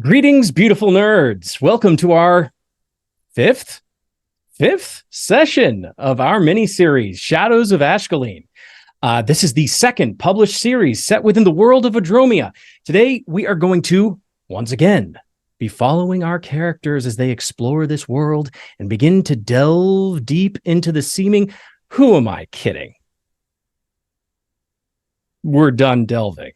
Greetings, beautiful nerds. Welcome to our fifth session of our mini-series, Shadows of Ashcaleen. This is the second published series set within the world of Adromia. Today, we are going to, once again, be following our characters as they explore this world and begin to delve deep into the seeming... Who am I kidding? We're done delving.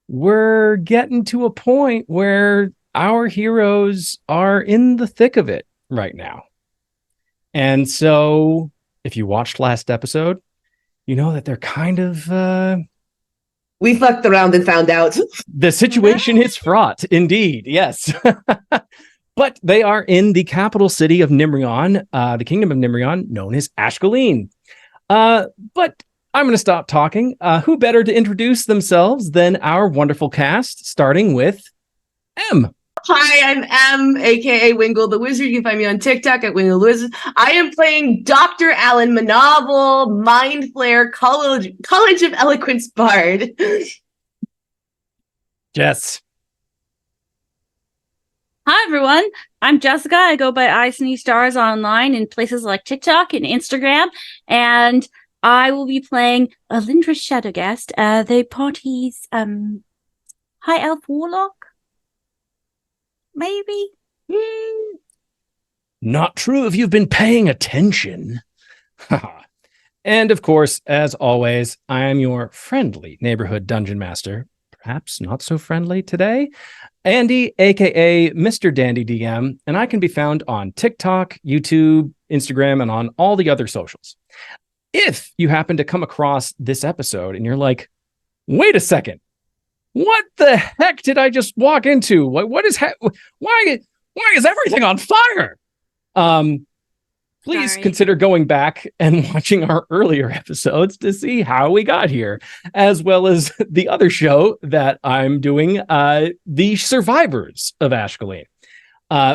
We're getting to a point where our heroes are in the thick of it right now. And so if you watched last episode, you know that they're kind of... We fucked around and found out. The situation is fraught, indeed, yes. But they are in the capital city of Nimrion, the kingdom of Nimrion, known as Ashcaleen. But I'm going to stop talking. Who better to introduce themselves than our wonderful cast, starting with M. Hi, I'm M, aka Wingle the Wizard. You can find me on TikTok at Wingle the Wizard. I am playing Dr. Alan Manavel, Mind Flayer, College of Eloquence Bard. Jess. Hi, everyone. I'm Jessica. I go by I Sneeze Stars online in places like TikTok and Instagram. And I will be playing Alindra Shadowgast, the party's high elf warlock. Maybe? Not true if you've been paying attention. And of course, as always, I am your friendly neighborhood dungeon master. Perhaps not so friendly today. Andy, aka Mr.DanDyDM, and I can be found on TikTok, YouTube, Instagram, and on all the other socials. If you happen to come across this episode and you're like, wait a second, what the heck did I just walk into? Why is everything on fire? Please consider going back and watching our earlier episodes to see how we got here, as well as the other show that I'm doing, The Survivors of Ashcaleen.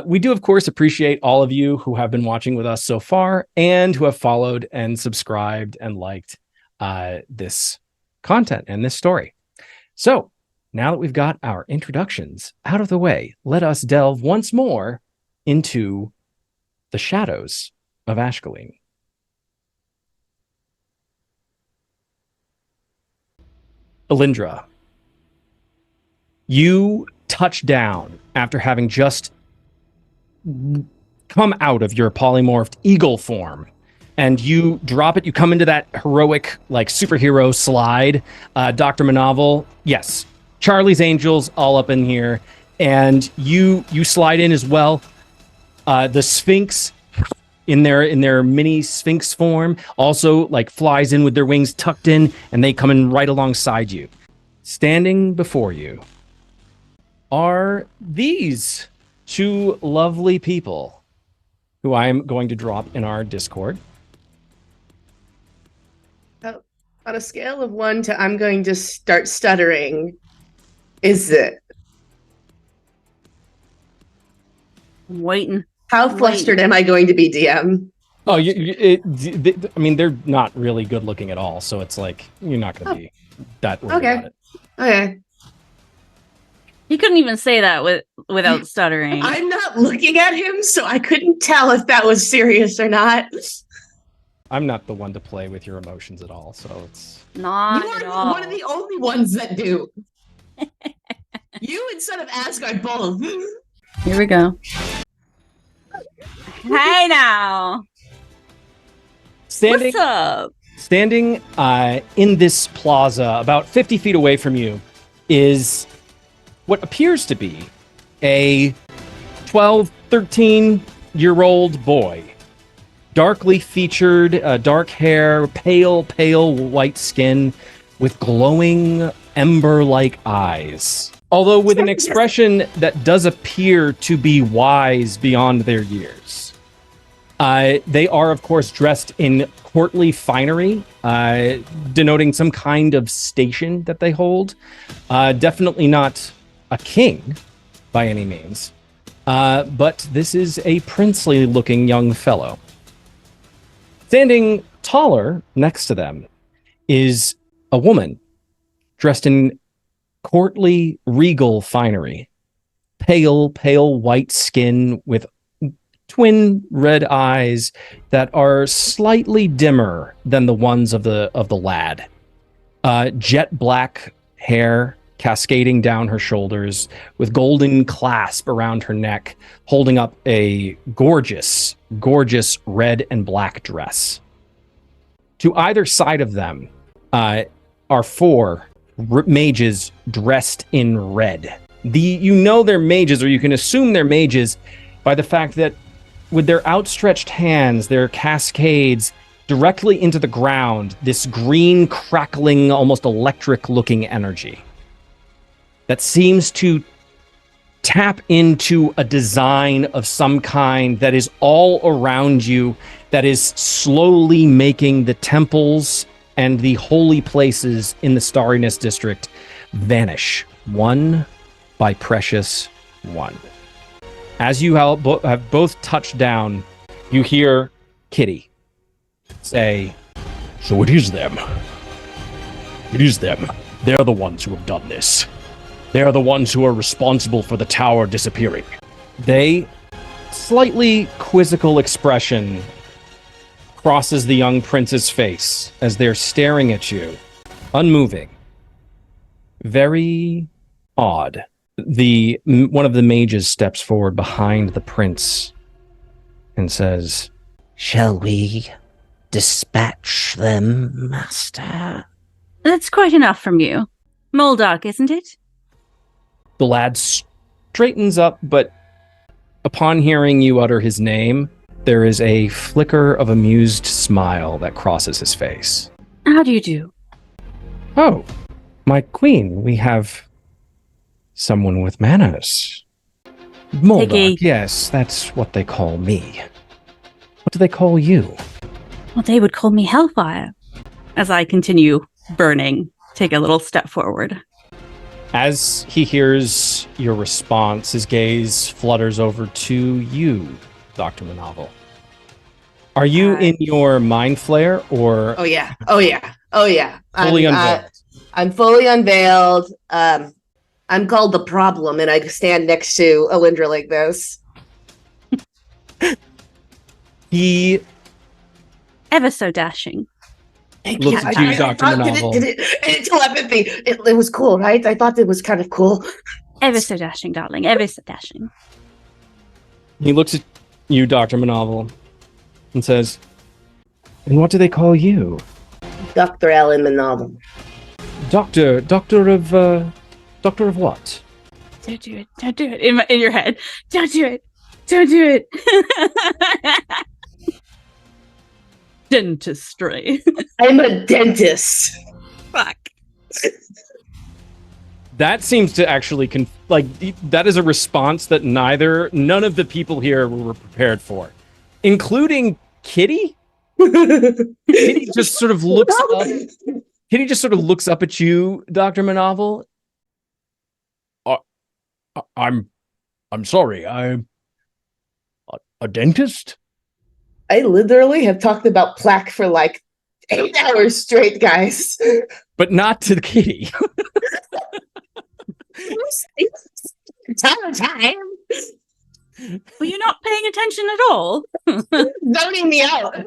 We do, of course, appreciate all of you who have been watching with us so far and who have followed and subscribed and liked this content and this story. So now that we've got our introductions out of the way, let us delve once more into the shadows of Ashcaleen. Alindra, you touch down after having just come out of your polymorphed eagle form, and you drop it. You come into that heroic, like, superhero slide. Dr. Manavel, yes, Charlie's Angels all up in here, and you slide in as well. The Sphinx in their mini Sphinx form also, like, flies in with their wings tucked in, and they come in right alongside you. Standing before you are these two lovely people who I'm going to drop in our Discord. On a scale of 1 to I'm going to start stuttering, is it? I'm waiting. How flustered am I going to be, DM? Oh, I mean, they're not really good looking at all, so it's like you're not going to be that worried about it. Okay. He couldn't even say that without stuttering. I'm not looking at him, so I couldn't tell if that was serious or not. I'm not the one to play with your emotions at all, so it's... Not you at are all. one of the only ones that do. You and Son of Asgard both. Here we go. Hey now. What's up? Standing in this plaza about 50 feet away from you is what appears to be a 12, 13-year-old boy. Darkly featured, dark hair, pale white skin with glowing ember-like eyes. Although with an expression that does appear to be wise beyond their years. They are, of course, dressed in courtly finery, denoting some kind of station that they hold. Definitely not a king by any means, but this is a princely-looking young fellow. Standing taller next to them is a woman dressed in courtly, regal finery. pale white skin with twin red eyes that are slightly dimmer than the ones of the lad. Jet black hair cascading down her shoulders with golden clasp around her neck, holding up a gorgeous red and black dress. To either side of them are four mages dressed in red. They're mages, or you can assume they're mages by the fact that with their outstretched hands, their cascades directly into the ground, this green, crackling, almost electric-looking energy that seems to tap into a design of some kind that is all around you, that is slowly making the temples and the holy places in the Starriness District vanish, one by precious one. As you have both touched down, you hear Kitty say, "So it is them. It is them. They're the ones who have done this. They're the ones who are responsible for the tower disappearing." They slightly quizzical expression crosses the young prince's face as they're staring at you, unmoving. Very odd. One of the mages steps forward behind the prince and says, "Shall we dispatch them, master?" That's quite enough from you. Moldark, isn't it? The lad straightens up, but upon hearing you utter his name, there is a flicker of amused smile that crosses his face. How do you do? "Oh, my queen, we have someone with manners." Moldark, yes, that's what they call me. What do they call you? Well, they would call me Hellfire. As I continue burning, take a little step forward. As he hears your response, his gaze flutters over to you, Dr. Manavel. Are you in your mind flare or? Oh yeah. Fully unveiled. I'm fully unveiled. I'm called the problem, and I stand next to Alindra like this. He ever so dashing. Looks at you, Dr. Manavel. Telepathy. It was cool, right? I thought it was kind of cool. Ever so dashing, darling. Ever so dashing. He looks at you, Dr. Manavel, and says, "And what do they call you?" Dr. Alan Manavel. Doctor of what? Don't do it. Don't do it. In your head. Don't do it. Don't do it. Dentistry. I'm a dentist. Fuck. That seems to actually that is a response that none of the people here were prepared for, including Kitty. Kitty just sort of looks up. Kitty just sort of looks up at you, Dr. Manavel. I'm sorry. I'm a dentist. I literally have talked about plaque for like 8 hours straight, guys. But not to Kitty. Time. Well, you're not paying attention at all. Zoning me out.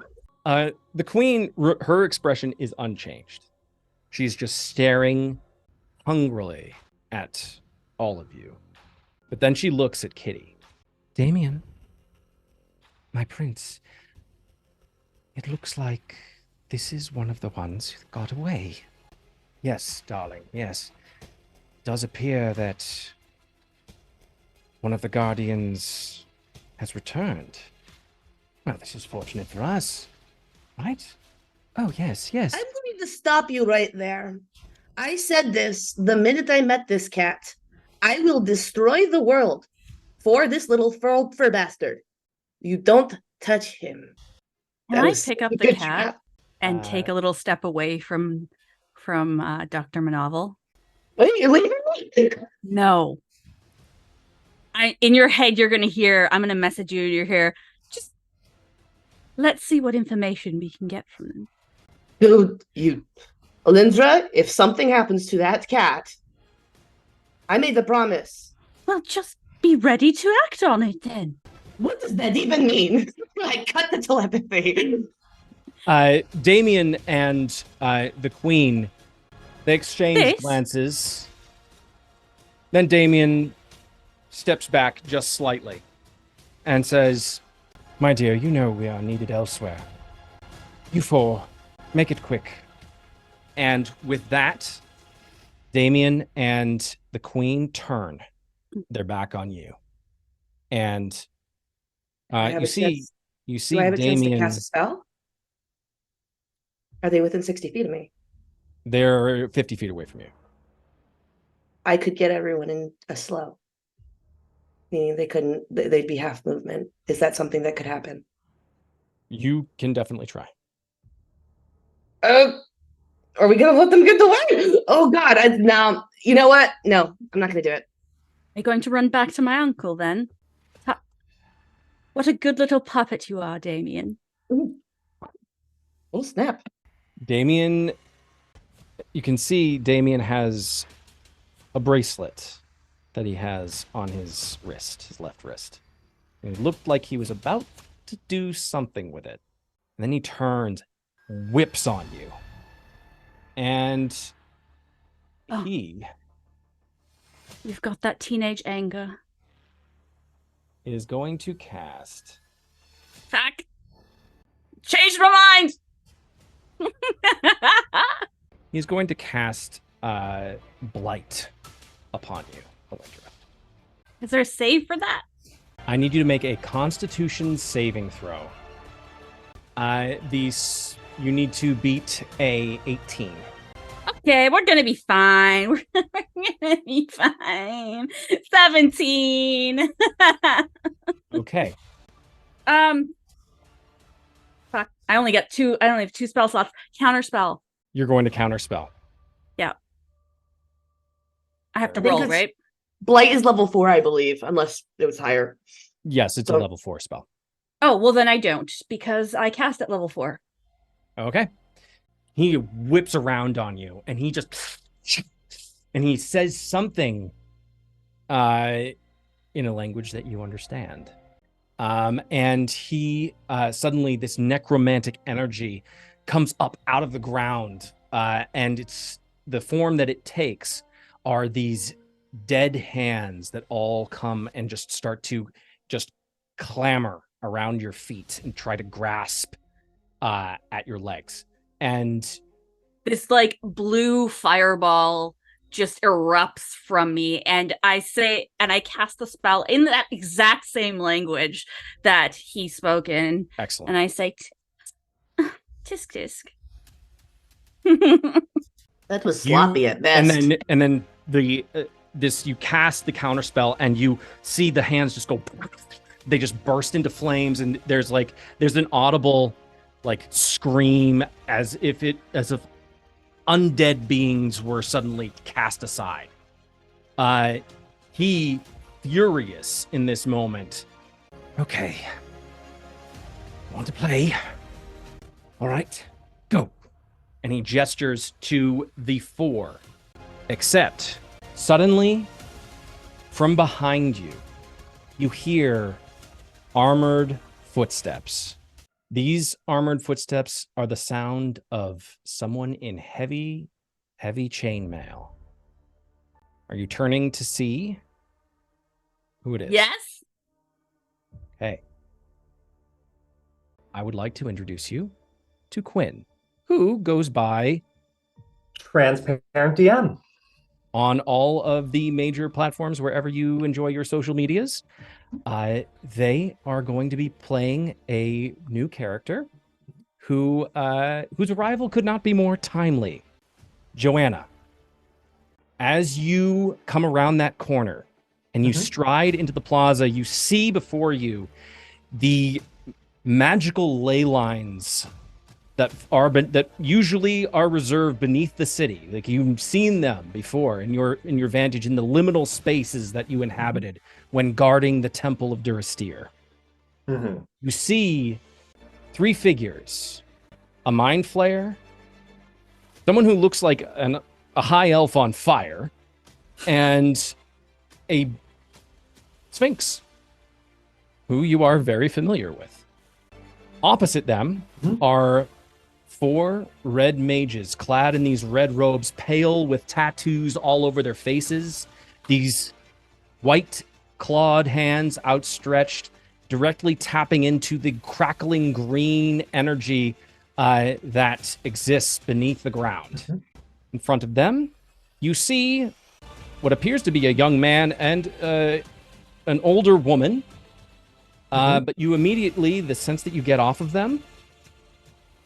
The queen, her expression is unchanged. She's just staring hungrily at all of you. But then she looks at Kitty. "Damien, my prince, it looks like this is one of the ones who got away." "Yes, darling, yes. It does appear that one of the guardians has returned. Well, this is fortunate for us, right?" "Oh, yes. I'm going to stop you right there. I said this the minute I met this cat. I will destroy the world for this little fur bastard. You don't touch him." Can I pick up the cat and take a little step away from Dr. Manavel? Wait. No. In your head, you're going to hear, I'm going to message you, you're here. Just let's see what information we can get from them. Dude, Alindra, if something happens to that cat, I made the promise. Well, just be ready to act on it then. What does that even mean? I cut the telepathy. Damien and the queen, they exchange This? glances. Then Damien steps back just slightly and says, "My dear, you know we are needed elsewhere. You four, make it quick." And with that, Damien and the queen turn. They're back on you. And you see Do I have a chance to Damien. cast a spell? Are they within 60 feet of me? They're 50 feet away from you. I could get everyone in a slow. Meaning they'd be half movement. Is that something that could happen? You can definitely try. Are we gonna let them get away? Oh God! Now you know what? No, I'm not gonna do it. Are you going to run back to my uncle then? What a good little puppet you are, Damien. Ooh. Oh snap! Damien, you can see Damien has a bracelet that he has on his wrist, his left wrist. And it looked like he was about to do something with it. And then he turns, whips on you. And he You've got that teenage anger. is going to cast. Fuck. Change my mind! He's going to cast Blight upon you, Electra. Is there a save for that? I need you to make a Constitution saving throw. You need to beat a 18. Okay, we're gonna be fine. We're gonna be fine. 17. Okay. Fuck. I only have 2 spell slots. Counterspell. You're going to counterspell. Yeah. I have to think roll, it's- right? Blight is level 4, I believe, unless it was higher. Yes, it's a So- level 4 spell. Oh, well then I don't, because I cast at level 4. Okay. He whips around on you, and he just... And he says something in a language that you understand. And he suddenly, this necromantic energy comes up out of the ground, and it's the form that it takes are these dead hands that all come and just start to just clamor around your feet and try to grasp at your legs. And This like blue fireball just erupts from me, and I cast the spell in that exact same language that he spoke in, excellent. and I say, "Tisk tisk." That was sloppy at best. And then the you cast the counter spell, and you see the hands just go. They just burst into flames, and there's an audible like scream as if undead beings were suddenly cast aside. He, furious in this moment. Okay. Want to play? All right, go. And he gestures to the 4. Except, suddenly, from behind you, you hear armored footsteps. These armored footsteps are the sound of someone in heavy, heavy chainmail. Are you turning to see who it is? Yes. Okay. I would like to introduce you to Quinn, who goes by Transparent DM. on all of the major platforms wherever you enjoy your social medias. They are going to be playing a new character whose arrival could not be more timely. Joanna, as you come around that corner and you stride into the plaza, you see before you the magical ley lines that usually are reserved beneath the city. Like you've seen them before in your vantage in the liminal spaces that you inhabited when guarding the Temple of Durastir. You see 3 figures: a mind flayer, someone who looks like a high elf on fire, and a Sphinx, who you are very familiar with. Opposite them are 4 red mages clad in these red robes, pale with tattoos all over their faces. These white clawed hands outstretched, directly tapping into the crackling green energy that exists beneath the ground. In front of them, you see what appears to be a young man and an older woman. But you immediately, the sense that you get off of them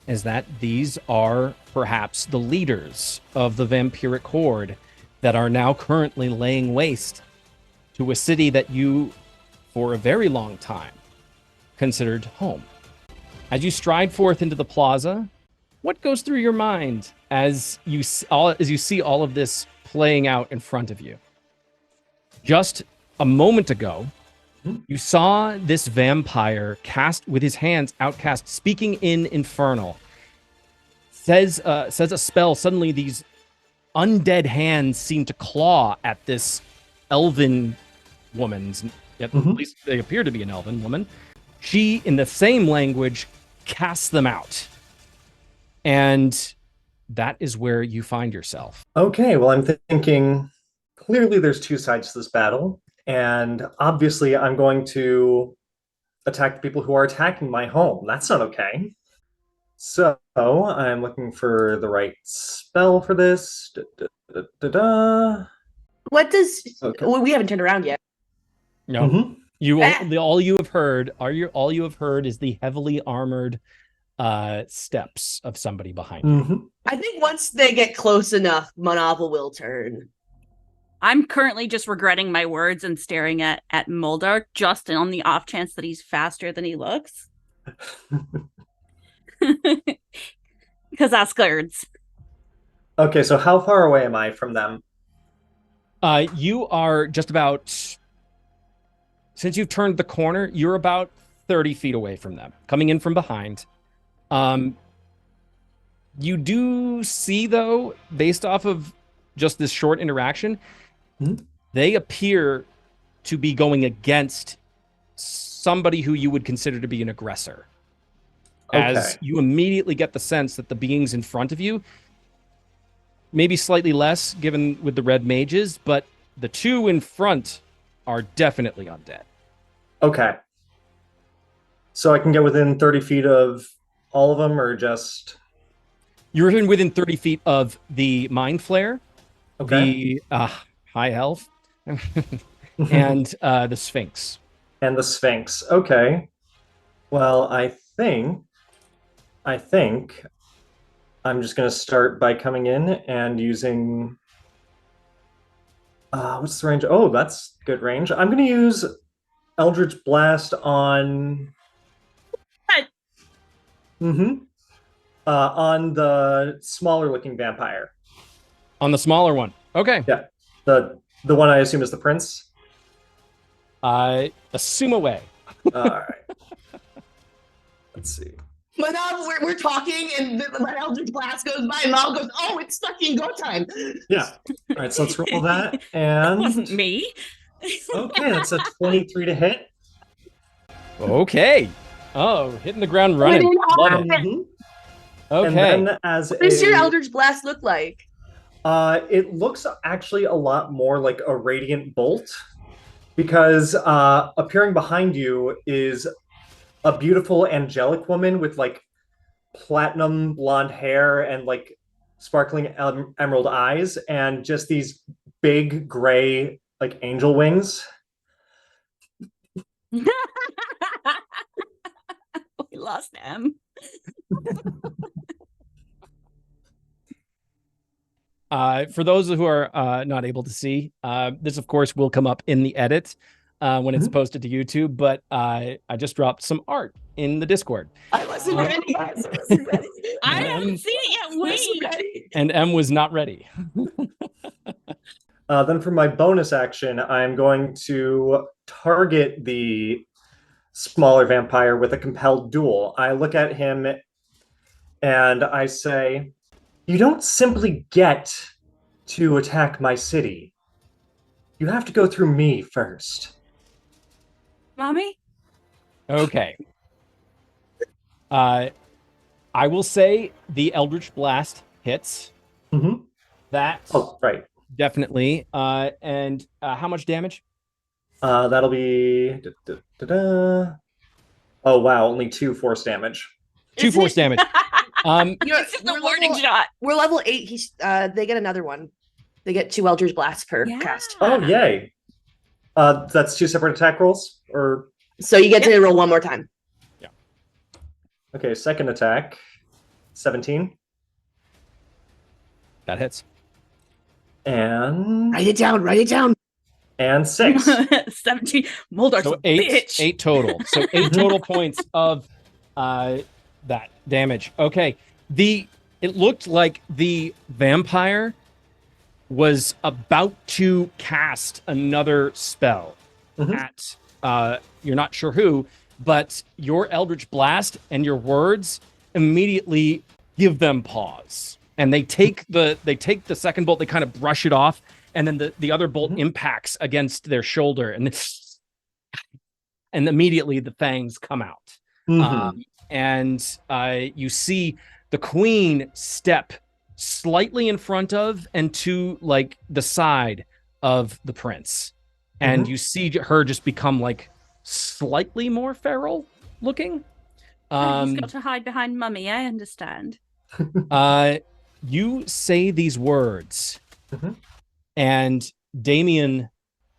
is that these are perhaps the leaders of the vampiric horde that are now currently laying waste to a city that you, for a very long time, considered home. As you stride forth into the plaza, what goes through your mind as you see all of this playing out in front of you? Just a moment ago, you saw this vampire cast with his hands outcast, speaking in Infernal. Says a spell. Suddenly, these undead hands seem to claw at this elven woman's. At least they appear to be an elven woman. She, in the same language, casts them out, and that is where you find yourself. Okay, well, I'm thinking clearly there's 2 sides to this battle. And obviously, I'm going to attack the people who are attacking my home. That's not okay. So I'm looking for the right spell for this. What does... Okay. Well, we haven't turned around yet. No, all you have heard is the heavily armored steps of somebody behind you. I think once they get close enough, Manavel will turn. I'm currently just regretting my words and staring at Muldar, just on the off chance that he's faster than he looks. Because Asgards. Okay, so how far away am I from them? You are just about... Since you've turned the corner, you're about 30 feet away from them, coming in from behind. You do see, though, based off of just this short interaction, they appear to be going against somebody who you would consider to be an aggressor. As you immediately get the sense that the beings in front of you, maybe slightly less given with the red mages, but the 2 in front are definitely undead. Okay. So I can get within 30 feet of all of them, or just... You're within 30 feet of the Mind Flare, the High Elf, and the Sphinx. And the Sphinx. Okay. Well, I think I'm just going to start by coming in and using... what's the range? Oh, that's good range. I'm going to use Eldritch Blast on... on the smaller looking vampire. On the smaller one. Okay. Yeah. The one I assume is the prince. Assume away. All right. Let's see. Manav, we're talking, and my Eldritch Blast goes by, and Mal goes, "Oh, it's fucking go time." Yeah. All right. So let's roll that. And It wasn't me. okay, that's a 23 to hit. Okay. Oh, hitting the ground running. Love it. Okay. And then What does your Eldritch Blast look like? It looks actually a lot more like a radiant bolt, because appearing behind you is a beautiful angelic woman with like platinum blonde hair and like sparkling emerald eyes, and just these big gray like angel wings. We lost him. For those who are not able to see, this of course will come up in the edit when it's posted to YouTube, but I just dropped some art in the Discord. I wasn't ready. I haven't seen it yet. Wait. And M was not ready. Then for my bonus action, I'm going to target the smaller vampire with a compelled duel. I look at him and I say, "You don't simply get to attack my city. You have to go through me first." Mommy? Okay. I will say the Eldritch Blast hits. Mm-hmm. That's Oh, right. definitely. And how much damage? That'll be... Oh, wow. Only 2 force damage. 2 Isn't force it- damage. It's just a warning shot. We're level 8. They get another one. They get 2 Eldritch Blasts per cast. Oh, yay. That's 2 separate attack rolls? Or... So you get to roll one more time. Okay, second attack. 17. That hits. And... Write it down. And 6. 17. Moldar's So a bitch. 8 total. So 8 total points of that damage. Okay. It looked like the vampire was about to cast another spell at you're not sure who, but your Eldritch Blast and your words immediately give them pause. And they take the second bolt, they kind of brush it off, and then the other bolt impacts against their shoulder, and immediately the fangs come out. And you see the queen step slightly in front of and to like the side of the prince, and you see her just become like slightly more feral looking. He's got to hide behind Mummy, I understand. You say these words, and Damien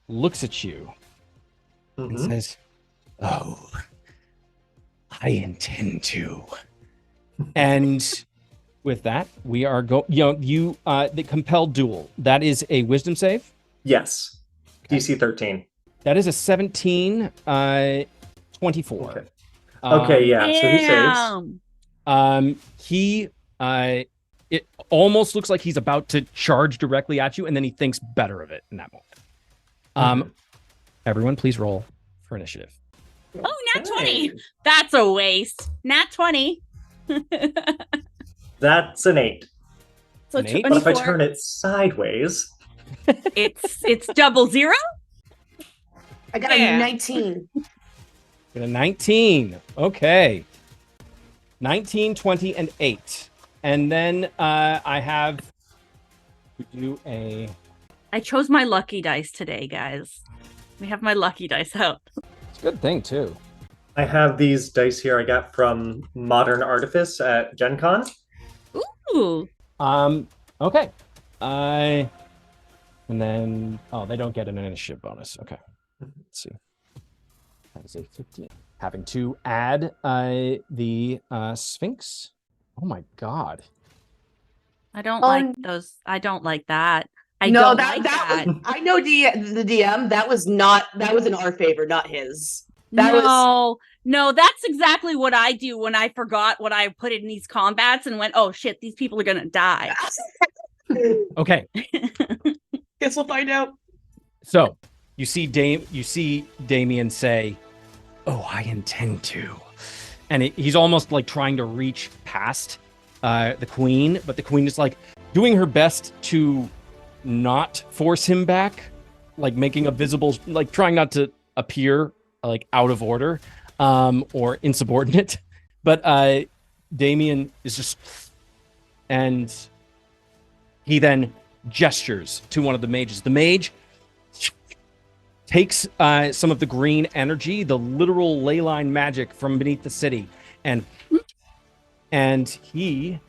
looks at you and says, "Oh, I intend to." And with that, we are the compelled duel. That is a wisdom save. Yes. DC 13. That is a 17, 24. Okay, yeah. So he saves. It almost looks like he's about to charge directly at you, and then he thinks better of it in that moment. Everyone, please roll for initiative. Oh, nat 20. That's a waste. Nat 20. That's an 8. So An 8? But if I 24. turn it sideways... It's double zero? I got a 19. Got a 19. Okay. 19, 20, and 8. And then I have to do a... I chose my lucky dice today, guys. We have my lucky dice out. It's a good thing, too. I have these dice here I got from Modern Artifice at Gen Con. Ooh. Okay. And then... Oh, they don't get an initiative bonus. Okay. Let's see. That is a 15. Having to add the Sphinx. Oh my god. I don't like those. I don't like that. I No, don't that like that that. was, I know the DM. That was in our favor, not his. That was No, that's exactly what I do when I forgot what I put in these combats and went, oh shit, these people are gonna die. Okay. Guess we'll find out. So you see Damien say, "Oh, I intend to," and he's almost like trying to reach past the queen, but the queen is like doing her best to not force him back, like making a visible, like trying not to appear like out of order or insubordinate. But Damien is just, and he then gestures to one of the mages. The mage takes some of the green energy, the literal ley line magic from beneath the city, and he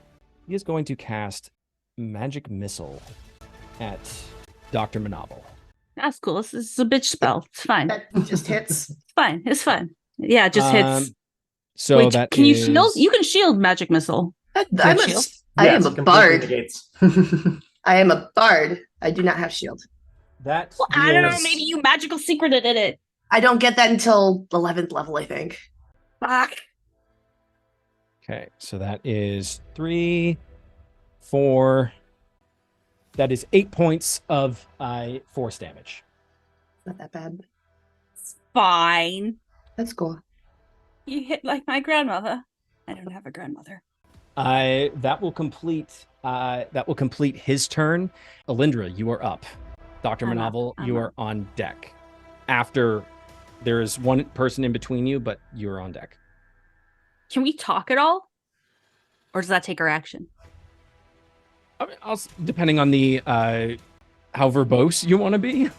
is going to cast Magic Missile at Dr. Manavel. That's cool. This is a bitch spell. It's fine. That just hits. It's fine. It's fine. Yeah, it just hits. So Wait, that can you is- shield? You can shield magic missile. I Yes, am a completely bard. negates. I am a bard. I do not have shield. That Well, I don't know. deals- Maybe you magical secreted in it. I don't get that until 11th level, I think. Fuck. Okay, so that is 3, 4. That is 8 points of force damage. Not that bad. It's fine. That's cool. You hit like my grandmother. I don't have a grandmother. That will complete his turn. Alindra, you are up. Dr. I'm up. Manavel, I'm you up. are on deck. After There is one person in between you, but you're on deck. Can we talk at all? Or does that take our action? I mean, depending on the how verbose you want to be.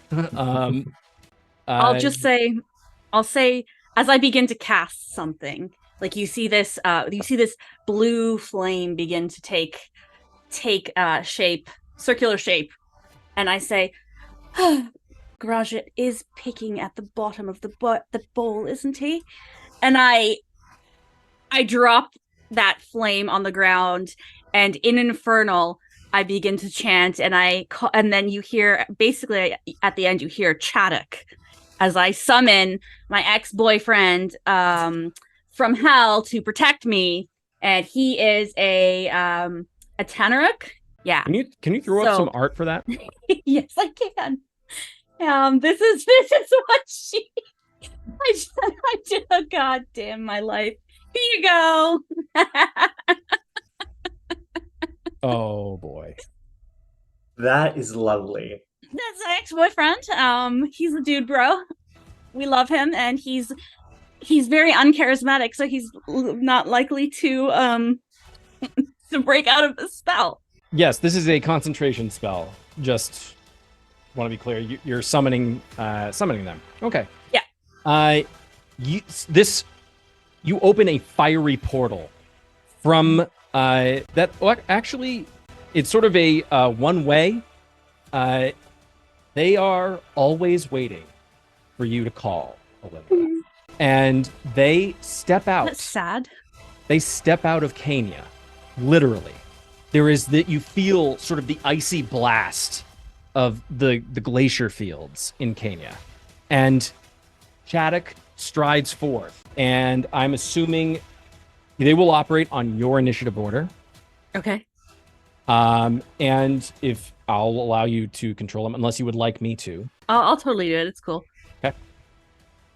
I'll say as I begin to cast something, like you see this blue flame begin to take shape, circular shape, and I say, Garajit is picking at the bottom of the bowl, isn't he? And I drop that flame on the ground, and in Infernal, I begin to chant, and then you hear, basically at the end, you hear Chaddock as I summon my ex-boyfriend from hell to protect me, and he is a Tenaruk. Yeah. Can you throw up some art for that? Yes, I can. This is what she. I did. Oh, God damn my life. Here you go. Oh boy. That is lovely. That's my ex-boyfriend. He's a dude, bro. We love him, and he's very uncharismatic, so he's not likely to to break out of the spell. Yes, this is a concentration spell. Just want to be clear. You're summoning them. Okay. Yeah. You open a fiery portal from that. Actually, it's sort of a one way. They are always waiting for you to call, Olivia. And they step out. That's sad. They step out of Kenya, literally. There is that you feel sort of the icy blast of the glacier fields in Kenya. And Chaddock strides forth, and I'm assuming they will operate on your initiative order. Okay. And if I'll allow you to control them, unless you would like me to. I'll totally do it. It's cool. Okay.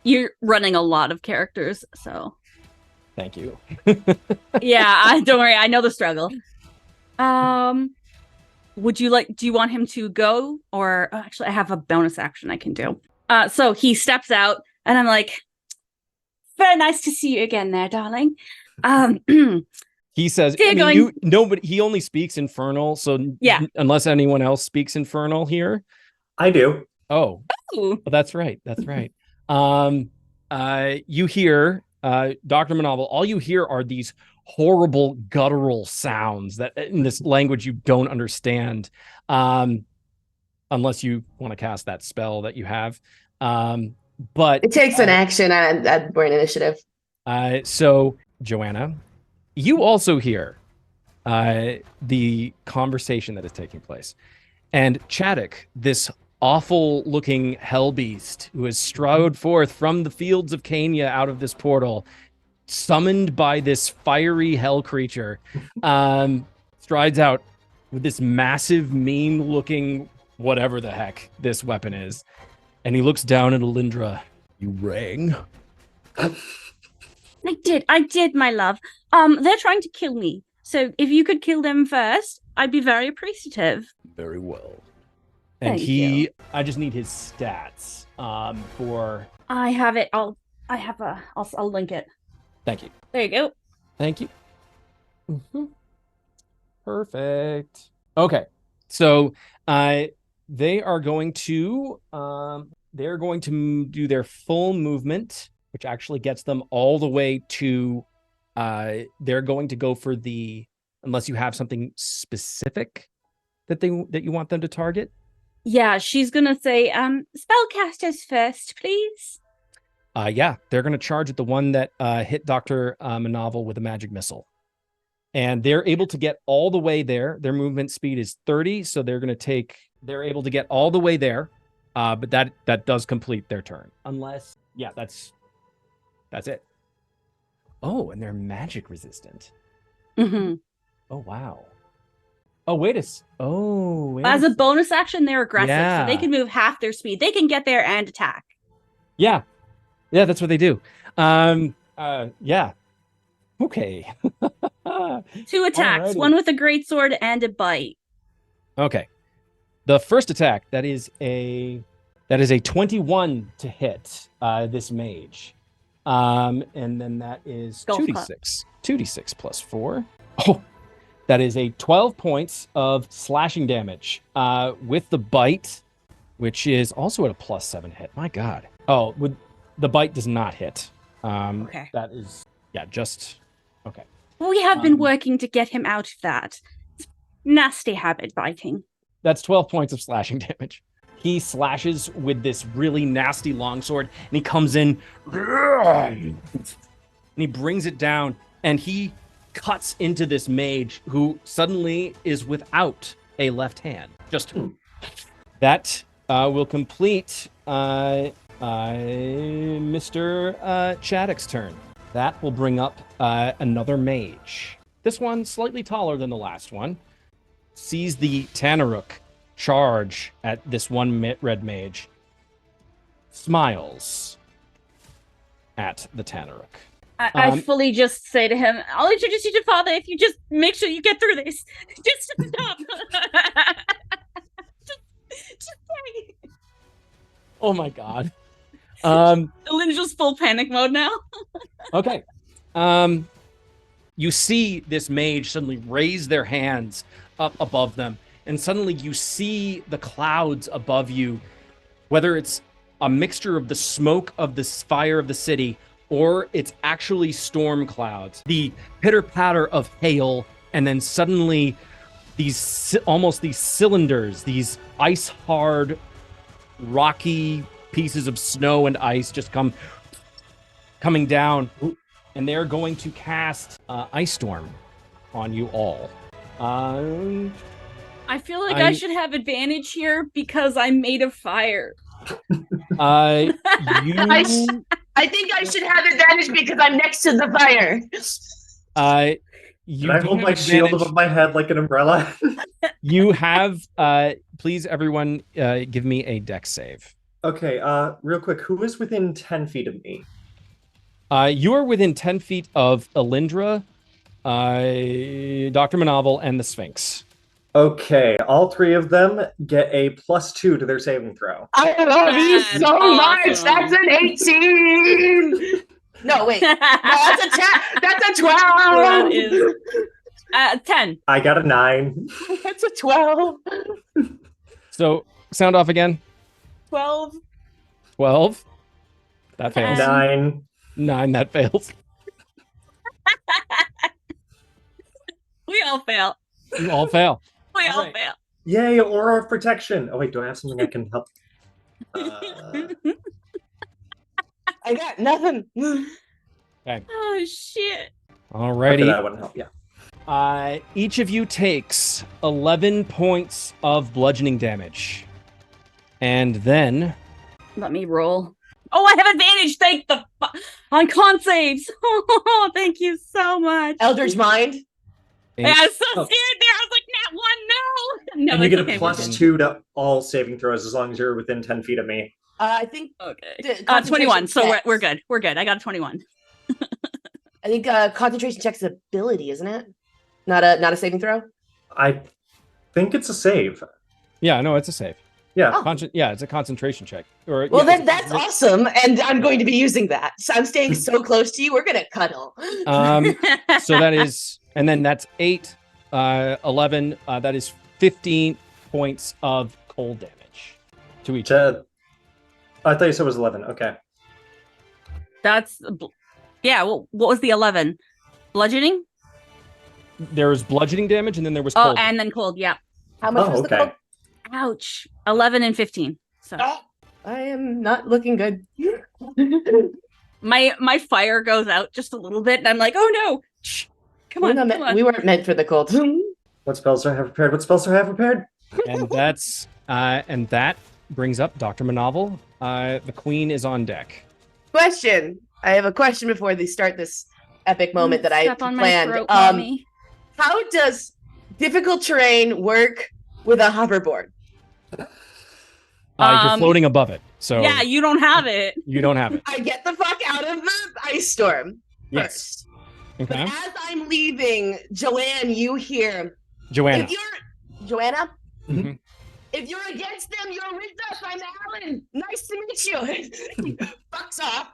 You're running a lot of characters, so. Thank you. Yeah, don't worry. I know the struggle. Do you want him to go, or actually I have a bonus action I can do. So he steps out, and I'm like, very nice to see you again there, darling. He says, but he only speaks Infernal, so yeah. Unless anyone else speaks Infernal here. I do. Oh, well, that's right. That's right. You hear, Dr. Manavel, all you hear are these horrible guttural sounds that in this language you don't understand, unless you want to cast that spell that you have. But it takes an action at Brain Initiative. So, Joanna, you also hear the conversation that is taking place. And Chaddock, this awful-looking hell beast who has strode forth from the fields of Kenya out of this portal, summoned by this fiery hell creature, strides out with this massive, mean-looking whatever the heck this weapon is. And he looks down at Alindra. You rang? I did, my love. They're trying to kill me. So if you could kill them first, I'd be very appreciative. Very well. And I just need his stats for... I have it. I'll link it. Thank you. There you go. Thank you. Mm-hmm. Perfect. Okay. So they are going to do their full movement, which actually gets them all the way to they're going to go for unless you have something specific that you want them to target. Yeah, she's gonna say, spellcasters first, please. Yeah, they're gonna charge at the one that hit Dr. Manavel with a magic missile. And they're able to get all the way there. Their movement speed is 30, so they're able to get all the way there. But that does complete their turn. Unless, yeah, that's it. Oh, and they're magic resistant. Mm-hmm. Oh, wow. Oh, As a bonus action, they're aggressive, yeah. So they can move half their speed. They can get there and attack. Yeah, that's what they do. Yeah. Okay. 2 attacks, Alrighty. one with a greatsword and a bite. Okay. The first attack, that is a That is a 21 to hit this mage. And then that is Golf 2d6. 2d6 plus 4. Oh, that is a 12 points of slashing damage with the bite, which is also at a plus 7 hit. My God. Oh, the bite does not hit. Okay. That is, just, okay. We have been working to get him out of that. It's nasty habit biting. That's 12 points of slashing damage. He slashes with this really nasty longsword, and he comes in, and he brings it down, and he cuts into this mage who suddenly is without a left hand. Just that will complete Mr. Chaddock's turn. That will bring up another mage. This one slightly taller than the last one. Sees the Tanaruk charge at this one red mage. Smiles at the Tanaruk. I fully just say to him, I'll introduce you to Father if you just make sure you get through this. Just stop. just say. Oh my God. Lynn's just full panic mode now. Okay. You see this mage suddenly raise their hands up above them, and suddenly you see the clouds above you, whether it's a mixture of the smoke of this fire of the city, or it's actually storm clouds. The pitter-patter of hail, and then suddenly these cylinders, these ice-hard, rocky pieces of snow and ice just coming down, and they're going to cast Ice Storm on you all. I feel like I should have advantage here because I'm made of fire. I think I should have advantage because I'm next to the fire. Can I hold my shield above my head like an umbrella? You have, please everyone, give me a dex save. Okay, real quick, who is within 10 feet of me? You are within 10 feet of Alindra, Dr. Manavel, and the Sphinx. Okay, all three of them get a +2 to their saving throw. I love you so much. That's an 18. No, wait. No, that's a 10. That's a 12. That is 10. I got a 9. That's a 12. So, sound off again. 12. 12. That fails. 9. 9, that fails. We all fail. You all fail. We all right. fail. Yay, Aura of Protection. Oh, wait, do I have something I can help? I got nothing. Okay. Oh, shit. Alrighty. That wouldn't help, yeah. Each of you takes 11 points of bludgeoning damage. And then... Let me roll. Oh, I have advantage. Thank the on con saves. Oh, thank you so much. Eldritch Mind. Yeah, I was so scared there. I was like, "Nat one, no." And you get a okay, +2 to all saving throws as long as you're within 10 feet of me. I think. Okay. 21. So we're good. We're good. I got a 21. I think concentration check's ability, isn't it? Not a saving throw. I think it's a save. Yeah, no, it's a save. Yeah. Oh. It's a concentration check. Well, then that's awesome, and I'm going to be using that. So I'm staying so close to you. We're gonna cuddle. So that is, and then that's 8, 11. That is 15 points of cold damage to each. I thought you said it was 11. Okay. That's yeah. Well, what was the 11? Bludgeoning. There was bludgeoning damage, and then there was Oh, cold. and then cold. Yeah. How much was the cold? Ouch. 11 and 15. So I am not looking good. my fire goes out just a little bit, and I'm like, oh no. Shh. Come on. We weren't meant for the cold. What spells do I have prepared? And that's and that brings up Dr. Manavel. The queen is on deck. Question. I have a question before they start this epic moment that I Step on my planned. throat, mommy. How does difficult terrain work with a hoverboard? You're floating above it, so Yeah, you don't have it. you don't have it. I get the fuck out of the ice storm Yes. first. Okay. But as I'm leaving, Joanne, you hear Joanna. if you're Joanna, Mhm. If you're against them, you're with us. I'm Alan. Nice to meet you. Fucks off.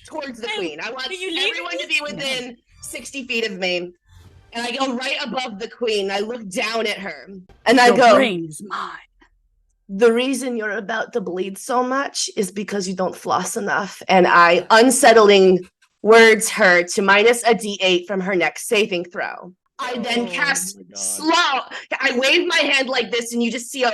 Towards the queen. I want everyone to be within 60 feet of me. And I go right above the queen. I look down at her. And I Your go, brain is mine. the reason you're about to bleed so much is because you don't floss enough. And I unsettling words her to minus a d8 from her next saving throw. I then cast slow. I wave my hand like this, and you just see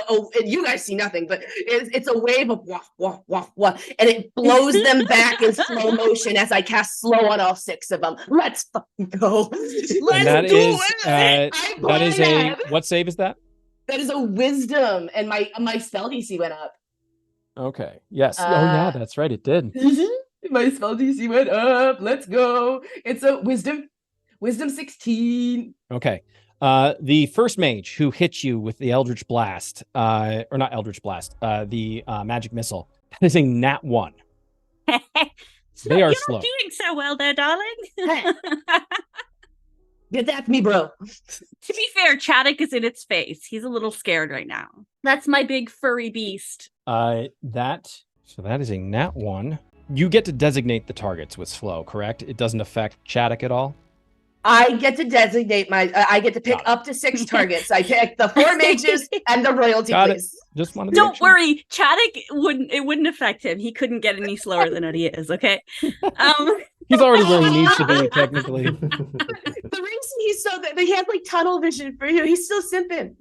you guys see nothing, but it's a wave of wah, wah, wah, wah, and it blows them back in slow motion as I cast slow on all 6 of them. Let's fucking go. Let's do it. That is a, what save is that? That is a wisdom, and my spell DC went up. Okay. Yes. Yeah, that's right. It did. My spell DC went up. Let's go. It's a wisdom 16. Okay. The first mage who hits you with the Eldritch Blast, or not Eldritch Blast, the magic missile, that is a nat 1. So They are you're slow. not doing so well there, darling. Get that me, bro. To be fair, Chaddock is in its face. He's a little scared right now. That's my big furry beast. So that is a nat 1. You get to designate the targets with slow, correct? It doesn't affect Chaddock at all? I get to designate I get to pick Got it. up to 6 targets. I pick the 4 mages and the royalty, Got it. please. Just wanted to Don't make sure. worry, Chaddock wouldn't affect him. He couldn't get any slower than what he is, okay? He's already where he needs to be, technically. The reason he's so that he has like tunnel vision for you, he's still simping.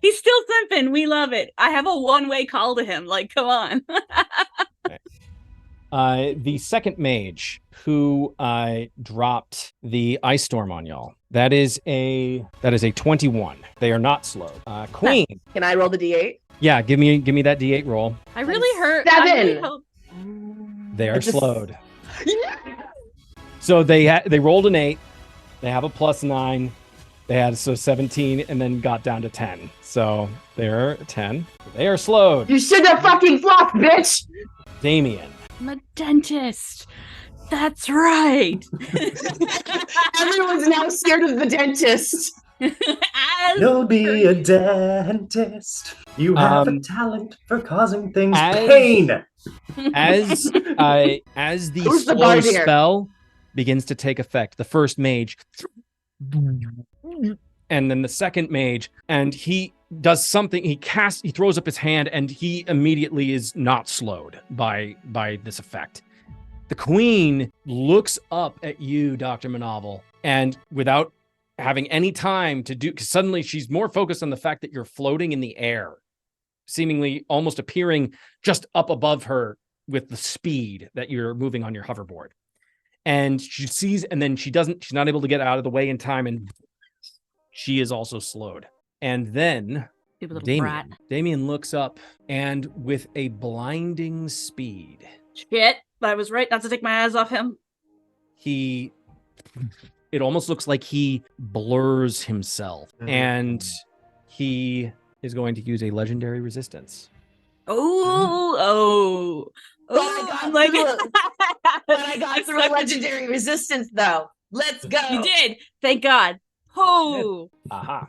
He's still simping. We love it. I have a one-way call to him. Like, come on. The second mage who dropped the ice storm on y'all. That is a 21. They are not slow. Queen. Can I roll the d8? Yeah, give me that D8 roll. I really hurt. 7. I really hope... They are It's a- slowed. So they rolled an 8. They have a +9. They had 17 and then got down to 10. So they're 10. They are slowed. You should have fucking flopped, bitch. Damien. I'm a dentist. That's right. Everyone's now scared of the dentist. You'll be a dentist. You have a talent for causing things pain. As the Who's the slow bard here? spell begins to take effect, the first mage, and then the second mage, and he does something. He throws up his hand, and he immediately is not slowed by this effect. The queen looks up at you, Dr. Manovel, and without having any time to do, because suddenly she's more focused on the fact that you're floating in the air, seemingly almost appearing just up above her with the speed that you're moving on your hoverboard. And she sees, and then she's not able to get out of the way in time, and she is also slowed. And then Damien looks up, and with a blinding speed, Shit. I was right not to take my eyes off him. it almost looks like he blurs himself, and he is going to use a legendary resistance. Oh. But I got through a legendary resistance, though. Let's go. You did. Thank God. Oh. Aha.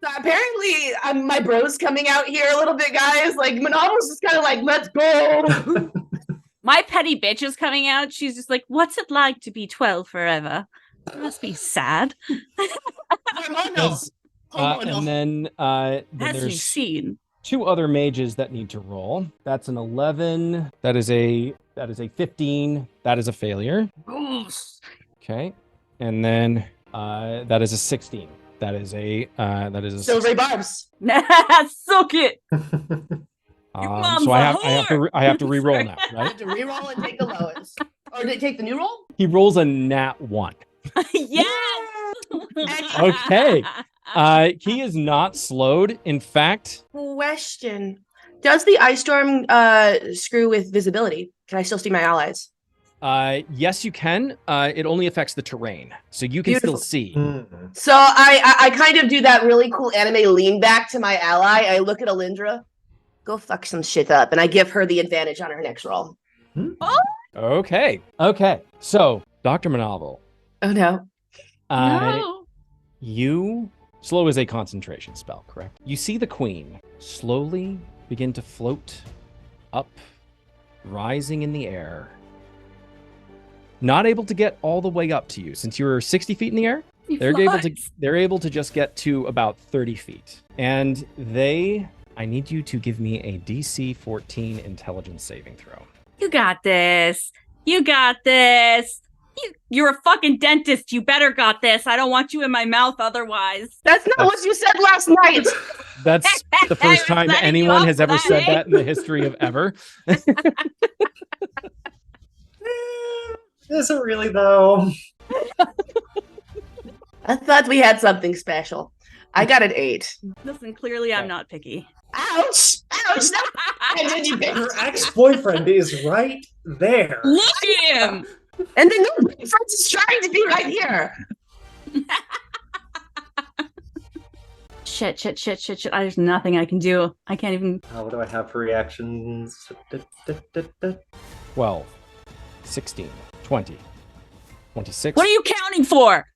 So apparently, my bro's coming out here a little bit, guys. Like, Manovel's just kind of like, let's go. My petty bitch is coming out. She's just like, what's it like to be 12 forever? It must be sad. And then As you've there's seen. 2 other mages that need to roll. That's an 11. That is a 15. That is a failure. Okay. And then that is a 16. That is a Silvery barbs. Suck it. So I have to re-roll now, I right? have to re-roll and take the lowest. Or did it take the new roll? He rolls a nat 1. Yes. Okay. He is not slowed. In fact, Question. Does the ice storm screw with visibility? Can I still see my allies? yes, you can. It only affects the terrain, so you can Beautiful. still see. So I kind of do that really cool anime lean back to my ally. I look at Alindra, go fuck some shit up, and I give her the advantage on her next roll. Okay. So, Dr. Manovel, Oh no. No. you Slow is a concentration spell, correct? You see the queen slowly begin to float up, rising in the air. Not able to get all the way up to you. Since you're 60 feet in the air, they're able to just get to about 30 feet. And I need you to give me a DC 14 intelligence saving throw. You got this. You got this. You're a fucking dentist. You better got this. I don't want you in my mouth otherwise. That's not what you said last night. That's the first time anyone has ever said that in the history of ever. Is it really, though? I thought we had something special. I got an 8. Listen, clearly I'm not picky. Ouch! Ouch! No. Her ex-boyfriend is right there. Look at him! And the new boyfriend is trying to be right here. Shit. There's nothing I can do. I can't even. What do I have for reactions? 12, 16, 20, 26. What are you counting for?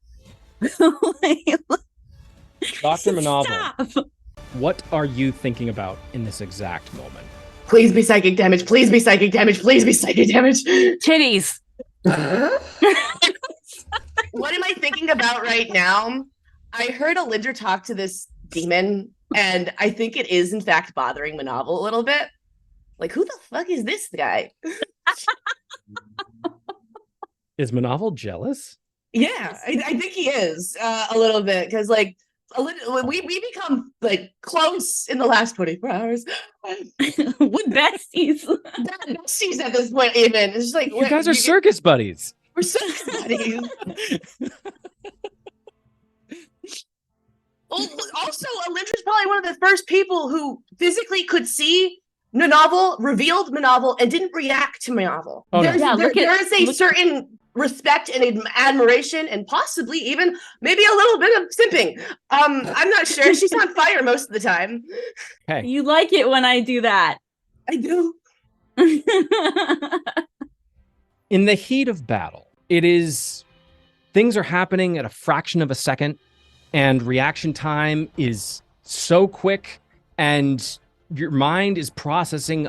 Dr. Manavel, Stop. what are you thinking about in this exact moment? Please be psychic damage. Please be psychic damage. Please be psychic damage. Titties. What am I thinking about right now? I heard Alindra talk to this demon, and I think it is in fact bothering Manavel a little bit. Like, who the fuck is this guy? Is Manavel jealous? Yeah, I think he is a little bit, because like we become like close in the last 24 hours. With besties. Besties at this point, even. It's just like You guys are circus buddies. we're circus buddies. Also, Alindra's probably one of the first people who physically could see Manavel, revealed Manavel, and didn't react to Manavel. Oh, no. There is a certain respect and admiration, and possibly even maybe a little bit of simping. I'm not sure. She's on fire most of the time. Hey, You like it when I do that. I do. in the heat of battle, things are happening at a fraction of a second, and reaction time is so quick, and your mind is processing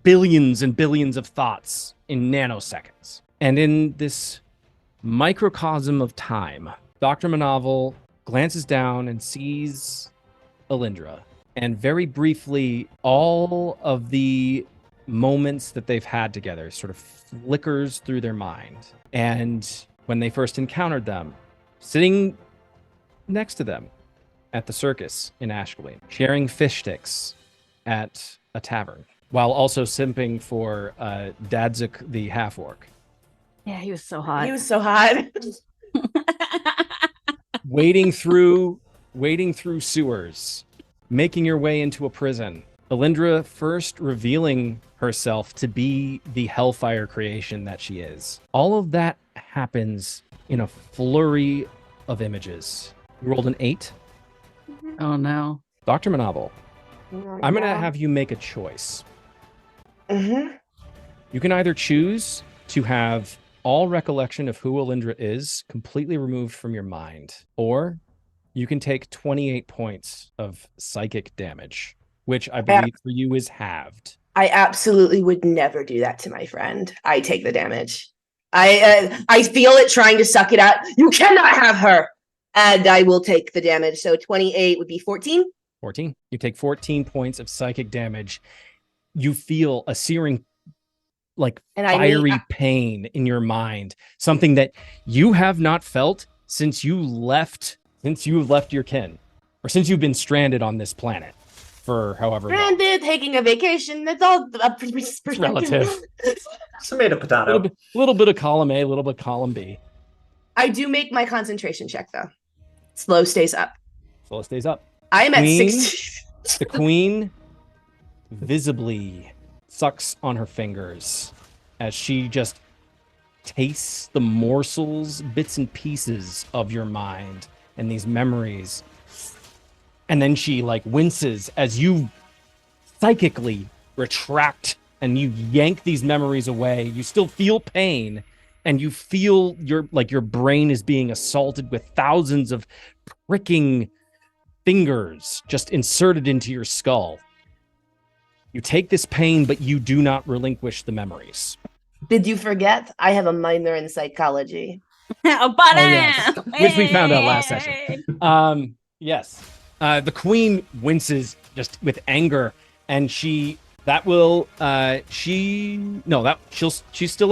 billions and billions of thoughts in nanoseconds. And in this microcosm of time, Dr. Manavel glances down and sees Alindra. And very briefly, all of the moments that they've had together sort of flickers through their mind. And when they first encountered them, sitting next to them at the circus in Ashcaleen, sharing fish sticks at a tavern, while also simping for Dadzuk the half-orc. Yeah, he was so hot. He was so hot. wading through sewers, making your way into a prison. Alindra first revealing herself to be the Hellfire creation that she is. All of that happens in a flurry of images. You rolled an 8. Oh no. Dr. Manavel, I'm going to have you make a choice. Mm-hmm. You can either choose to have all recollection of who Alindra is completely removed from your mind, or you can take 28 points of psychic damage, which I believe for you is halved. I absolutely would never do that to my friend. I take the damage. I feel it trying to suck it out. You cannot have her. And I will take the damage. So 28 would be 14. 14. You take 14 points of psychic damage. You feel a searing, like fiery pain in your mind, something that you have not felt since you left your kin, or since you've been stranded on this planet for however long. Stranded, taking a vacation. That's all relative. Tomato, potato. A little bit of column A, a little bit of column B. I do make my concentration check though. Slow stays up. Slow stays up. I am at Queen, 60. The queen visibly sucks on her fingers as she just tastes the morsels, bits and pieces of your mind and these memories. And then she like winces as you psychically retract and you yank these memories away. You still feel pain, and you feel your brain is being assaulted with thousands of pricking fingers just inserted into your skull. You take this pain, but you do not relinquish the memories. Did you forget? I have a minor in psychology. Oh, yes. Which we found out last session. Yes. The queen winces just with anger, and she's still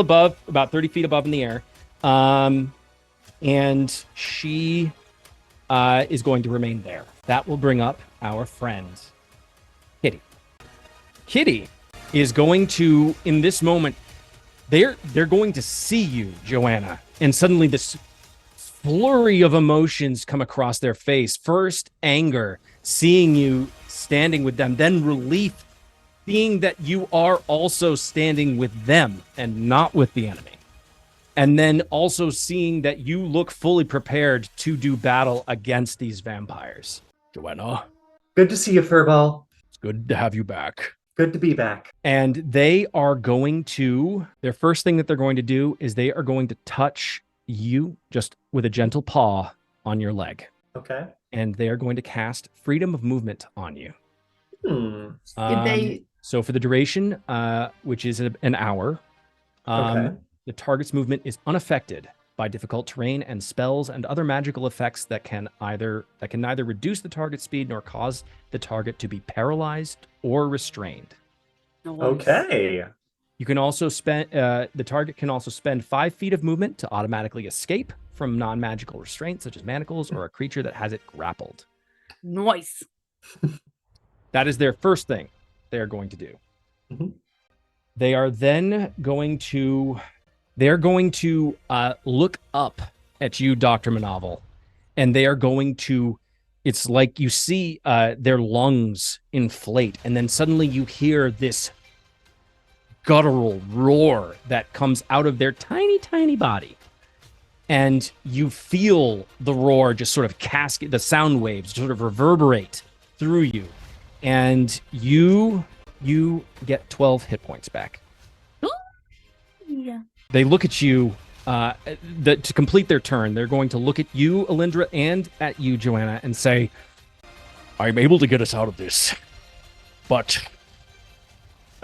above, about 30 feet above in the air. And she is going to remain there. That will bring up our friend, Kitty. Kitty is going to, in this moment, they're going to see you, Joanna, and suddenly this flurry of emotions come across their face. First, anger, seeing you standing with them, then relief, seeing that you are also standing with them and not with the enemy. And then also seeing that you look fully prepared to do battle against these vampires. Joanna. Good to see you, Furball. It's good to have you back. Good to be back. And they are going to, their first thing that they're going to do is they are going to touch you just with a gentle paw on your leg. Okay. And they are going to cast freedom of movement on you. So for the duration, which is an hour, the target's movement is unaffected by difficult terrain and spells and other magical effects that can neither reduce the target's speed nor cause the target to be paralyzed or restrained. Nice. Okay. You can also spend the target can also spend 5 feet of movement to automatically escape from non-magical restraints such as manacles or a creature that has it grappled. Nice. That is their first thing they are going to do. Mm-hmm. They are then going to look up at you, Dr. Manavel, and they are going to, it's like you see their lungs inflate, and then suddenly you hear this guttural roar that comes out of their tiny, tiny body. And you feel the roar just sort of cascade, the sound waves sort of reverberate through you. And you get 12 hit points back. Ooh, yeah. They look at you to complete their turn. They're going to look at you, Alindra, and at you, Joanna, and say, I'm able to get us out of this, but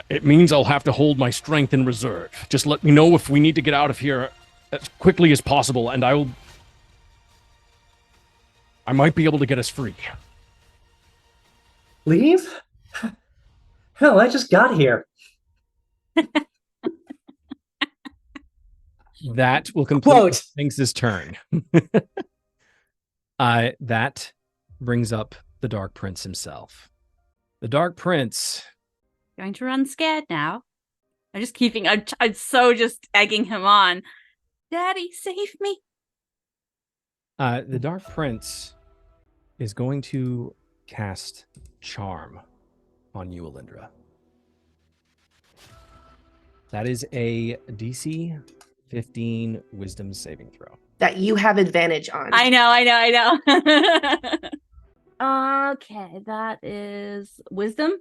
it means I'll have to hold my strength in reserve. Just let me know if we need to get out of here as quickly as possible, and I might be able to get us free. Leave? Hell, I just got here. That will complete Sphinx's turn. That brings up the Dark Prince himself. The Dark Prince... Going to run scared now. I'm so just egging him on. Daddy, save me. The Dark Prince is going to cast Charm on you, Alindra. That is a DC 15 Wisdom saving throw. That you have advantage on. I know. Okay, that is Wisdom.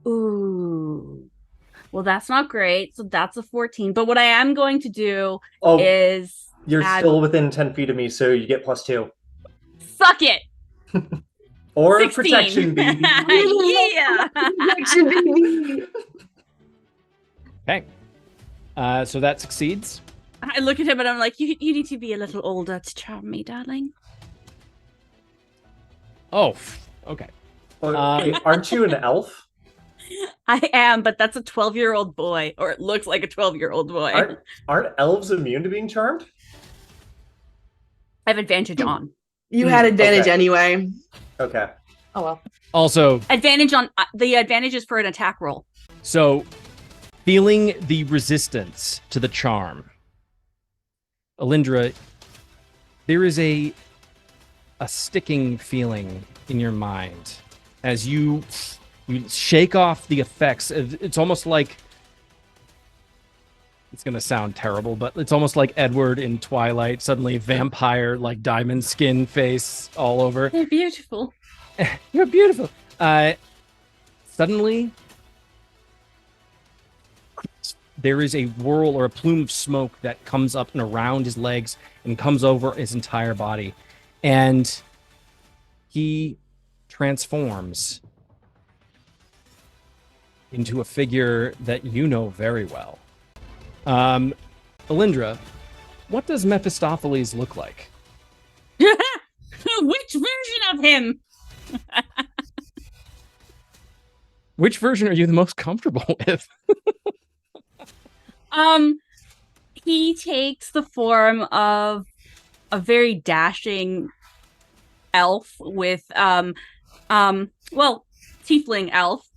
Ooh. Well, that's not great. So that's a 14. But what I am going to do is... You're still within 10 feet of me, so you get +2. Suck it! Or 16. protection, baby. Yeah! Protection, baby. Okay. So that succeeds. I look at him and I'm like, you need to be a little older to charm me, darling. Oh, okay. Aren't you an elf? I am, but that's a 12-year-old boy, or it looks like a 12-year-old boy. Aren't elves immune to being charmed? I have advantage on. You had advantage anyway. Okay. Oh, well. Also... Advantage on... the advantage is for an attack roll. So, feeling the resistance to the charm, Alindra, there is a sticking feeling in your mind as you shake off the effects. It's almost like, it's going to sound terrible, but it's almost like Edward in Twilight, suddenly vampire, like diamond skin face all over. They're beautiful. You're beautiful. Suddenly, there is a whirl or a plume of smoke that comes up and around his legs and comes over his entire body. And he transforms into a figure that you know very well. Alindra, what does Mephistopheles look like? Which version of him? Which version are you the most comfortable with? He takes the form of a very dashing elf with tiefling elf,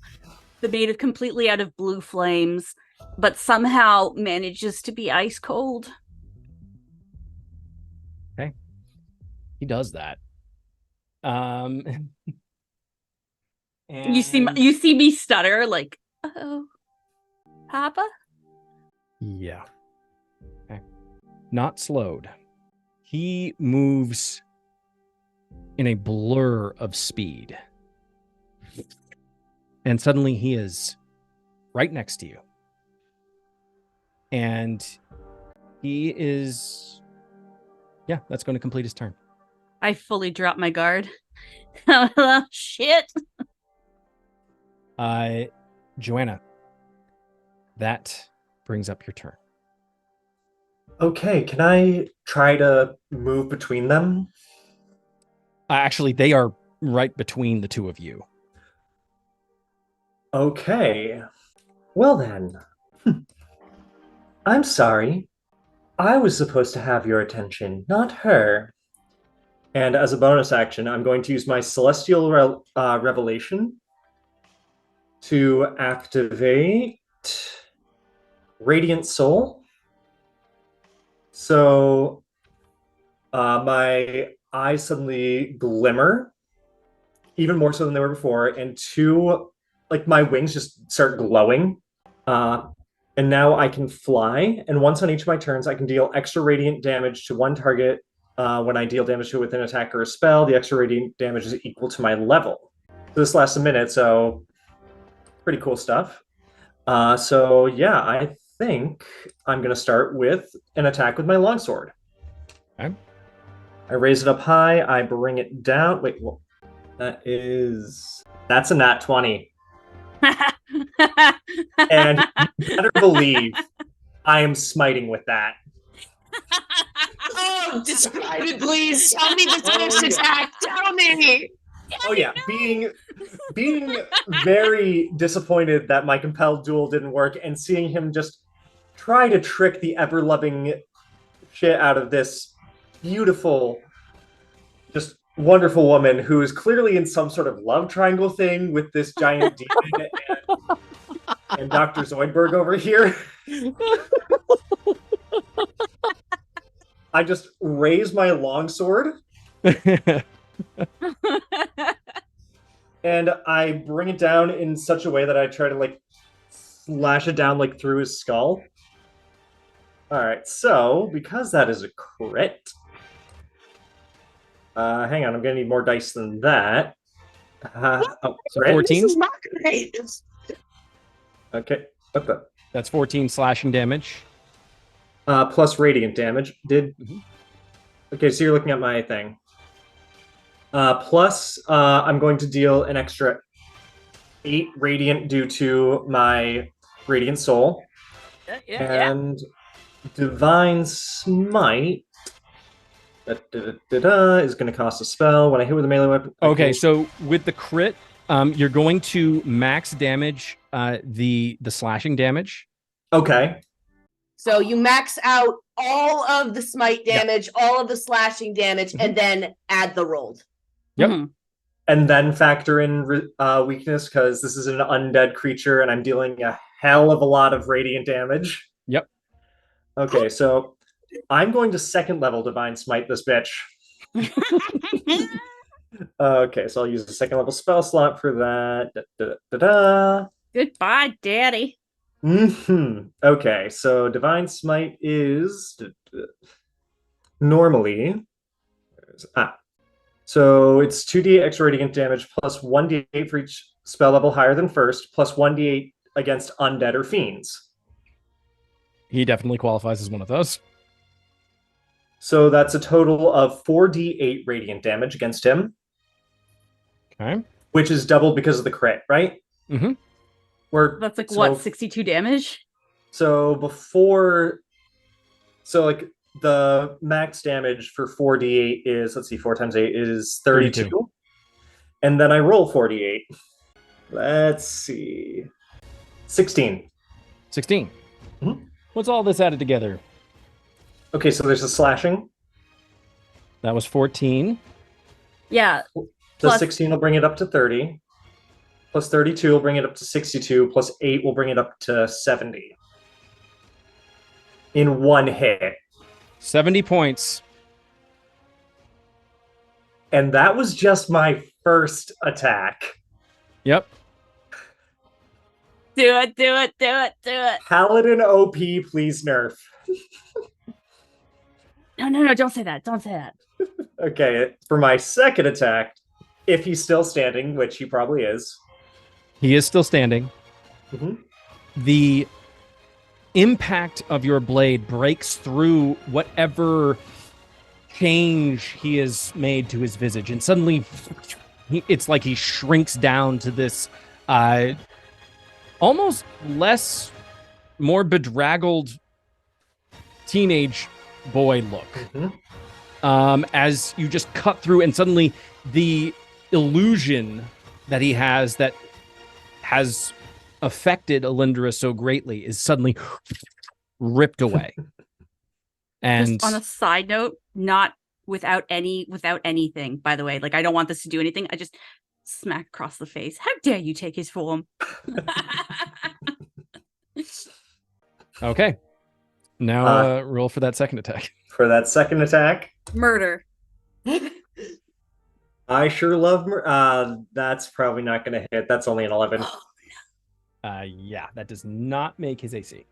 made of completely out of blue flames, but somehow manages to be ice cold. Okay. He does that. And You see me stutter, like, oh, Papa? Yeah. Okay. Not slowed. He moves in a blur of speed. And suddenly he is right next to you. And he is... Yeah, that's going to complete his turn. I fully drop my guard. Oh, shit. Joanna, that brings up your turn. Okay, can I try to move between them? Actually, they are right between the two of you. Okay. Well then. I'm sorry. I was supposed to have your attention, not her. And as a bonus action, I'm going to use my Celestial Revelation to activate Radiant Soul. So my eyes suddenly glimmer, even more so than they were before, and my wings just start glowing. And now I can fly, and once on each of my turns, I can deal extra radiant damage to one target. When I deal damage to it with an attack or a spell, the extra radiant damage is equal to my level. So this lasts a minute, so pretty cool stuff. So yeah, I think I'm going to start with an attack with my longsword. Okay. I raise it up high, I bring it down. Wait, well, that's a nat 20. And you better believe I am smiting with that. Oh, describe it, please. Tell me the first attack. Tell me. Oh yeah, being very disappointed that my compelled duel didn't work, and seeing him just try to trick the ever-loving shit out of this beautiful, just wonderful woman who is clearly in some sort of love triangle thing with this giant demon and Dr. Zoidberg over here. I just raise my longsword and I bring it down in such a way that I try to slash it down through his skull. All right, so because that is a crit, hang on, I'm gonna need more dice than that. So 14. This is not great. Okay, what the? That's 14 slashing damage. Plus radiant damage. Okay, so you're looking at my thing. Plus, I'm going to deal an extra 8 radiant due to my radiant soul. And divine smite is going to cost a spell when I hit with a melee weapon. Okay, so with the crit, you're going to max damage the slashing damage. Okay. So you max out all of the smite damage, all of the slashing damage, and then add the rolled. Yep. Mm-hmm. And then factor in weakness, because this is an undead creature and I'm dealing a hell of a lot of radiant damage. Yep. Okay, so I'm going to second level divine smite this bitch. Okay, so I'll use a second level spell slot for that. Goodbye, Daddy. Okay, so divine smite is normally so it's 2d extra radiant damage plus 1d8 for each spell level higher than first, plus 1d8 against undead or fiends. He definitely qualifies as one of those. So that's a total of 4d8 radiant damage against him. Okay. which is doubled because of the crit, right? Mm-hmm. That's like what, 62 damage? So like the max damage for 4d8 is, let's see, 4 times 8 is 32. And then I roll 48. Let's see. 16. 16. Mhm. What's all this added together? Okay, so there's a slashing. That was 14. Yeah. The Plus- 16 will bring it up to 30. Plus 32 will bring it up to 62. Plus 8 will bring it up to 70. In one hit. 70 points. And that was just my first attack. Yep. Do it. Paladin OP, please nerf. No, don't say that. Okay, for my second attack, if he's still standing, which he probably is. He is still standing. Mhm. The impact of your blade breaks through whatever change he has made to his visage, and suddenly it's like he shrinks down to this almost more bedraggled teenage boy look. Mhm. As you just cut through, and suddenly the illusion that he has that has affected Alindra so greatly is suddenly ripped away. And Just on a side note, not without anything, by the way. Like, I don't want this to do anything. I just smack across the face. How dare you take his form? okay. Now roll for that second attack. For that second attack, Murder. I sure love... that's probably not going to hit. That's only an 11. Yeah, that does not make his AC.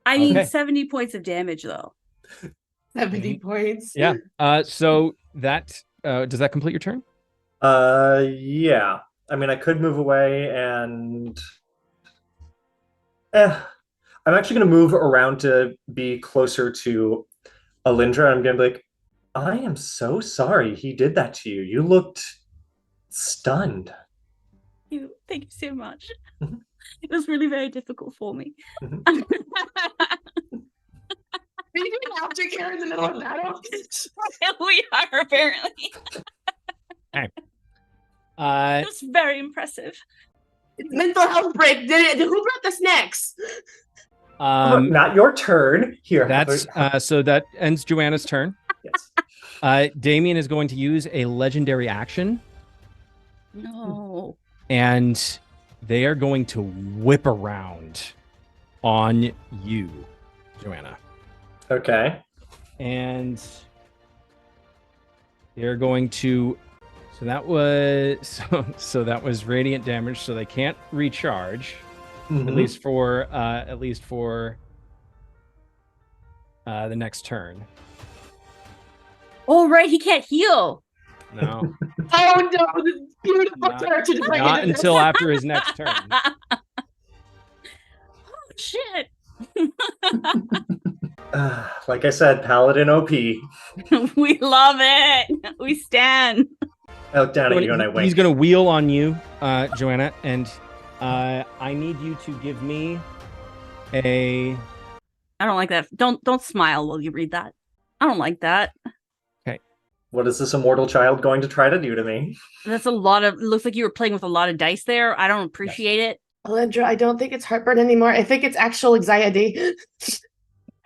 I mean, Okay. 70 points of damage, though. 70 points. Yeah. So that does that complete your turn? Yeah. I mean, I could move away and... I'm actually going to move around to be closer to Alindra. I'm going to be like, I am so sorry he did that to you. You looked stunned. Thank you so much. Mhm. It was really very difficult for me. Mhm. Are you doing aftercare in the middle of battle? We are, apparently. It was very impressive. It's mental health break. Who brought the snacks? Not your turn. Here. That's so that ends Joanna's turn. Yes. Damien is going to use a legendary action, No. and they are going to whip around on you, Joanna. Okay. And they're going to... So that was radiant damage, so they can't recharge. Mhm. At least for the next turn. Oh, right, he can't heal. No, Oh no, this beautiful Not- character design. not until after his next turn. Oh, shit. Like I said, Paladin OP. We love it. We stand. I look down at you and I wink. He's going to wheel on you, Joanna, and I need you to give me a... I don't like that. Don't smile while you read that. I don't like that. What is this immortal child going to try to do to me? That's a lot of... It looks like you were playing with a lot of dice there. I don't appreciate it. Alindra, I don't think it's heartburn anymore. I think it's actual anxiety.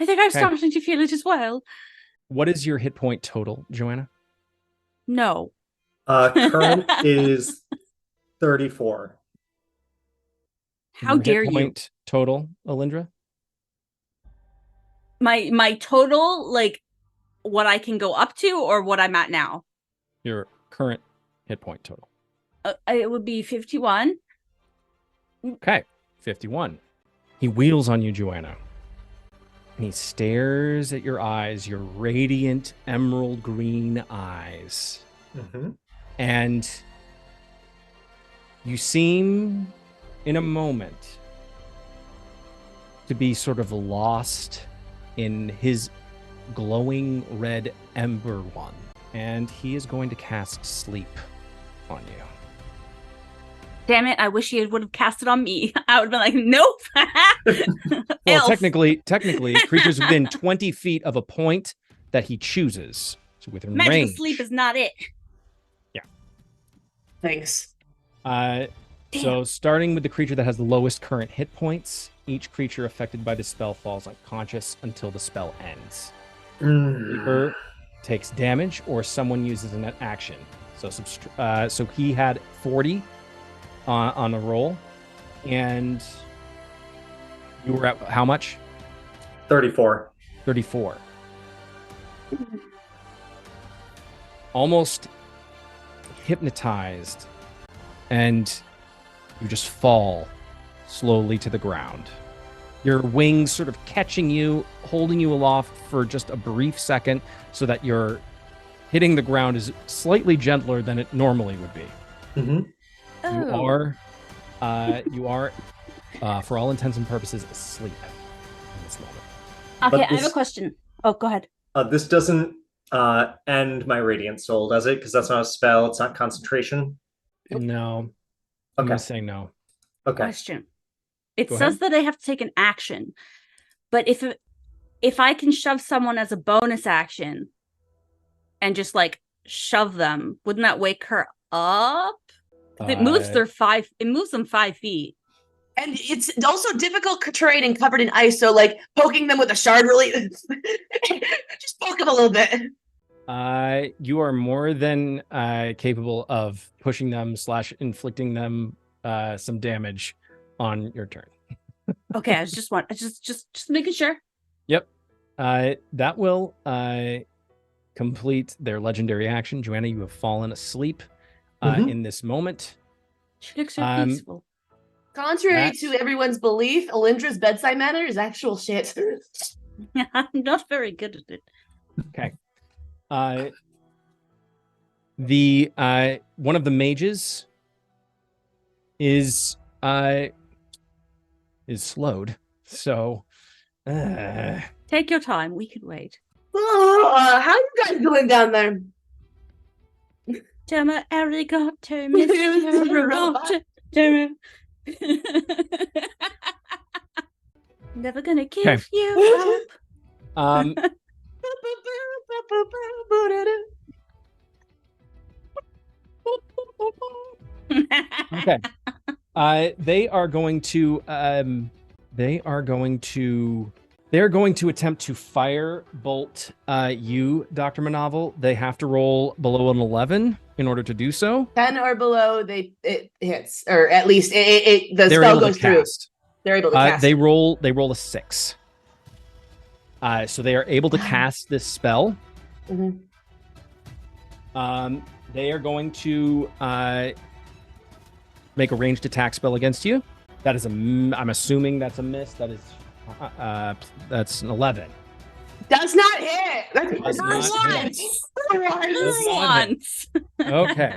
I think I'm Okay. starting to feel it as well. What is your hit point total, Joanna? No. Current is 34. How Your dare hit you? point total, Alindra? My total, like, what I can go up to or what I'm at now? Your current hit point total. It would be 51. Okay, 51. He wheels on you, Joanna. And he stares at your eyes, your radiant emerald green eyes. Mm-hmm. And you seem, in a moment, to be sort of lost in his glowing red ember one. And he is going to cast sleep on you. Damn it, I wish he would have cast it on me. I would have been like, nope. Well, Elf. technically, creatures within 20 feet of a point that he chooses. So within Magical range. sleep is not it. Thanks. So starting with the creature that has the lowest current hit points, each creature affected by the spell falls unconscious until the spell ends. Creeper takes damage or someone uses an action. So so he had 40 on a roll, and you were at how much? 34. 34. Almost hypnotized, and you just fall slowly to the ground. Your wings sort of catching you, holding you aloft for just a brief second so that your hitting the ground is slightly gentler than it normally would be. Mm-hmm. You are, for all intents and purposes, asleep in this moment. Okay, But I have a question. Oh, go ahead. This doesn't end my Radiant Soul, does it? Because that's not a spell. It's not concentration. No. I'm Okay. going to say no. Okay. Question. It Go says ahead. that I have to take an action, but if I can shove someone as a bonus action and just like shove them, wouldn't that wake her up? 'Cause it moves it moves them 5 feet. And it's also difficult terrain and covered in ice, so like poking them with a shard really just poke them a little bit. You are more than capable of pushing them / inflicting them some damage on your turn. Okay, I just making sure. Yep. That will complete their legendary action. Joanna, you have fallen asleep in this moment. She looks so peaceful. Contrary to everyone's belief, Elindra's bedside manner is actual shit. I'm not very good at it. Okay. The one of the mages is slowed. So Take your time. We can wait. Oh, how you guys doing down there? Tama arigato, Mr. Robot. Tama. Never gonna give you up. Okay. They are going to attempt to fire bolt you, Dr. Manavel. They have to roll below an 11 in order to do so. 10 or below, it hits, or at least the They're spell able goes to through. cast. They're able to cast. They roll a 6. So they are able to cast this spell. Mhm. They are going to make a ranged attack spell against you. That is I'm assuming that's a miss. That is that's an 11. Does not hit. Does not hit. Once. Okay.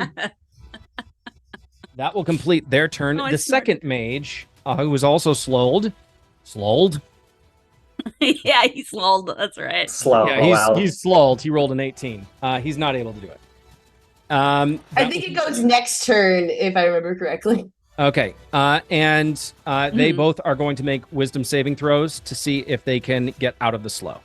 That will complete their turn. Oh, I The smart. second mage, who was also slowed. Yeah, he's lulled. That's right. Slow. Yeah, he's slowed. He rolled an 18. He's not able to do it. I think it goes next turn, if I remember correctly. Okay. And they both are going to make wisdom saving throws to see if they can get out of the slow.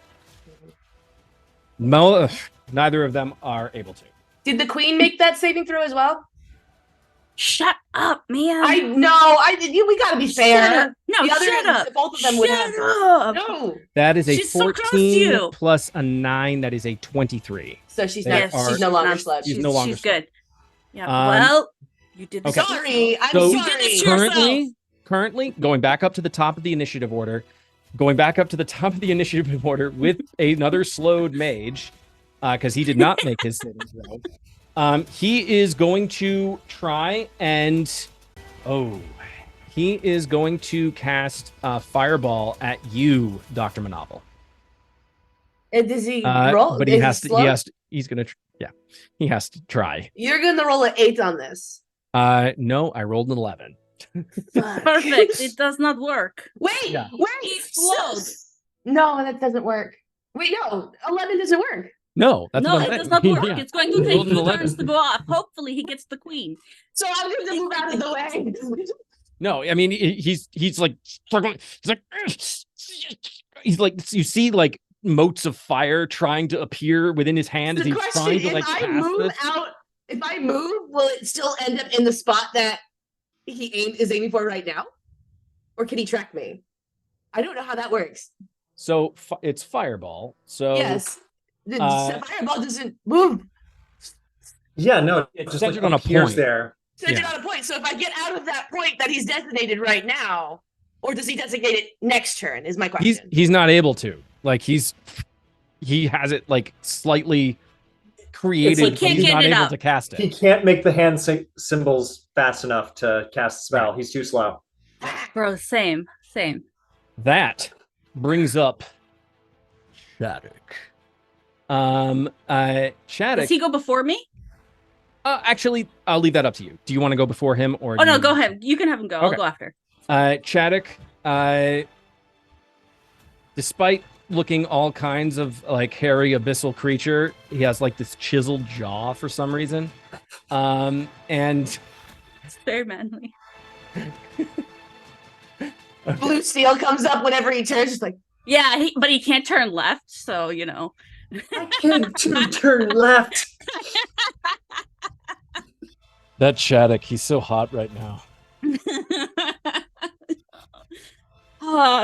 Neither of them are able to. Did the queen make that saving throw as well? Shut up, man. I know. We gotta be fair. Shut up. No, The other- shut up. Both of them would have. Shut up. No. That is a She's so close to 14 you. plus a 9. That is a 23. So she's They not. are- She's no longer Not- sludge. She's no longer She's good. Yeah. Um, Well, you did this. okay. Sorry. I'm So- You did this sorry. to yourself. Currently, going back up to the top of the initiative order, with another slowed mage, because he did not make his saving throw. He is going to try and he is going to cast Fireball at you, Dr. Manavel. And does he roll? But Is he has to. slow? He's gonna. He has to try. You're gonna roll an 8 on this. No, I rolled an 11. Perfect. It does not work. Wait. Yeah. Wait. He's slowed. No, that doesn't work. Wait, no. 11 doesn't work. No, that's No, what I'm it saying. does not work. Yeah. It's going to take Rolled an 2 11. turns to go off. Hopefully, he gets the queen. So I'm going to move out of the way. No, I mean he's like struggling. He's like you see like motes of fire trying to appear within his hand as The he's question: trying to if like I cast move this. out, if I move, will it still end up in the spot that he is aiming for right now, or can he track me? I don't know how that works. So it's fireball. So Yes, the fireball doesn't move. Yeah, no, It's just centered like on a appears point. there. Centered Yeah. on a point. So if I get out of that point that he's designated right now, or does he designate it next turn? Is my question. He's not able to. Like he has it like slightly created. He can't He's get not it able up. to cast He it. can't make the hand symbols fast enough to cast the spell. He's too slow. Bro, same. That brings up Shattuck. Shattuck. Does he go before me? Actually, I'll leave that up to you. Do you want to go before him or? Oh no, go ahead. You can have him go. I'll Okay. go after. Shattuck, despite looking all kinds of like hairy abyssal creature, he has like this chiseled jaw for some reason. And It's very manly. Blue steel comes up whenever he turns. Just like Yeah, but he can't turn left, so you know. I can't turn left. that Shattuck, he's so hot right now.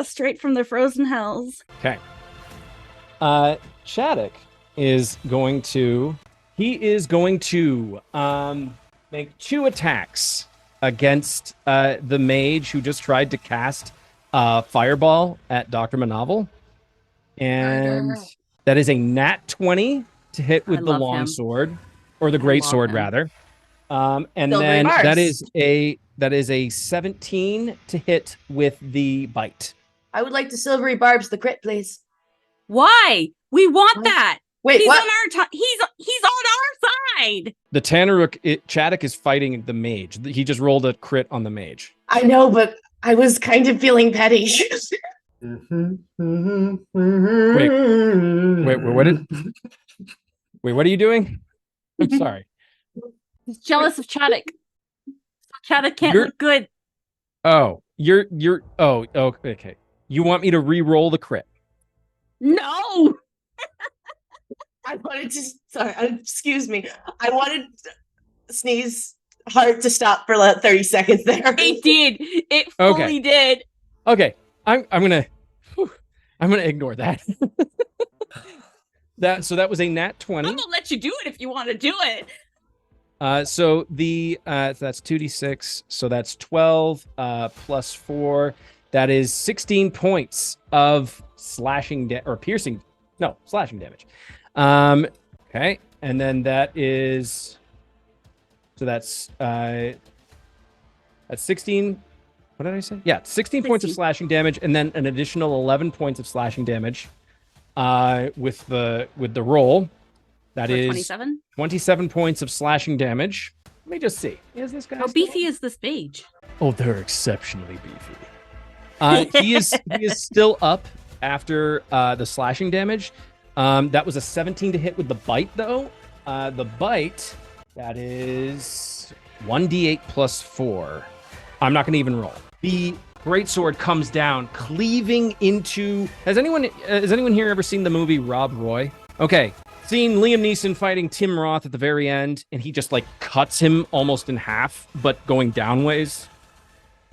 Straight from the frozen hells. Okay. Shattuck is going to make 2 attacks against the mage who just tried to cast fireball at Dr. Manavel. And that is a nat 20 to hit with I the love long him. sword, or the great love sword him. rather. And Silvery then bars. that is a 17 to hit with the bite. I would like to silvery barbs the crit, please. Why? We want What? that. Wait, He's what? on our he's on our side. The Tanaruk, Shattuck is fighting the mage. He just rolled a crit on the mage. I know, but I was kind of feeling petty. Wait, what are you doing? I'm sorry. He's jealous of Chaddock. Chaddock can't You're- look good. Oh, okay. You want me to re-roll the crit? No. I wanted to. Sorry, excuse me. I wanted Sneeze heart to stop for like 30 seconds there. It did. It Okay. fully did. Okay, I'm gonna ignore that. So that was a nat 20. I'm gonna let you do it if you want to do it. So that's 2d6. So that's 12 plus 4. That is 16 points of slashing slashing damage. Okay, and then that is that's 16. What did I say? Yeah, 16 points of 16. slashing damage, and then an additional 11 points of slashing damage with the roll. That For is 27. 27 points of slashing damage. Let me just see. Is this guy How still- beefy is this mage? Oh, they're exceptionally beefy. He is still up after the slashing damage. That was a 17 to hit with the bite, though. The bite, that is 1d8 plus 4. I'm not going to even roll. The greatsword comes down, cleaving into. Has anyone here ever seen the movie Rob Roy? Okay, seen Liam Neeson fighting Tim Roth at the very end, and he just like cuts him almost in half, but going downways.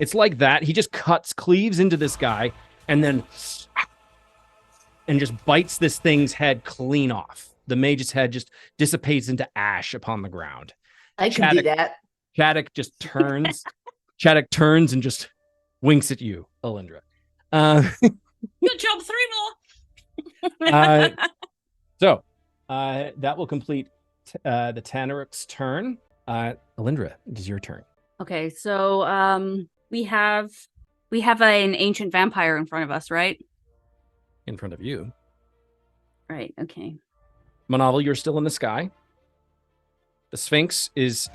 It's like that. He just cleaves into this guy, and then just bites this thing's head clean off. The mage's head just dissipates into ash upon the ground. I can do that. Shattuck just turns. Shattuck turns and just winks at you, Alindra. Good job, 3 more. So that will complete the Tanaruk's turn. Alindra, it is your turn. Okay, so we have an ancient vampire in front of us, right? In front of you. Right, okay. Manavel, you're still in the sky. The Sphinx is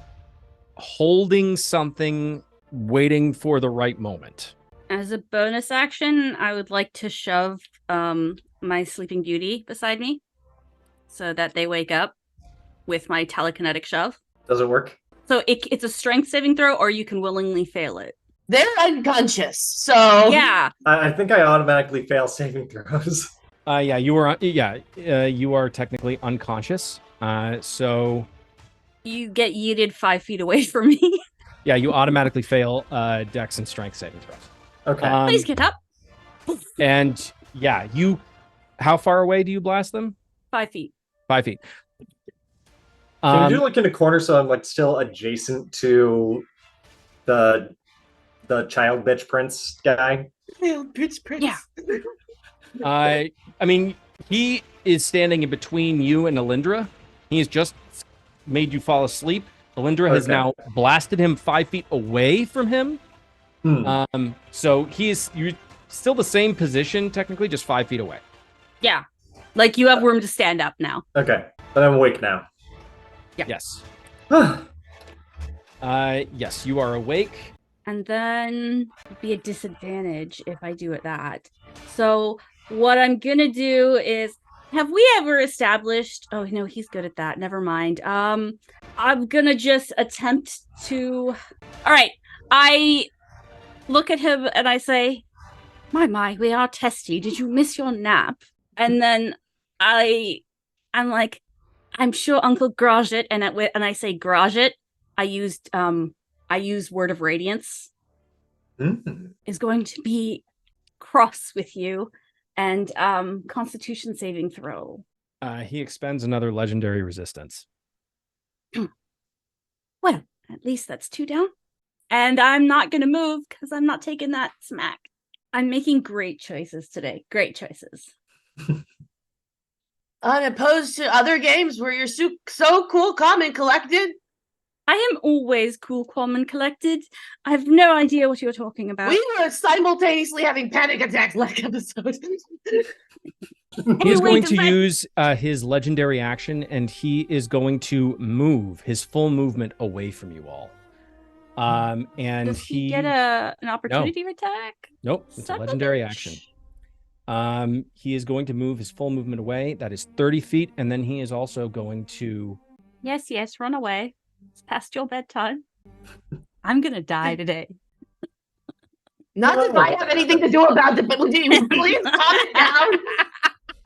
holding something, waiting for the right moment. As a bonus action, I would like to shove my Sleeping Beauty beside me. so that they wake up with my telekinetic shove. Does it work? So it's a strength saving throw, or you can willingly fail it. They're unconscious, so Yeah. I think I automatically fail saving throws. Yeah, you are. You are technically unconscious. So You get yeeted 5 feet away from me. yeah, you automatically fail Dex and Strength saving throws. Okay. Please get up. And yeah, you. How far away do you blast them? 5 feet. 5 feet. Can you do like in a corner so I'm like still adjacent to the child bitch prince guy? bitch prince. Yeah. I mean, he is standing in between you and Alindra. He has just made you fall asleep. Alindra has Okay. now blasted him 5 feet away from him. So you're still the same position, technically, just 5 feet away. Yeah. Like you have room to stand up now. Okay, but I'm awake now. Yeah. Yes. Yes, you are awake. And then it'd be a disadvantage if I do it that. So what I'm gonna do is, have we ever established? Oh no, he's good at that. Never mind. I'm gonna just attempt to. All right. I look at him and I say, "My, we are testy. Did you miss your nap?" And then I'm like, "I'm sure Uncle Grajet," and I say Grajet. I used Word of Radiance. Is going to be cross with you, and Constitution saving throw. He expends another legendary resistance. Well, at least that's 2 down. And I'm not going to move because I'm not taking that smack. I'm making great choices today. Great choices. Unopposed to other games where you're so cool, calm, and collected. I am always cool, calm, and collected. I have no idea what you're talking about. We were simultaneously having panic attacks last episode. He is going to use his legendary action, and he is going to move his full movement away from you all. And Does he get an opportunity attack? Nope, it's a legendary action. He is going to move his full movement away. That is 30 feet, and then he is also going to... Yes, run away. It's past your bedtime. I'm gonna die today. Not that I have anything to do about it, but would you please calm it down?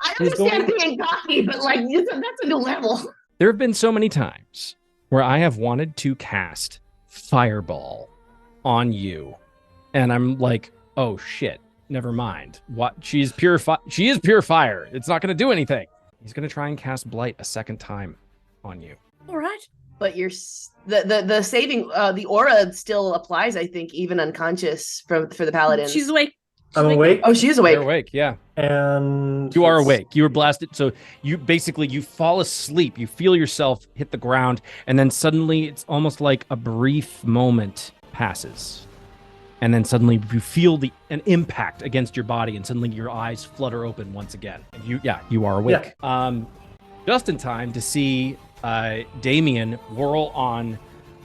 I understand being cocky, but like that's a new level. There have been so many times where I have wanted to cast Fireball on you, and I'm like, oh shit, never mind. What? She is pure fire. It's not going to do anything. He's going to try and cast Blight a second time on you. All right. But you're the saving the aura still applies, I think, even unconscious for the paladins. She's awake. I'm awake. Oh, she's awake. You're awake, yeah. And You are awake. You were blasted. So you fall asleep. You feel yourself hit the ground, and then suddenly it's almost like a brief moment passes. And then suddenly you feel an impact against your body, and suddenly your eyes flutter open once again. And you are awake. Yeah. Just in time to see Damien whirl on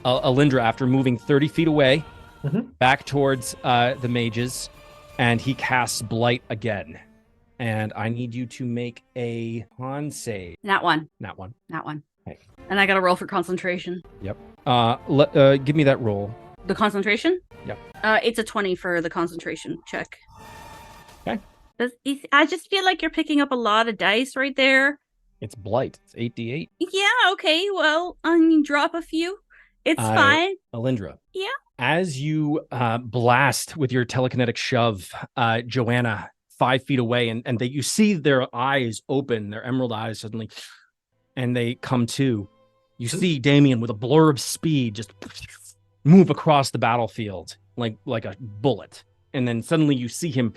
Alindra after moving 30 feet away, back towards the mages, and he casts Blight again. And I need you to make a con save. Not one. Okay. And I got to roll for concentration. Yep. Give me that roll. The concentration? Yep. It's a 20 for the concentration check. Okay. I just feel like you're picking up a lot of dice right there. It's Blight. It's 8d8. Yeah, okay. Well, I mean, drop a few. It's fine. Alindra. Yeah. As you blast with your telekinetic shove, Joanna 5 feet away, and you see their eyes open, their emerald eyes suddenly, and they come to. You see Damien with a blur of speed just move across the battlefield like a bullet, and then suddenly you see him,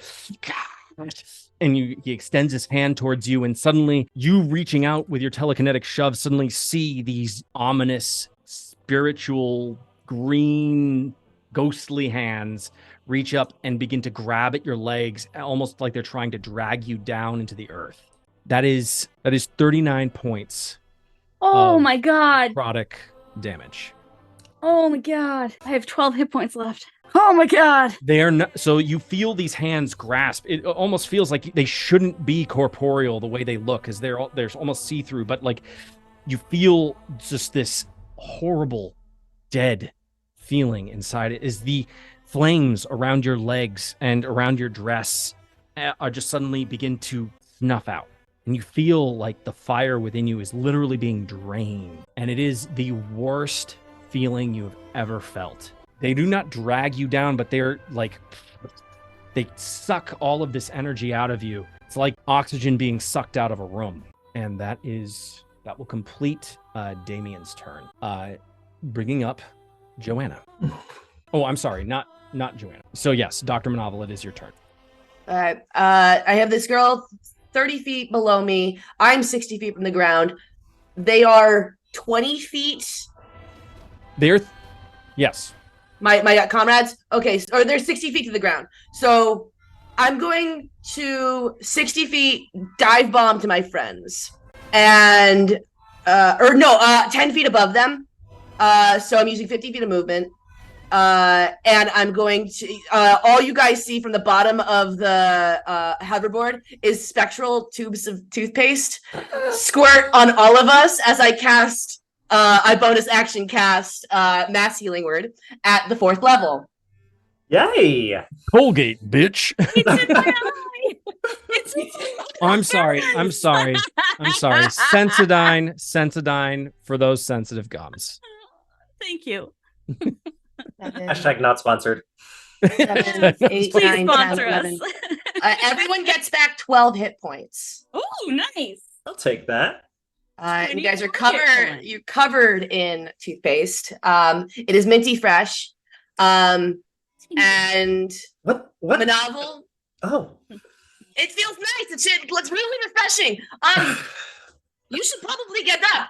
and he extends his hand towards you, and suddenly you reaching out with your telekinetic shove suddenly see these ominous spiritual green ghostly hands reach up and begin to grab at your legs, almost like they're trying to drag you down into the earth. That is 39 points. Oh my god. Necrotic damage. Oh my god. I have 12 hit points left. Oh my god. They are not, so you feel these hands grasp. It almost feels like they shouldn't be corporeal the way they look, because they're almost see-through, but like you feel just this horrible dead feeling inside it as the flames around your legs and around your dress are just suddenly begin to snuff out. And you feel like the fire within you is literally being drained. And it is the worst feeling you have ever felt. They do not drag you down, but they're like, they suck all of this energy out of you. It's like oxygen being sucked out of a room. And that will complete Damien's turn. Bringing up Joanna. Oh, I'm sorry, not Joanna. So yes, Dr. Manovel, it is your turn. All right. I have this girl 30 feet below me. I'm 60 feet from the ground. They are 20 feet. Yes. My comrades. Okay, or they're 60 feet to the ground. So I'm going to 60 feet dive bomb to my friends, and 10 feet above them. So I'm using 50 feet of movement. And I'm going to, all you guys see from the bottom of the hoverboard is spectral tubes of toothpaste squirt on all of us as I cast, I bonus action cast mass healing word at the 4th level. Yay! Colgate, bitch. It's in my eye. I'm sorry. Sensodyne for those sensitive gums. Thank you. Hashtag not sponsored. 7, 8, Please 9, 10, sponsor 11. us. Everyone gets back 12 hit points. Ooh, nice. I'll take that. You guys are 24 hit covered. points. You're covered in toothpaste. It is minty fresh. And What? the novel. Oh. It feels nice. It's really refreshing. You should probably get up.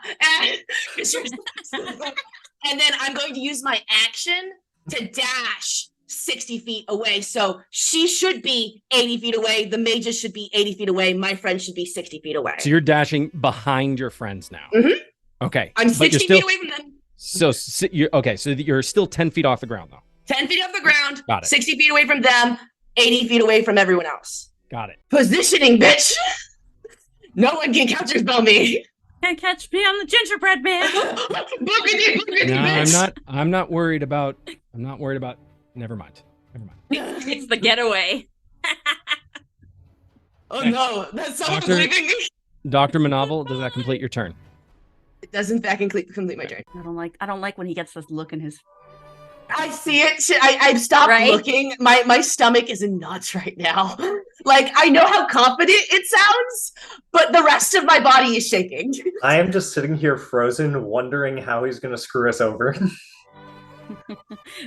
And then I'm going to use my action to dash 60 feet away. So she should be 80 feet away. The mages should be 80 feet away. My friend should be 60 feet away. So you're dashing behind your friends now. Mhm. Okay. I'm but 60 you're still, feet away from them. So you're still 10 feet off the ground though. 10 feet off the ground. Got it. 60 feet away from them. 80 feet away from everyone else. Got it. Positioning, bitch. No one can counterspell me. Can't catch me on the gingerbread man. Boogity, boogity, No, bitch. I'm not worried about. Never mind. It's the getaway. Oh no, that's someone's Doctor- leaving me. Dr. Manovel, does that complete your turn? It does in fact complete my turn. I don't like when he gets this look in his. I see it. I've stopped Right? looking. My stomach is in knots right now. Like, I know how confident it sounds, but the rest of my body is shaking. I am just sitting here frozen, wondering how he's going to screw us over.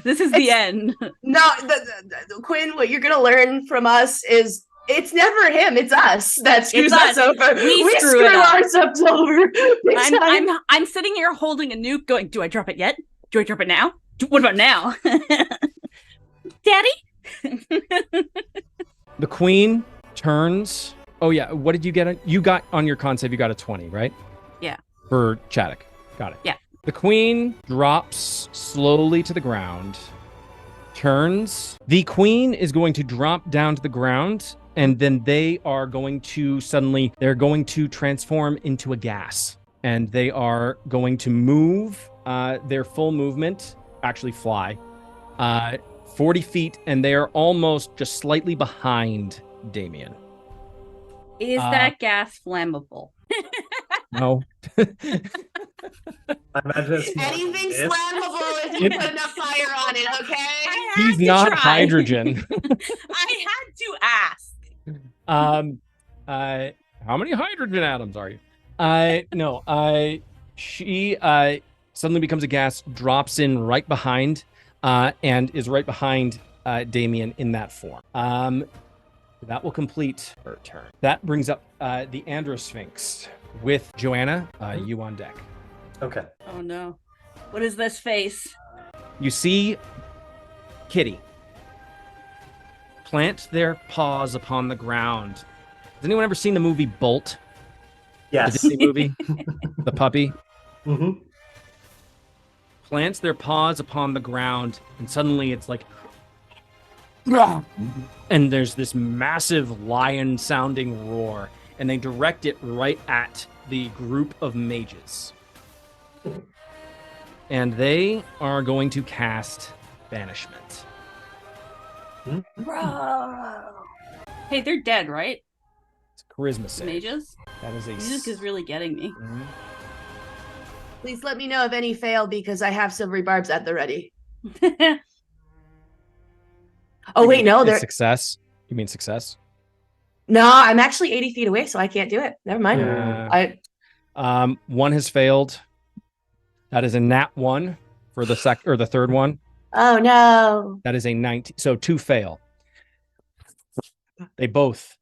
This is the end. No, the Quinn, what you're gonna learn from us is it's never him, it's us that screws It's us us. over. We screw it up. ourselves over. big time. I'm sitting here holding a nuke, going, "Do I drop it yet? Do I drop it now? What about now, Daddy?" The queen turns. Oh yeah, what did you get? You got on your con save. You got a 20, right? Yeah. For Chaddock. Got it. Yeah. The queen drops slowly to the ground. Turns. The queen is going to drop down to the ground, and then they are going to they're going to transform into a gas, and they are going to move their full movement, actually fly, 40 feet, and they are almost just slightly behind Damien. Is that gas flammable? No. I imagine it's Anything's It's- flammable if you put enough fire on it, okay? I had He's to not try. hydrogen. I had to ask. How many hydrogen atoms are you? No. She suddenly becomes a gas, drops in right behind, and is right behind Damien in that form. That will complete her turn. That brings up the Androsphinx with Joanna, you on deck. Okay. Oh no. What is this face? You see Kitty plant their paws upon the ground. Has anyone ever seen the movie Bolt? The Yes. Disney movie? The puppy? Mm-hmm. Plants their paws upon the ground, and suddenly it's like And there's this massive lion-sounding roar, and they direct it right at the group of mages. And they are going to cast Banishment. Bro. Hey, they're dead, right? It's a charisma save. Mages? That is a Music is really getting me. Mhm. Please let me know if any fail because I have silvery barbs at the ready. Oh, wait, no. It's They're... success. You mean success? No, I'm actually 80 feet away, so I can't do it. Never mind. Yeah. One has failed. That is a nat 1 for the the third one. Oh, no. That is a 19. So 2 fail. They both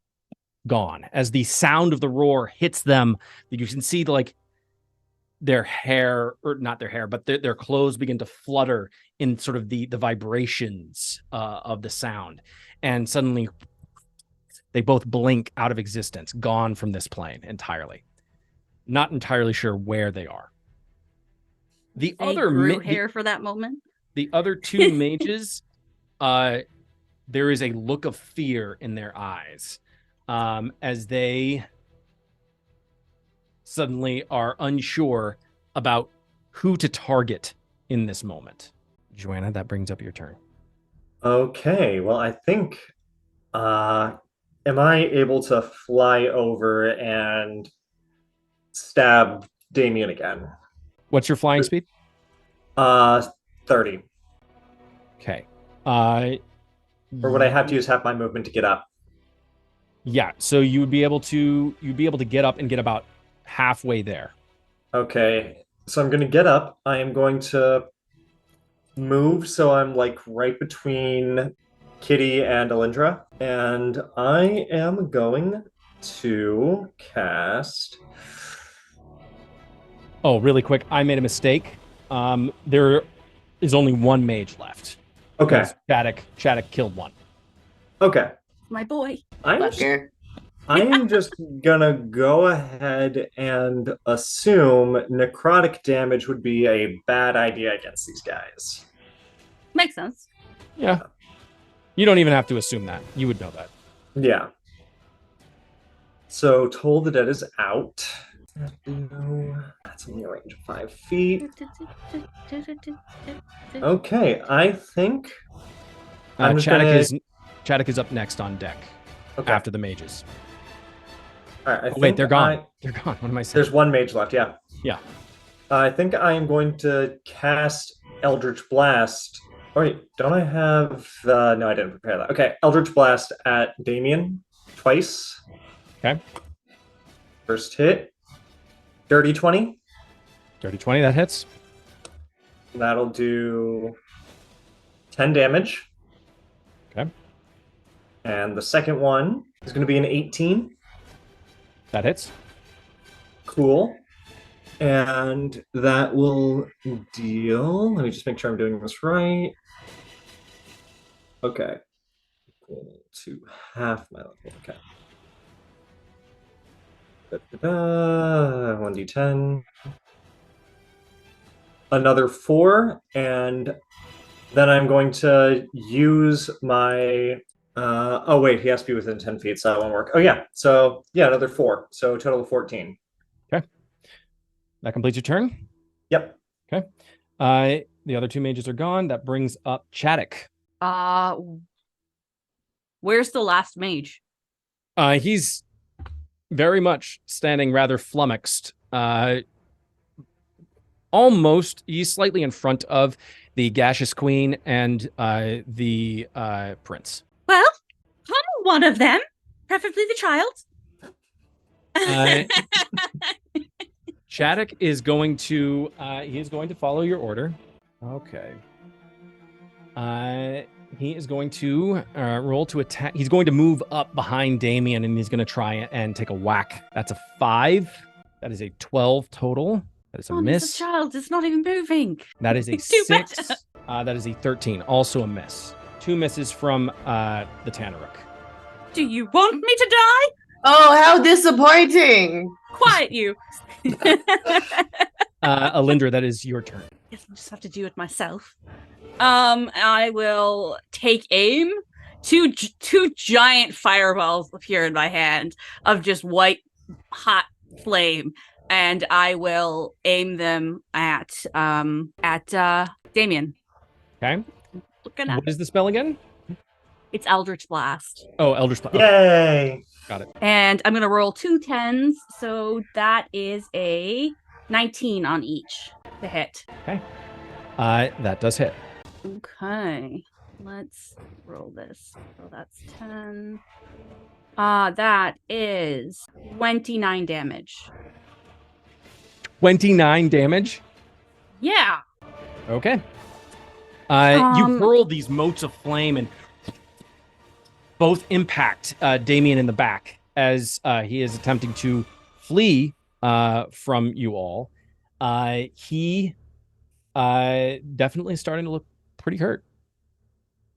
gone. As the sound of the roar hits them, you can see their hair, or not their hair, but their clothes begin to flutter in sort of the vibrations of the sound. And suddenly they both blink out of existence, gone from this plane entirely. Not entirely sure where they are. The They other grew hair for that moment. The other 2 mages, there is a look of fear in their eyes as they suddenly are unsure about who to target in this moment. Joanna, that brings up your turn. Okay, well, I think, am I able to fly over and stab Damien again? What's your flying speed? 30. Okay. Or would I have to use half my movement to get up? Yeah, so you'd be able to get up and get about halfway there. Okay, so I'm going to get up. I am going to move so I'm like right between Kitty and Alindra. And I am going to cast... Oh, really quick, I made a mistake. There is only 1 mage left. Okay. Shattuck killed 1. Okay. My boy. I'm just gonna go ahead and assume necrotic damage would be a bad idea against these guys. Makes sense. Yeah. You don't even have to assume that. You would know that. Yeah. So Toll the Dead is out. That's in the range of 5 feet. Okay, I think Shattuck is up next on deck. Okay. After the mages. All right, Wait, they're gone. They're gone. What am I saying? There's 1 mage left, yeah. Yeah. I think I am going to cast Eldritch Blast. Oh, wait, don't I have... no, I didn't prepare that. Okay, Eldritch Blast at Damien twice. Okay. First hit. Dirty 20. Dirty 20, that hits. That'll do 10 damage. Okay. And the second one is going to be an 18. That hits. Cool. And that will deal... Let me just make sure I'm doing this right. Okay. Equal to half my level. Okay. 1d10. Another 4, and then I'm going to use my... oh, wait, he has to be within 10 feet, so that won't work. Oh, yeah. So, yeah, another 4. So, total of 14. Okay. That completes your turn? Yep. Okay. The other 2 mages are gone. That brings up Shattuck. Where's the last mage? He's very much standing rather flummoxed. Almost, he's slightly in front of the gaseous queen and the prince. Well, I'm one of them. Preferably the child. Shattuck is going to follow your order. Okay. He is going to roll to attack. He's going to move up behind Damien, and he's going to try and take a whack. That's a 5. That is a 12 total. That is a miss. It's a child. It's not even moving. That is a 6. That is a 13. Also a miss. 2 misses from the Tanaruk. Do you want me to die? Oh, how disappointing. Quiet you. Alindra, that is your turn. Guess I'll just have to do it myself. I will take aim two giant fireballs appear in my hand of just white hot flame, and I will aim them at Damien. Okay. Looking at What is the spell again? It's Eldritch Blast. Oh, Eldritch Blast. Yay! Got it. And I'm gonna roll 2 10s, so that is a 19 on each to hit. Okay. That does hit. Okay, let's roll this. So that's 10. That is 29 damage. 29 damage. Yeah. Okay. You hurl these motes of flame and both impact Damien in the back as he is attempting to flee from you all. He definitely starting to look pretty hurt.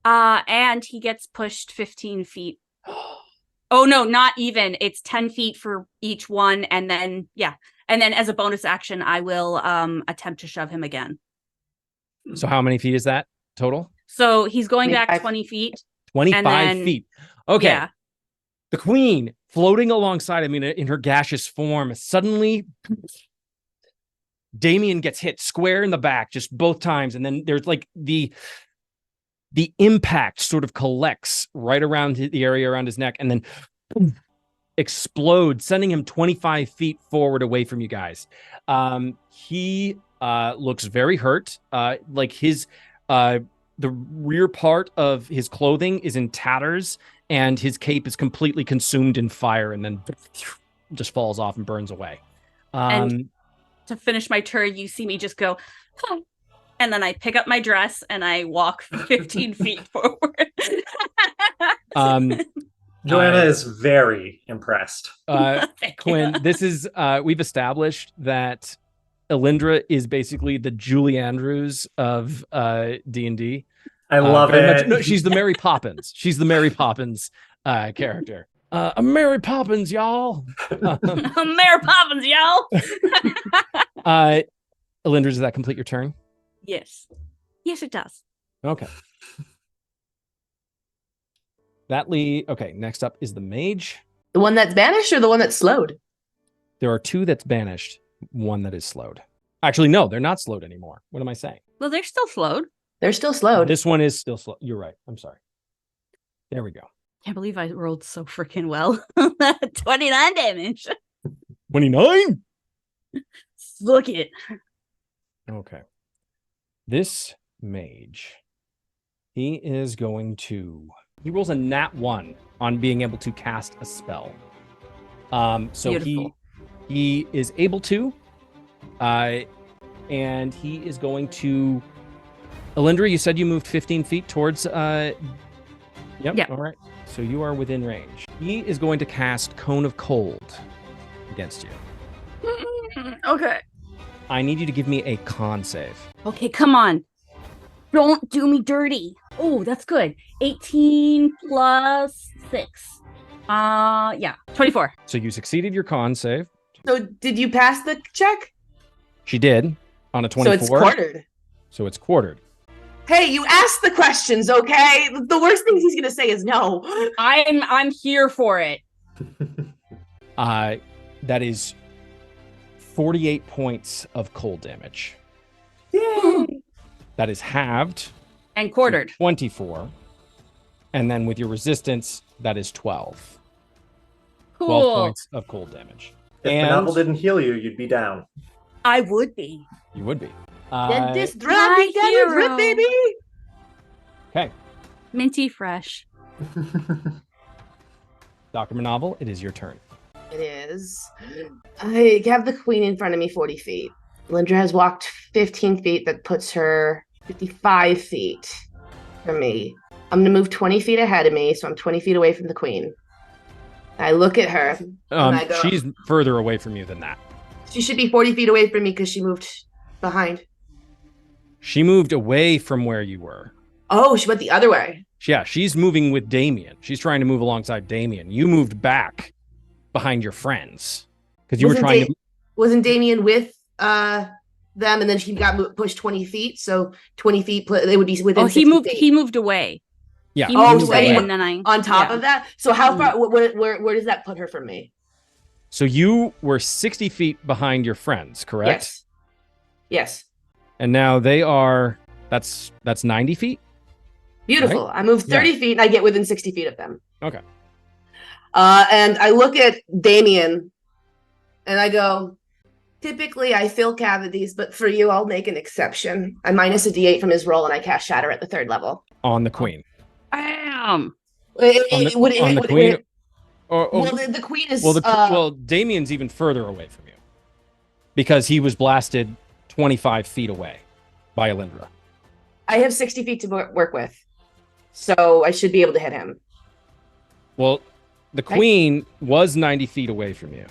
And he gets pushed 15 feet. Oh, no, not even. It's 10 feet for each one. And then, And then as a bonus action, I will attempt to shove him again. So how many feet is that total? So he's going 25. back 20 feet. 25 feet. Okay. Yeah. The queen floating alongside him in her gaseous form. Suddenly, Damien gets hit square in the back just both times. And then there's like the impact sort of collects right around the area around his neck and then boom, explodes, sending him 25 feet forward away from you guys. He looks very hurt. Like his the rear part of his clothing is in tatters and his cape is completely consumed in fire and then just falls off and burns away. And to finish my turn, you see me just go, huh. And then I pick up my dress and I walk 15 feet forward. Joanna is very impressed. Quinn, this is we've established that Elindra is basically the Julie Andrews of D&D. I love it. No, she's the Mary Poppins. She's the Mary Poppins character. Mary Poppins, y'all. Mary Poppins, y'all. Elindra, does that complete your turn? Yes. Yes, it does. Okay. Okay, next up is the mage. The one that's banished or the one that's slowed? There are two that's banished, one that is slowed. Actually, no, they're not slowed anymore. What am I saying? Well, they're still slowed. They're still slowed. This one is still slow. You're right. I'm sorry. There we go. Can't believe I rolled so freaking well. 29 damage. 29? Look it. Okay. This mage, he is going to... He rolls a nat 1 on being able to cast a spell. So Beautiful. he is able to, and he is going to... Elindra, you said you moved 15 feet towards... Yep. All right. So you are within range. He is going to cast Cone of Cold against you. Okay. I need you to give me a con save. Okay, come on. Don't do me dirty. Oh, that's good. 18 plus 6. 24. So you succeeded your con save. So did you pass the check? She did on a 24. So it's quartered. So it's quartered. Hey, you asked the questions, okay? The worst things he's gonna say is no. I'm here for it. That is 48 points of cold damage. Yay! That is halved. And quartered. 24. And then with your resistance, that is 12. Cool. 12 points of cold damage. If the novel didn't heal you, you'd be down. I would be. You would be. Then this drop, my you got hero. drip, baby. Okay. Minty fresh. Dr. Manovel, it is your turn. It is. I have the queen in front of me 40 feet. Lindra has walked 15 feet. That puts her 55 feet from me. I'm going to move 20 feet ahead of me, so I'm 20 feet away from the queen. I look at her. And I go, She's further away from you than that. She should be 40 feet away from me because she moved behind. She moved away from where you were. Oh, she went the other way. Yeah, she's moving with Damien. She's trying to move alongside Damien. You moved back behind your friends because you were trying to. Wasn't Damien with them, and then she got pushed 20 feet? So 20 feet, it would be within. Oh, 60 feet. He moved away. Yeah. He Oh, moved so away anyway, and then I on top yeah. of that, so how far? Where does that put her from me? So you were 60 feet behind your friends, correct? Yes. Yes. And now they are. That's 90 feet. Beautiful. Right? I move 30 Yeah. feet and I get within 60 feet of them. Okay. And I look at Damien and I go, typically I fill cavities, but for you, I'll make an exception. I minus a d8 from his roll and I cast Shatter at the 3rd level. On the queen. Bam! On the queen. Well, the queen is. Well, Damien's even further away from you because he was blasted 25 feet away by Alindra. I have 60 feet to work with, so I should be able to hit him. Well, the queen was 90 feet away from you.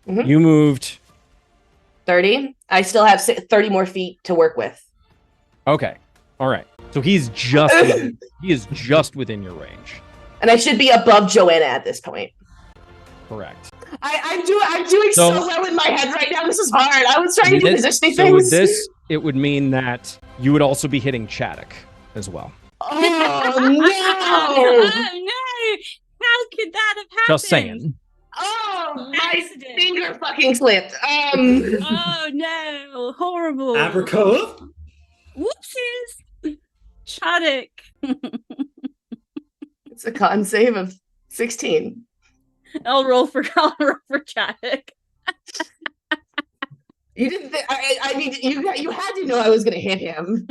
Mhm. You moved. 30. I still have 30 more feet to work with. Okay. All right. So he's just he is just within your range. And I should be above Joanna at this point. Correct. I'm doing so well in my head right now. This is hard. I was trying to do positioning So things. with this, it would mean that you would also be hitting Chaddock as well. Oh no! Oh no! How could that have happened? Just saying. Oh, my Accident. finger fucking slipped. Oh no! Horrible. Abracove? Whoopsies! Chaddock. It's a con save of 16. I'll roll for Chaddock. You didn't. I mean, you had to know I was going to hit him.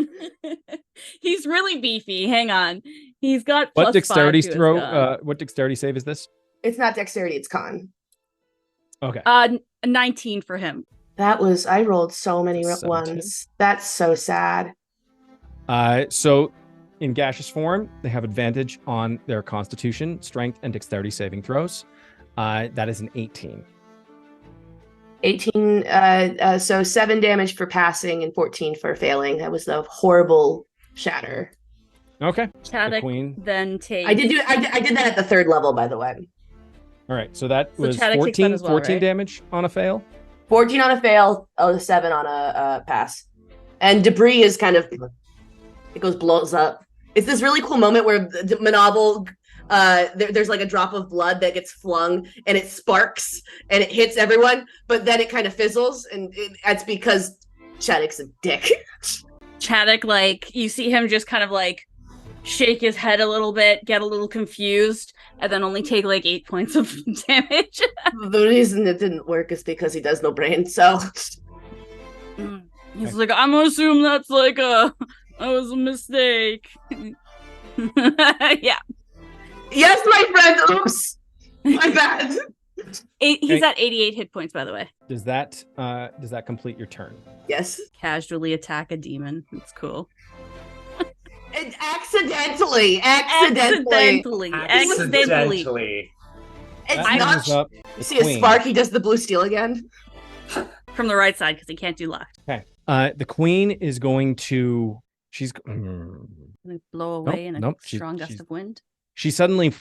He's really beefy. Hang on. He's got What plus dexterity 5 to his throw? gun. What dexterity save is this? It's not dexterity. It's con. Okay. 19 for him. I rolled so many 17. ones. That's so sad. So in gaseous form, they have advantage on their Constitution, Strength, and Dexterity saving throws. That is an 18. 18. So 7 damage for passing and 14 for failing. That was the horrible shatter. Okay. Chaddock queen. then takes. I did that at the 3rd level, by the way. All right. So that So was Chaddock takes that 14, as well, 14 right? damage on a fail. 14 on a fail, 7 on a pass. And debris is kind of, it blows up. It's this really cool moment where the Manovel, there's like a drop of blood that gets flung and it sparks and it hits everyone, but then it kind of fizzles, and that's because Chaddock's a dick. Chaddock, like, you see him just kind of like shake his head a little bit, get a little confused, and then only take like 8 points of damage. The reason it didn't work is because he does no brain, so. He's like, I'm gonna assume that was a mistake. Yeah. Yes, my friend, oops. My bad. He's at 88 hit points, by the way. Does that complete your turn? Yes. Casually attack a demon. It's cool. And accidentally. Accidentally. It's That not. brings up You the see a queen. spark, he does the blue steel again. From the right side, because he can't do left. Okay. The queen is going to. She's. Blow away in a nope, strong she's- gust of wind. She suddenly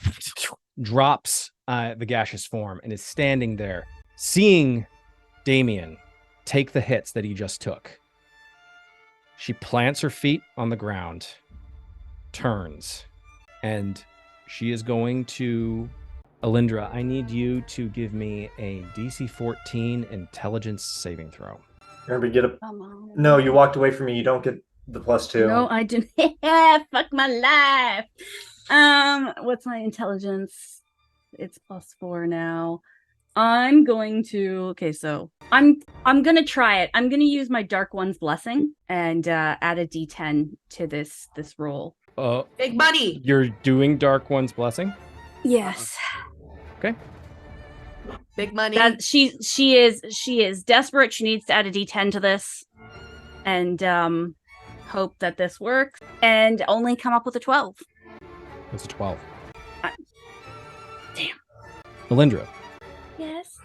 drops the gaseous form and is standing there, seeing Damien take the hits that he just took. She plants her feet on the ground, turns, and she is going to. Alindra, I need you to give me a DC 14 intelligence saving throw. Remember, get a. Come on. No, you walked away from me. You don't get the +2. No, I didn't. Fuck my life. What's my intelligence? It's +4 now. I'm going to. Okay, so I'm gonna try it. I'm gonna use my Dark One's blessing and add a D10 to this roll. Big money. You're doing Dark One's blessing? Yes. Okay. Big money. That she is desperate. She needs to add a D10 to this, and hope that this works, and only come up with a 12. It's a 12. Damn. Alindra, Yes.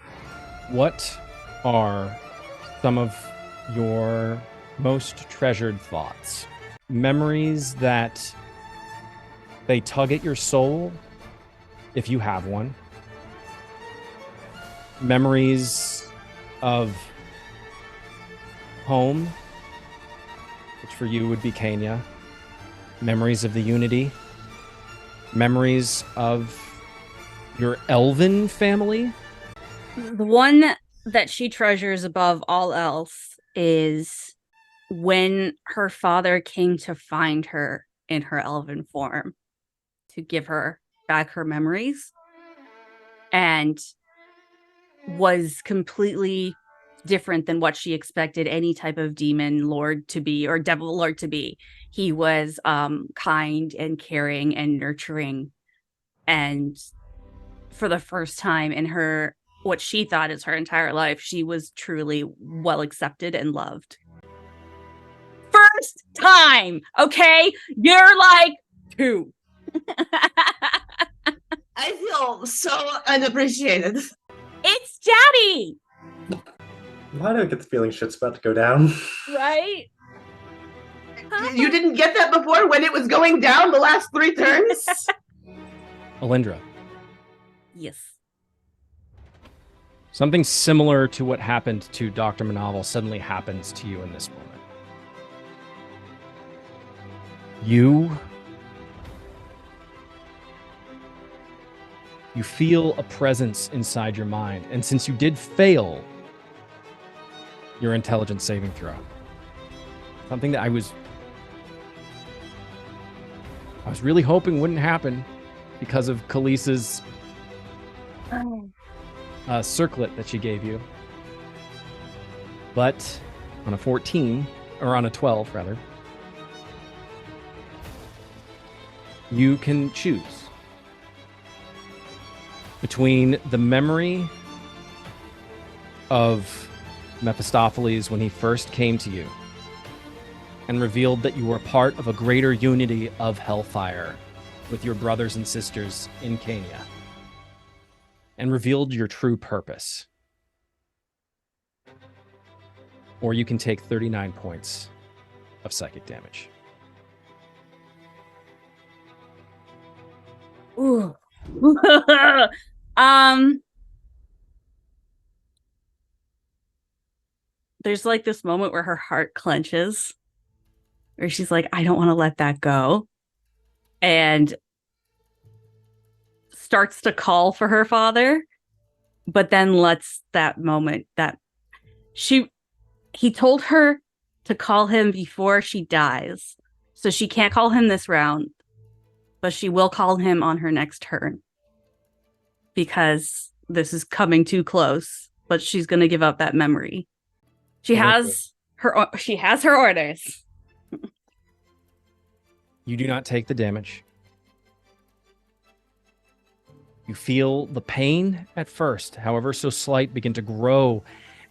what are some of your most treasured thoughts? Memories that they tug at your soul, if you have one. Memories of home, which for you would be Kenya. Memories of the Unity. memories of your elven family? The one that she treasures above all else is when her father came to find her in her elven form to give her back her memories, and was completely different than what she expected any type of demon lord to be or devil lord to be. He was kind and caring and nurturing, and for the first time in her what she thought is her entire life, she was truly well accepted and loved. First time, okay? You're like 2. I feel so unappreciated. It's Daddy, Why do I get the feeling shit's about to go down? right? You didn't get that before when it was going down the last 3 turns? Alindra, Yes. something similar to what happened to Dr. Manaval suddenly happens to you in this moment. You feel a presence inside your mind, and since you did fail your intelligence saving throw, something that I was really hoping wouldn't happen because of Khaleesi's circlet that she gave you. But on a 14, or on a 12 rather, you can choose between the memory of Mephistopheles when he first came to you and revealed that you were part of a greater unity of Hellfire with your brothers and sisters in Kenya, and revealed your true purpose. Or you can take 39 points of psychic damage. Ooh. There's like this moment where her heart clenches, where she's like, I don't want to let that go. And starts to call for her father, but then lets that moment that he told her to call him before she dies. So she can't call him this round, but she will call him on her next turn because this is coming too close, but she's going to give up that memory. She has her orders. You do not take the damage. You feel the pain at first, however so slight, begin to grow.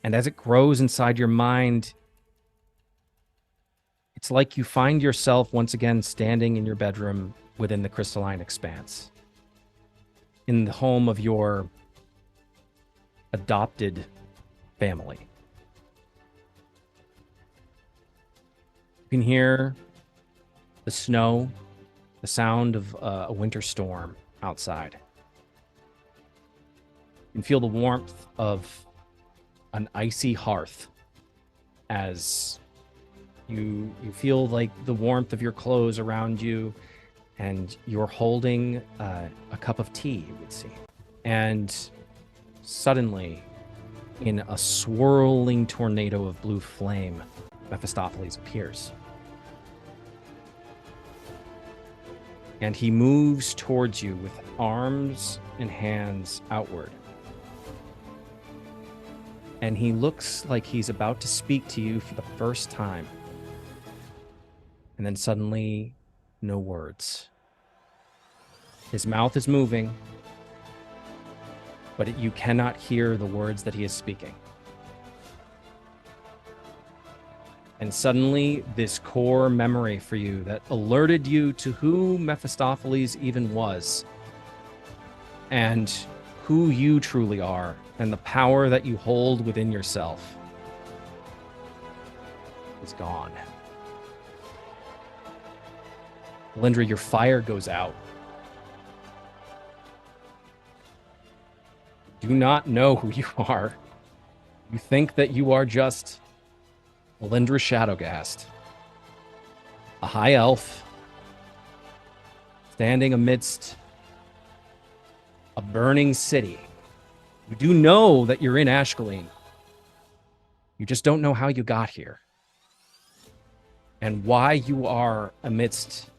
And as it grows inside your mind, it's like you find yourself once again standing in your bedroom within the crystalline expanse, in the home of your adopted family. You can hear the snow, the sound of a winter storm outside. You can feel the warmth of an icy hearth as you feel like the warmth of your clothes around you, and you're holding a cup of tea, you would see. And suddenly, in a swirling tornado of blue flame, Mephistopheles appears. And he moves towards you with arms and hands outward. And he looks like he's about to speak to you for the first time. And then suddenly, no words. His mouth is moving, but you cannot hear the words that he is speaking. And suddenly, this core memory for you that alerted you to who Mephistopheles even was, and who you truly are, and the power that you hold within yourself, is gone. Alindra, your fire goes out. You do not know who you are. You think that you are just Alindra Shadowgast, a high elf, standing amidst a burning city. You do know that you're in Ashcaleen. You just don't know how you got here. And why you are amidst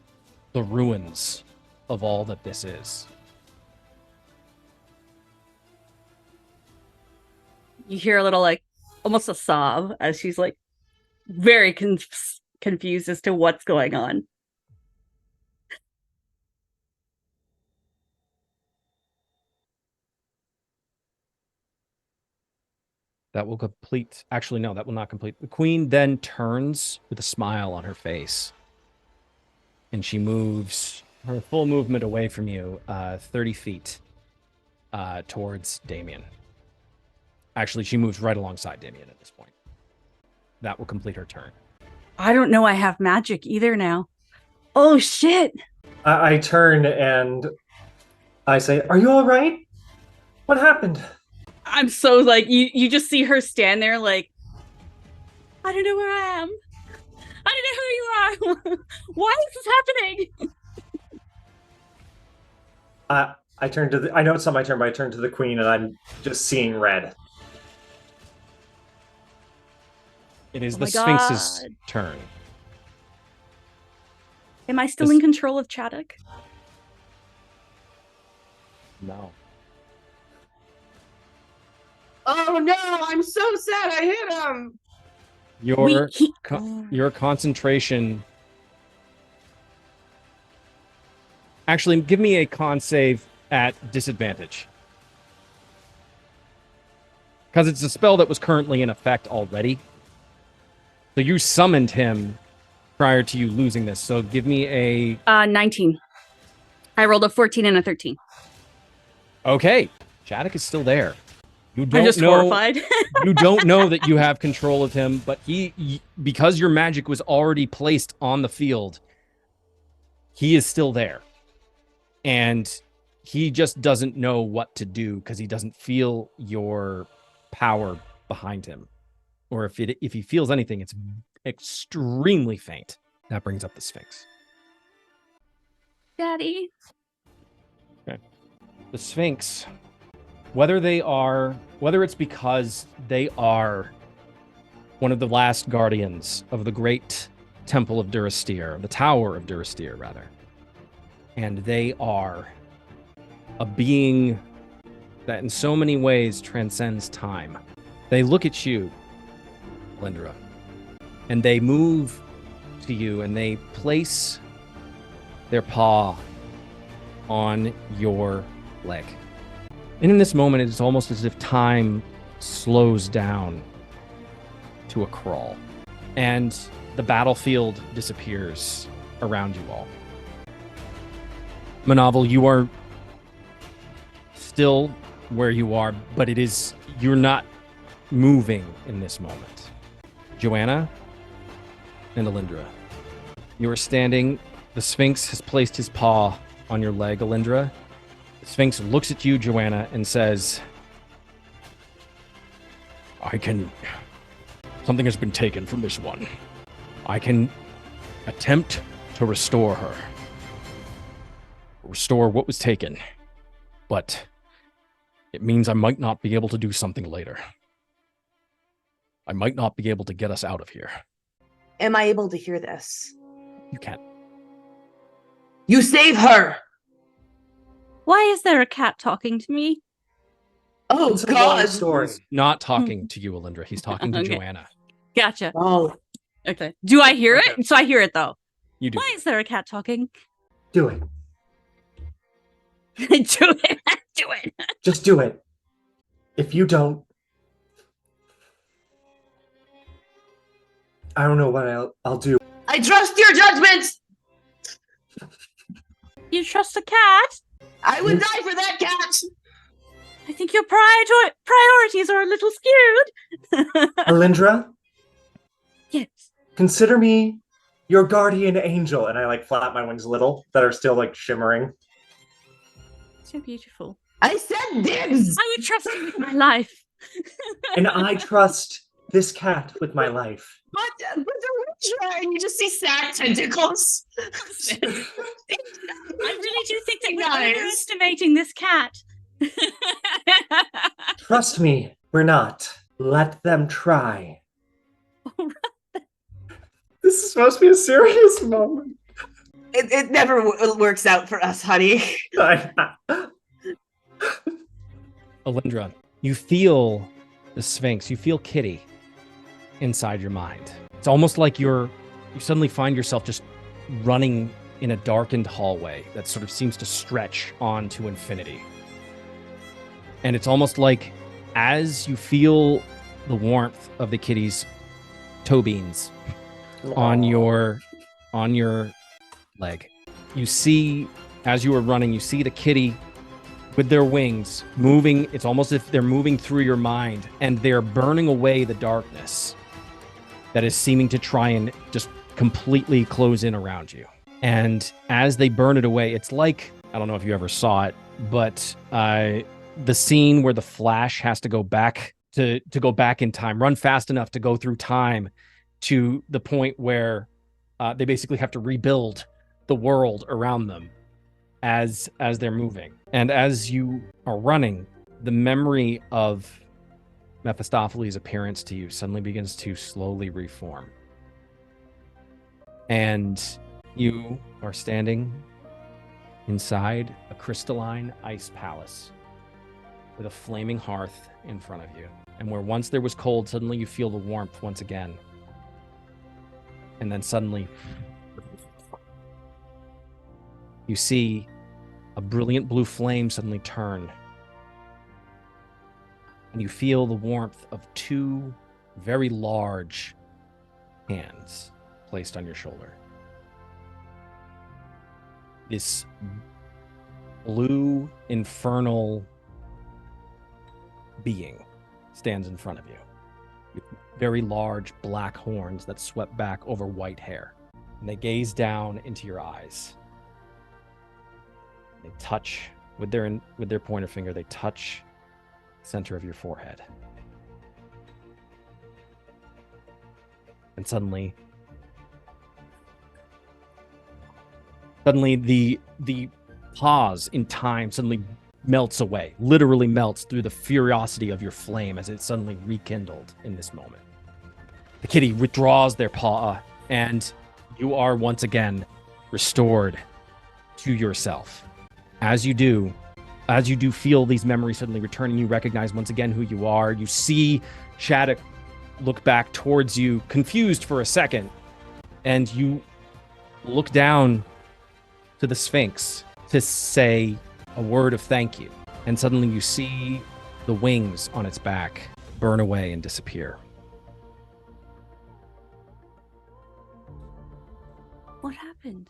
the ruins of all that this is. You hear a little, like, almost a sob as she's, like, very confused as to what's going on. That will complete. Actually, no, that will not complete. The queen then turns with a smile on her face. And she moves her full movement away from you, 30 feet towards Damien. Actually, she moves right alongside Damien at this point. That will complete her turn. I don't know I have magic either now. Oh, shit. I turn and I say, "Are you all right? What happened?" I'm so, like, you just see her stand there, like, I don't know where I am. I don't know who you are. Why is this happening? I turn to I know it's not my turn, but I turn to the queen and I'm just seeing red. It is Oh the my Sphinx's God. turn. Am I still in control of Chaddock? No. Oh no, I'm so sad I hit him. Your concentration. Actually, give me a con save at disadvantage. Because it's a spell that was currently in effect already. So you summoned him prior to you losing this. So give me a... 19. I rolled a 14 and a 13. Okay. Chaddock is still there. You don't I'm just horrified. You don't know that you have control of him, but he, because your magic was already placed on the field, he is still there. And he just doesn't know what to do because he doesn't feel your power behind him. Or if he feels anything, it's extremely faint. That brings up the Sphinx. Daddy. Okay. The Sphinx, whether it's because they are one of the last guardians of the great temple of Durastir, the Tower of Durastir, rather, and they are a being that in so many ways transcends time. They look at you, Lindra, and they move to you and they place their paw on your leg. And in this moment, it's almost as if time slows down to a crawl. And the battlefield disappears around you all. Manavel, you are still where you are, but you're not moving in this moment. Joanna and Alindra, you are standing. The Sphinx has placed his paw on your leg, Alindra. The Sphinx looks at you, Joanna, and says, something has been taken from this one. I can attempt to restore her. Restore what was taken. But it means I might not be able to do something later. I might not be able to get us out of here. Am I able to hear this? You can't. You save her! Why is there a cat talking to me? Oh, It's a long God. story. He's not talking to you, Alindra. He's talking to Okay. Joanna. Gotcha. Oh. Okay. Do I hear Okay. it? So I hear it, though. You do. Why is there a cat talking? Do it. Do it. Do it. Just do it. If you don't, I don't know what I'll do. I trust your judgment! You trust a cat? I would die for that cat! I think your priorities are a little skewed. Alindra, Yes. consider me your guardian angel. And I flap my wings a little that are still shimmering. So beautiful. I said dibs! I would trust you with my life. And I trust this cat with my life. But the witch, and you just see sad tentacles. I'm really underestimating this cat. Trust me, we're not. Let them try. This is supposed to be a serious moment. It never works out for us, honey. Alindra, you feel the Sphinx. You feel Kitty inside your mind. It's almost like you suddenly find yourself just running in a darkened hallway that sort of seems to stretch on to infinity. And it's almost like as you feel the warmth of the kitty's toe beans on your leg, you see, as you are running, you see the kitty with their wings moving. It's almost as if they're moving through your mind, and they're burning away the darkness that is seeming to try and just completely close in around you. And as they burn it away, it's like, I don't know if you ever saw it, but the scene where the Flash has to go back to go back in time, run fast enough to go through time to the point where they basically have to rebuild the world around them as they're moving. And as you are running, the memory of Mephistopheles' appearance to you suddenly begins to slowly reform. And you are standing inside a crystalline ice palace with a flaming hearth in front of you. And where once there was cold, suddenly you feel the warmth once again. And then suddenly you see a brilliant blue flame suddenly turn. And you feel the warmth of two very large hands placed on your shoulder. This blue, infernal being stands in front of you with very large black horns that swept back over white hair. And they gaze down into your eyes. They touch with their pointer finger, they touch the center of your forehead. And suddenly the pause in time suddenly melts away, literally melts through the furiosity of your flame as it suddenly rekindled in this moment. The kitty withdraws their paw, and you are once again restored to yourself. As you do feel these memories suddenly returning, you recognize once again who you are. You see Shattuck look back towards you, confused for a second, and you look down to the Sphinx to say a word of thank you. And suddenly you see the wings on its back burn away and disappear. What happened?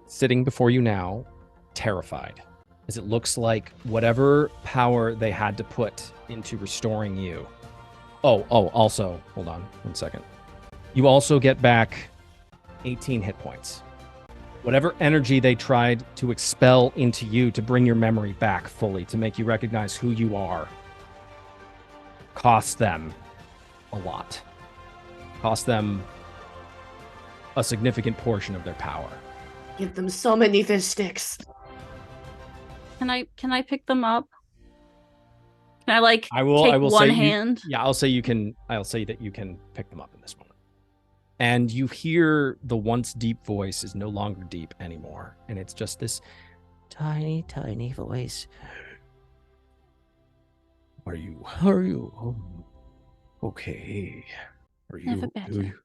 Sitting before you now, terrified, as it looks like whatever power they had to put into restoring you. Also, hold on 1 second. You also get back 18 hit points. Whatever energy they tried to expel into you to bring your memory back fully, to make you recognize who you are, cost them a lot. Cost them a significant portion of their power. Give them so many fish sticks. Can I pick them up? Can I take I will one say hand? I'll say that you can pick them up in this moment. And you hear the once deep voice is no longer deep anymore. And it's just this Tiny, tiny voice. Are you okay? Are you Never better.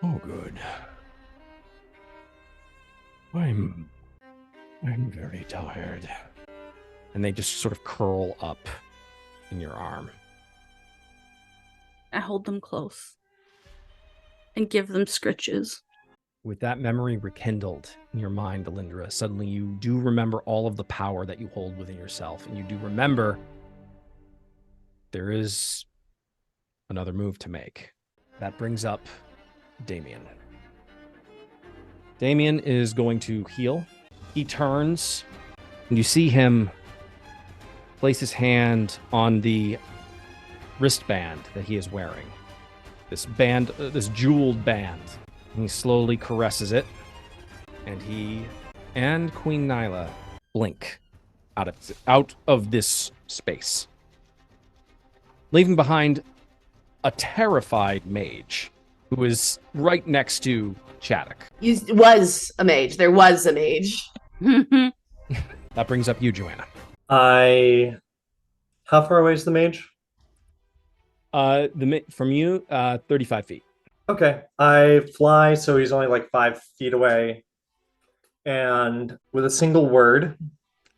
Oh, good. I'm very tired. And they just sort of curl up in your arm. I hold them close and give them scritches. With that memory rekindled in your mind, Alindra, suddenly you do remember all of the power that you hold within yourself. And you do remember there is another move to make. That brings up Damien. Damien is going to heal. He turns, and you see him place his hand on the wristband that he is wearing. This band, this jeweled band. And he slowly caresses it. And he and Queen Nyla blink out of this space, leaving behind a terrified mage who is right next to Chaddock. Was a mage. There was a mage. That brings up you, Joanna. How far away is the mage? From you, 35 feet. Okay. I fly, so he's only like 5 feet away. And with a single word,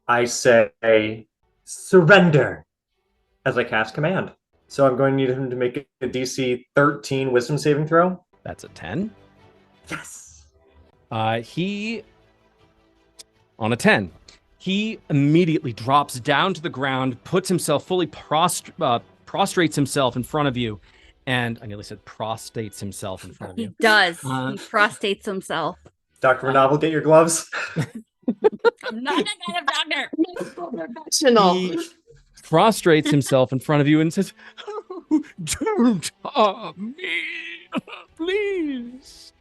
I say, surrender, as I cast command. So I'm going to need him to make a DC 13 wisdom saving throw. That's a 10. Yes. He, on a 10, he immediately drops down to the ground, puts himself fully prostrates himself in front of you, and I nearly said prostates himself in front of He you. does. He prostates himself. Dr. Renavel, get your gloves. I'm not that kind of doctor. Professional. He prostrates himself in front of you and says, "Oh, don't harm me, please."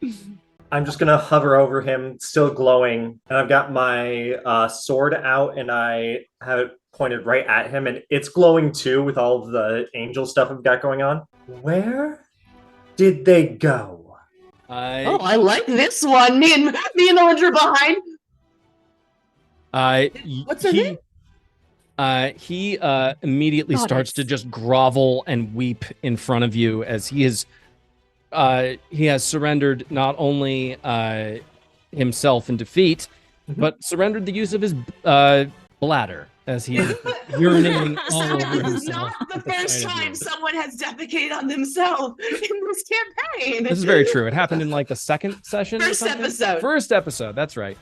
I'm just going to hover over him, still glowing, and I've got my sword out, and I have it pointed right at him, and it's glowing too with all of the angel stuff I've got going on. Where did they go? Oh, I like this one. Me and Orange are behind. What's her name? He immediately starts to just grovel and weep in front of you as he has surrendered not only himself in defeat, but surrendered the use of his bladder as he's urinating all over This is himself. not the first time someone has defecated on themselves in this campaign. This is very true. It happened in like the second session. First episode. First episode. That's right.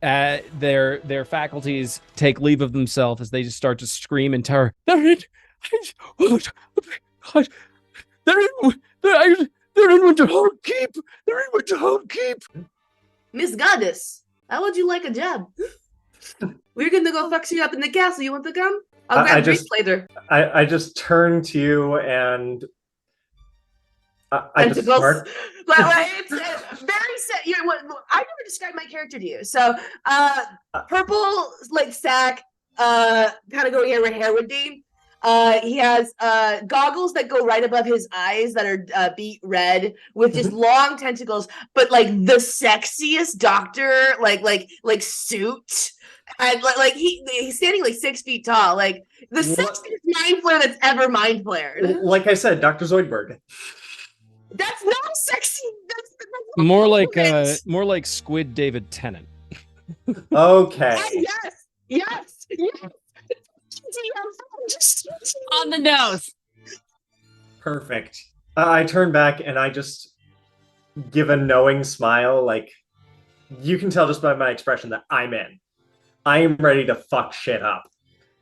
Their faculties take leave of themselves as they just start to scream in terror. They're in Winterhold Keep. They're in Winterhold Keep. Miss Goddess, how would you like a job? We're gonna go fuck you up in the castle. You want to come? I'll grab Grace later. I just turn to you and I just smirk. It's very set. I never described my character to you. So, purple like sack, kind of going here where hair would be. He has goggles that go right above his eyes that are beet red with just long tentacles, but like the sexiest doctor, like suit. And like he's standing like 6 feet tall, like the sexiest mind flayer that's ever mind flared. Like I said, Dr. Zoidberg. That's not sexy. That's More like Squid David Tennant. Okay. Yes. On the nose. Perfect. I turn back and I just give a knowing smile. Like, you can tell just by my expression that I'm in. I am ready to fuck shit up.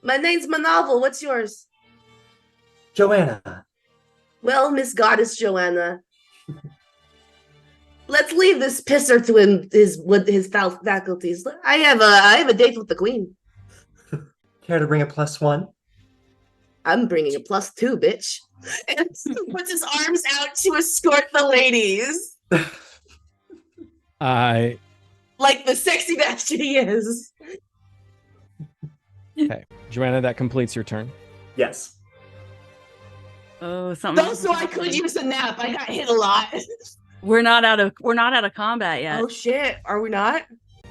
My name's Manavel. What's yours? Joanna. Well, Miss Goddess Joanna. Let's leave this pisser to his faculties. I have a date with the queen. Care to bring a +1? I'm bringing a +2, bitch. And puts his arms out to escort the ladies. Like the sexy bastard he is. Okay, Joanna, that completes your turn. Yes. Oh, something. Also, I could use a nap. I got hit a lot. We're not out of combat yet. Oh shit! Are we not?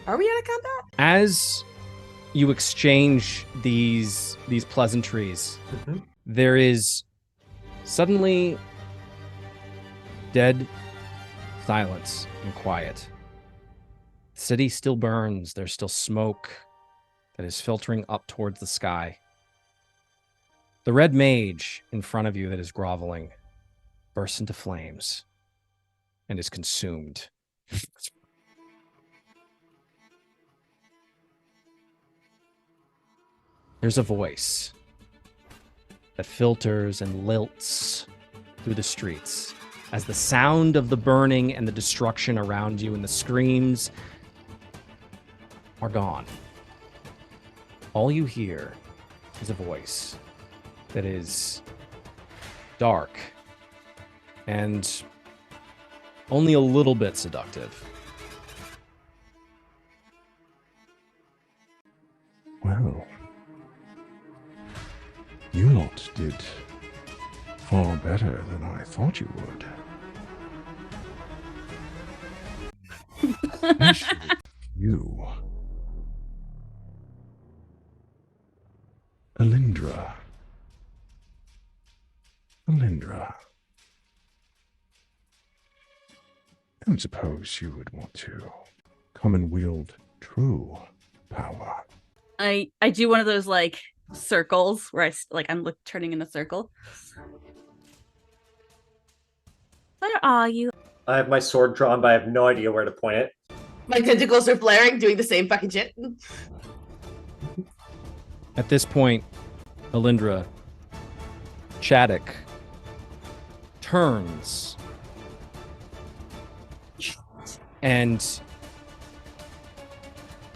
Are we out of combat? As you exchange these pleasantries, there is suddenly dead silence and quiet. The city still burns. There's still smoke that is filtering up towards the sky. The red mage in front of you that is groveling bursts into flames and is consumed. There's a voice that filters and lilts through the streets as the sound of the burning and the destruction around you and the screams are gone. All you hear is a voice that is dark and only a little bit seductive. Well, you lot did far better than I thought you would. Especially you. Alindra. Alindra. I don't suppose you would want to come and wield true power. I do one of those like circles where I'm turning in a circle. Where are you? I have my sword drawn, but I have no idea where to point it. My tentacles are flaring, doing the same fucking shit. At this point, Alindra, Shattuck turns and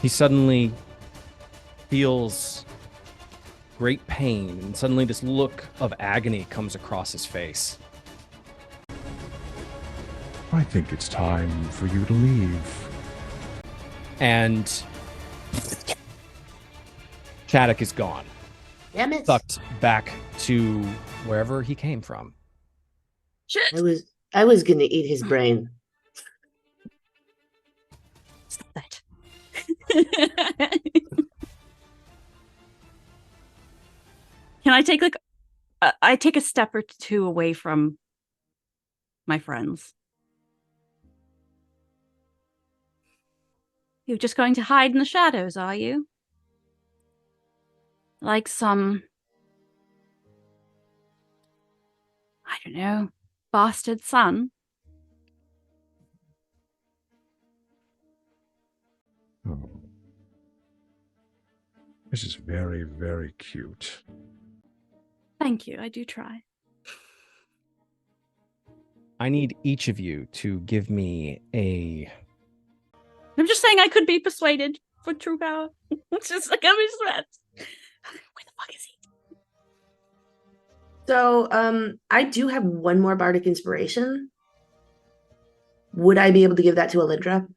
he suddenly feels great pain, and suddenly this look of agony comes across his face. I think it's time for you to leave. And Shattuck is gone, Damn it. sucked back to wherever he came from. Shit. I was gonna eat his brain. Stop that. Can I take I take a step or two away from my friends? You're just going to hide in the shadows, are you? Like some, I don't know, bastard son? Oh. This is very, very cute. Thank you, I do try. I need each of you to give me a... I'm just saying I could be persuaded for true power. It's just like, I'm just where the fuck is he? So, I do have one more bardic inspiration. Would I be able to give that to Alindra?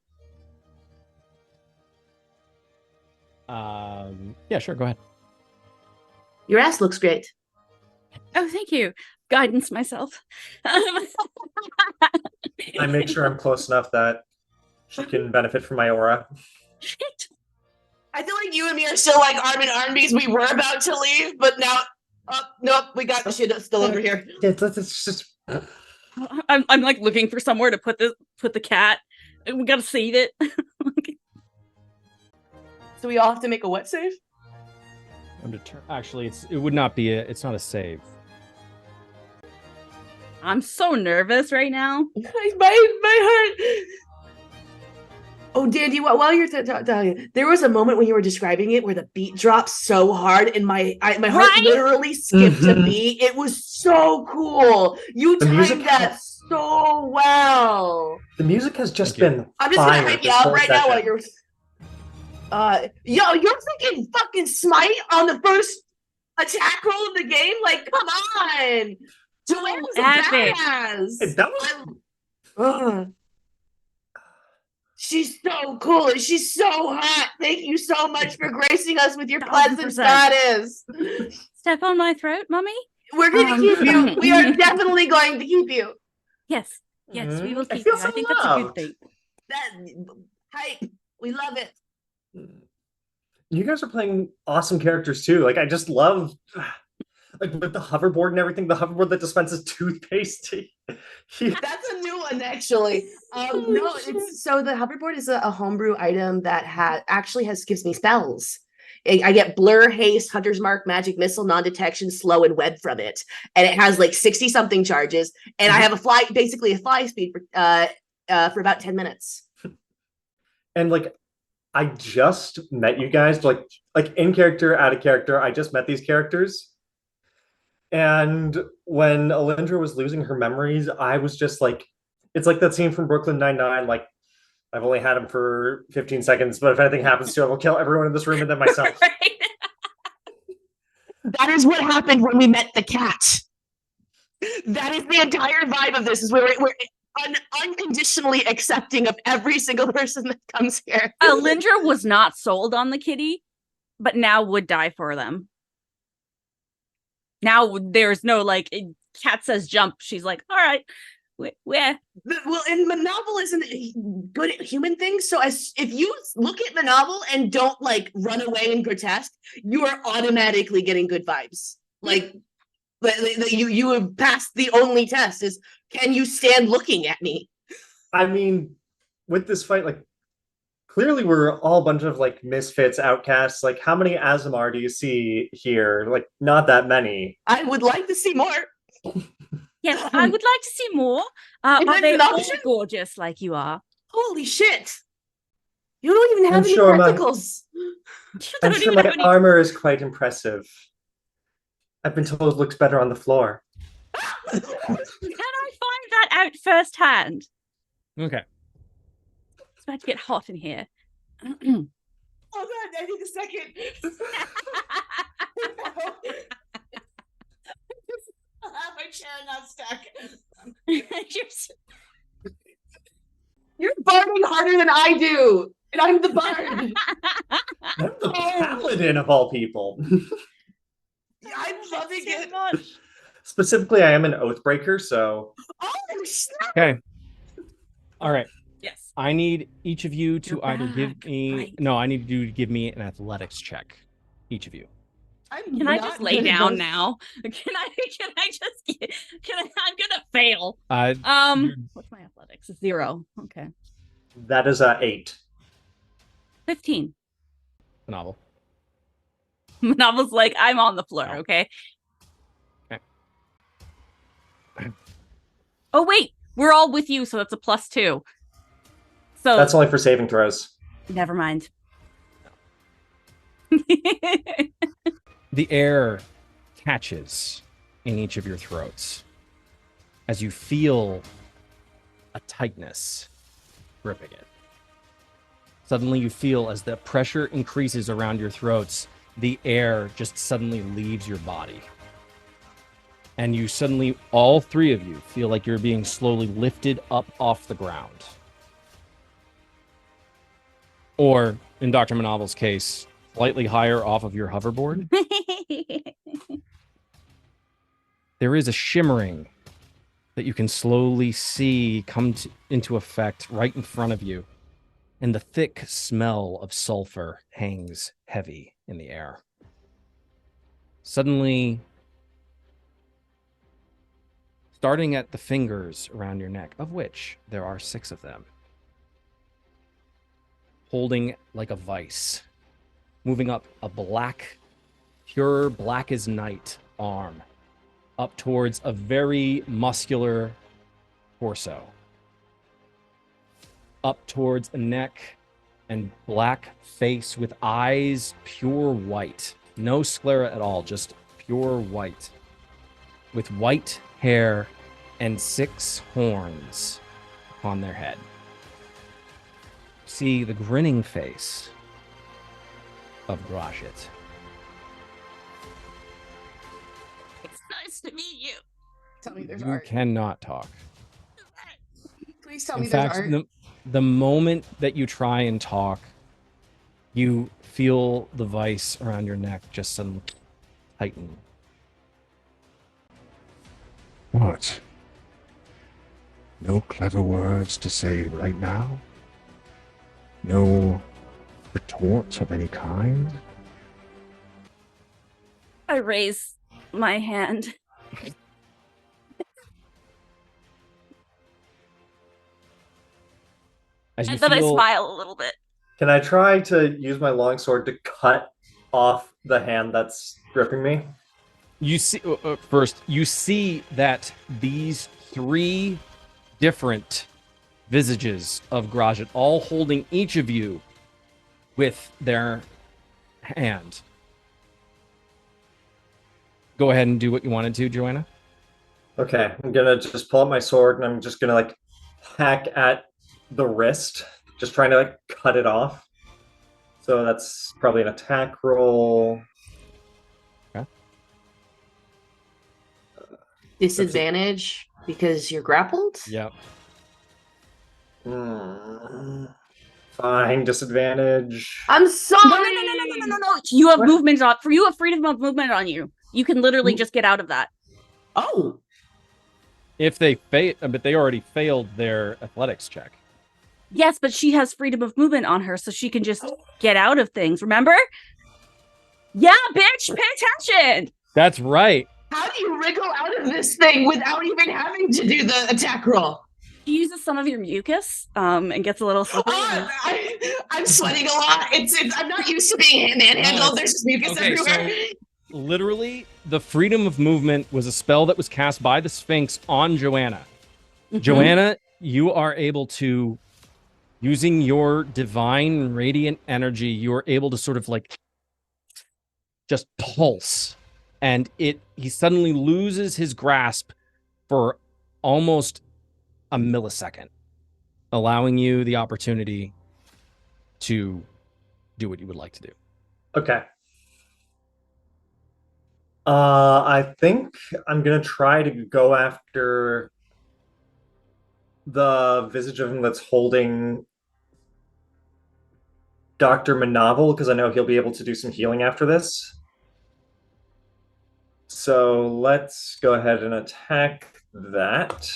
Yeah, sure, go ahead. Your ass looks great. Oh, thank you. Guidance myself. I make sure I'm close enough that she can benefit from my aura. Shit. I feel like you and me are still like arm in arm because we were about to leave, but now, nope, we got the shit still over here. It's just... I'm like looking for somewhere to put the cat. We gotta save it. So we all have to make a what save? Actually, it would not be it's not a save. I'm so nervous right now. My heart. Oh, Dandy, while you're telling, there was a moment when you were describing it where the beat dropped so hard and my heart Right? literally skipped a beat. It was so cool. You timed that so well. The music has just been I'm just gonna hype you up right now while you're yo, you're fucking smite on the first attack roll of the game? Like, come on. Joanne's a epic. badass. Hey, that was... She's so cool and she's so hot. Thank you so much for gracing us with your 1000%. pleasant goddess. Step on my throat, mummy? We're going to keep you. We are definitely going to keep you. Yes. Yes, we will I keep feel you. so I think that's a good loved. thing. That hype. We love it. You guys are playing awesome characters too. Like, I just love, like, with the hoverboard and everything, the hoverboard that dispenses toothpaste. That's a new one, actually. No, it's so the hoverboard is a homebrew item that gives me spells. I get blur, haste, hunter's mark, magic missile, non-detection, slow, and web from it, and it has like 60 something charges. And I have a fly speed for about 10 minutes. And like, I just met you guys, like in character, out of character. I just met these characters. And when Alindra was losing her memories, I was just like, it's like that scene from Brooklyn Nine-Nine, like, I've only had him for 15 seconds, but if anything happens to him, I'll kill everyone in this room and then myself. That is what happened when we met the cat. That is the entire vibe of this, is we're unconditionally accepting of every single person that comes here. Alindra was not sold on the kitty, but now would die for them. Now there's no like Cat says jump. She's like, all right, where? Well, and Manovel isn't good at human things, so if you look at Manovel and don't like run away in grotesque, you are automatically getting good vibes. Like you have passed the only test is can you stand looking at me? I mean, with this fight, like clearly we're all a bunch of like misfits, outcasts. Like, how many Aasimar do you see here? Like, not that many. I would like to see more. Yes, I would like to see more. Are they all gorgeous like you are? Holy shit! You don't even have any sure practicals. I'm sure my armor is quite impressive. I've been told it looks better on the floor. Can I find that out firsthand? Okay. It's about to get hot in here. Oh god, I need a second. My chair not stuck. You're barding harder than I do, and I'm the bard. I'm the Paladin of all people. I'm loving it. Specifically, I am an Oathbreaker, so... Oh, snap! Okay. All right. Yes. I need each of you to You're either back, give me... right. No, I need you to give me an athletics check. Each of you. Can I just lay down now? I'm gonna fail. What's my athletics? 0. Okay. That is a 8. 15. Novel. Novel's like, I'm on the floor, Oh. okay? Okay. Oh, wait. We're all with you, so that's a +2. So That's only for saving throws. never mind. The air catches in each of your throats as you feel a tightness gripping it. Suddenly you feel as the pressure increases around your throats, the air just suddenly leaves your body. And you suddenly, all three of you, feel like you're being slowly lifted up off the ground. Or, in Dr. Manovel's case, slightly higher off of your hoverboard. There is a shimmering that you can slowly see come into effect right in front of you. And the thick smell of sulfur hangs heavy in the air. Suddenly, starting at the fingers around your neck, of which there are 6 of them, holding like a vice, moving up a black, pure black as night arm, up towards a very muscular torso, up towards a neck and black face with eyes pure white, no sclera at all, just pure white, with white hair and 6 horns on their head. See the grinning face of Grashit. It's nice to meet you. Tell me there's You art. cannot talk. Please tell In me there's fact, art. the moment that you try and talk, you feel the vice around your neck just suddenly tighten. What? No clever words to say right now? No retort of any kind? I raise my hand. As you And then I feel, smile a little bit. Can I try to use my longsword to cut off the hand that's gripping me? you see first, you see that these 3 different visages of Grashit, all holding each of you with their hand. Go ahead and do what you wanted to, Joanna. Okay, I'm gonna just pull up my sword and I'm just gonna like hack at the wrist, just trying to like cut it off. So that's probably an attack roll. Okay. Disadvantage because you're grappled? Yep. 5 Fine, disadvantage. I'm sorry. No. You have movement on. For you, have freedom of movement on you. You can literally just get out of that. Oh. If they but they already failed their athletics check. Yes, but she has freedom of movement on her, so she can just get out of things. Remember? Yeah, bitch, pay attention. That's right. How do you wriggle out of this thing without even having to do the attack roll? She uses some of your mucus, and gets a little slippery. I'm sweating a lot. I'm not used to being manhandled. There's just mucus everywhere. So literally, the freedom of movement was a spell that was cast by the Sphinx on Joanna. Mm-hmm. Joanna, you are able to, using your divine radiant energy, you are able to sort of like just pulse. And he suddenly loses his grasp for almost a millisecond, allowing you the opportunity to do what you would like to do. Okay. I think I'm gonna try to go after the visage of him that's holding Dr. Manavel, because I know he'll be able to do some healing after this. So let's go ahead and attack that.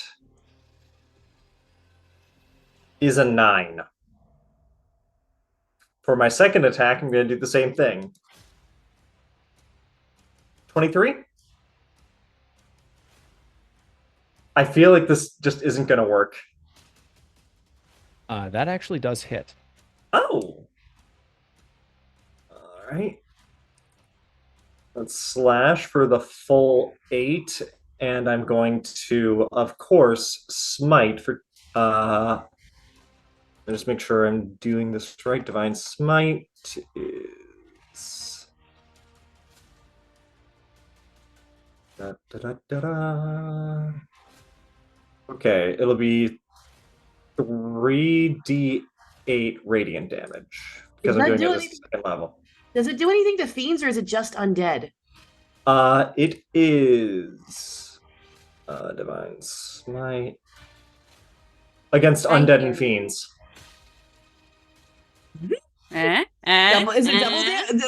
Is a 9. For my second attack, I'm going to do the same thing. 23? I feel like this just isn't going to work. That actually does hit. Oh. All right. Let's slash for the full 8, and I'm going to, of course, smite for... just make sure I'm doing this right. Divine Smite is... Okay, it'll be 3d8 radiant damage because I'm doing it at the second level. Does it do anything to fiends, or is it just undead? It is Divine Smite against undead and fiends. Is it double damage?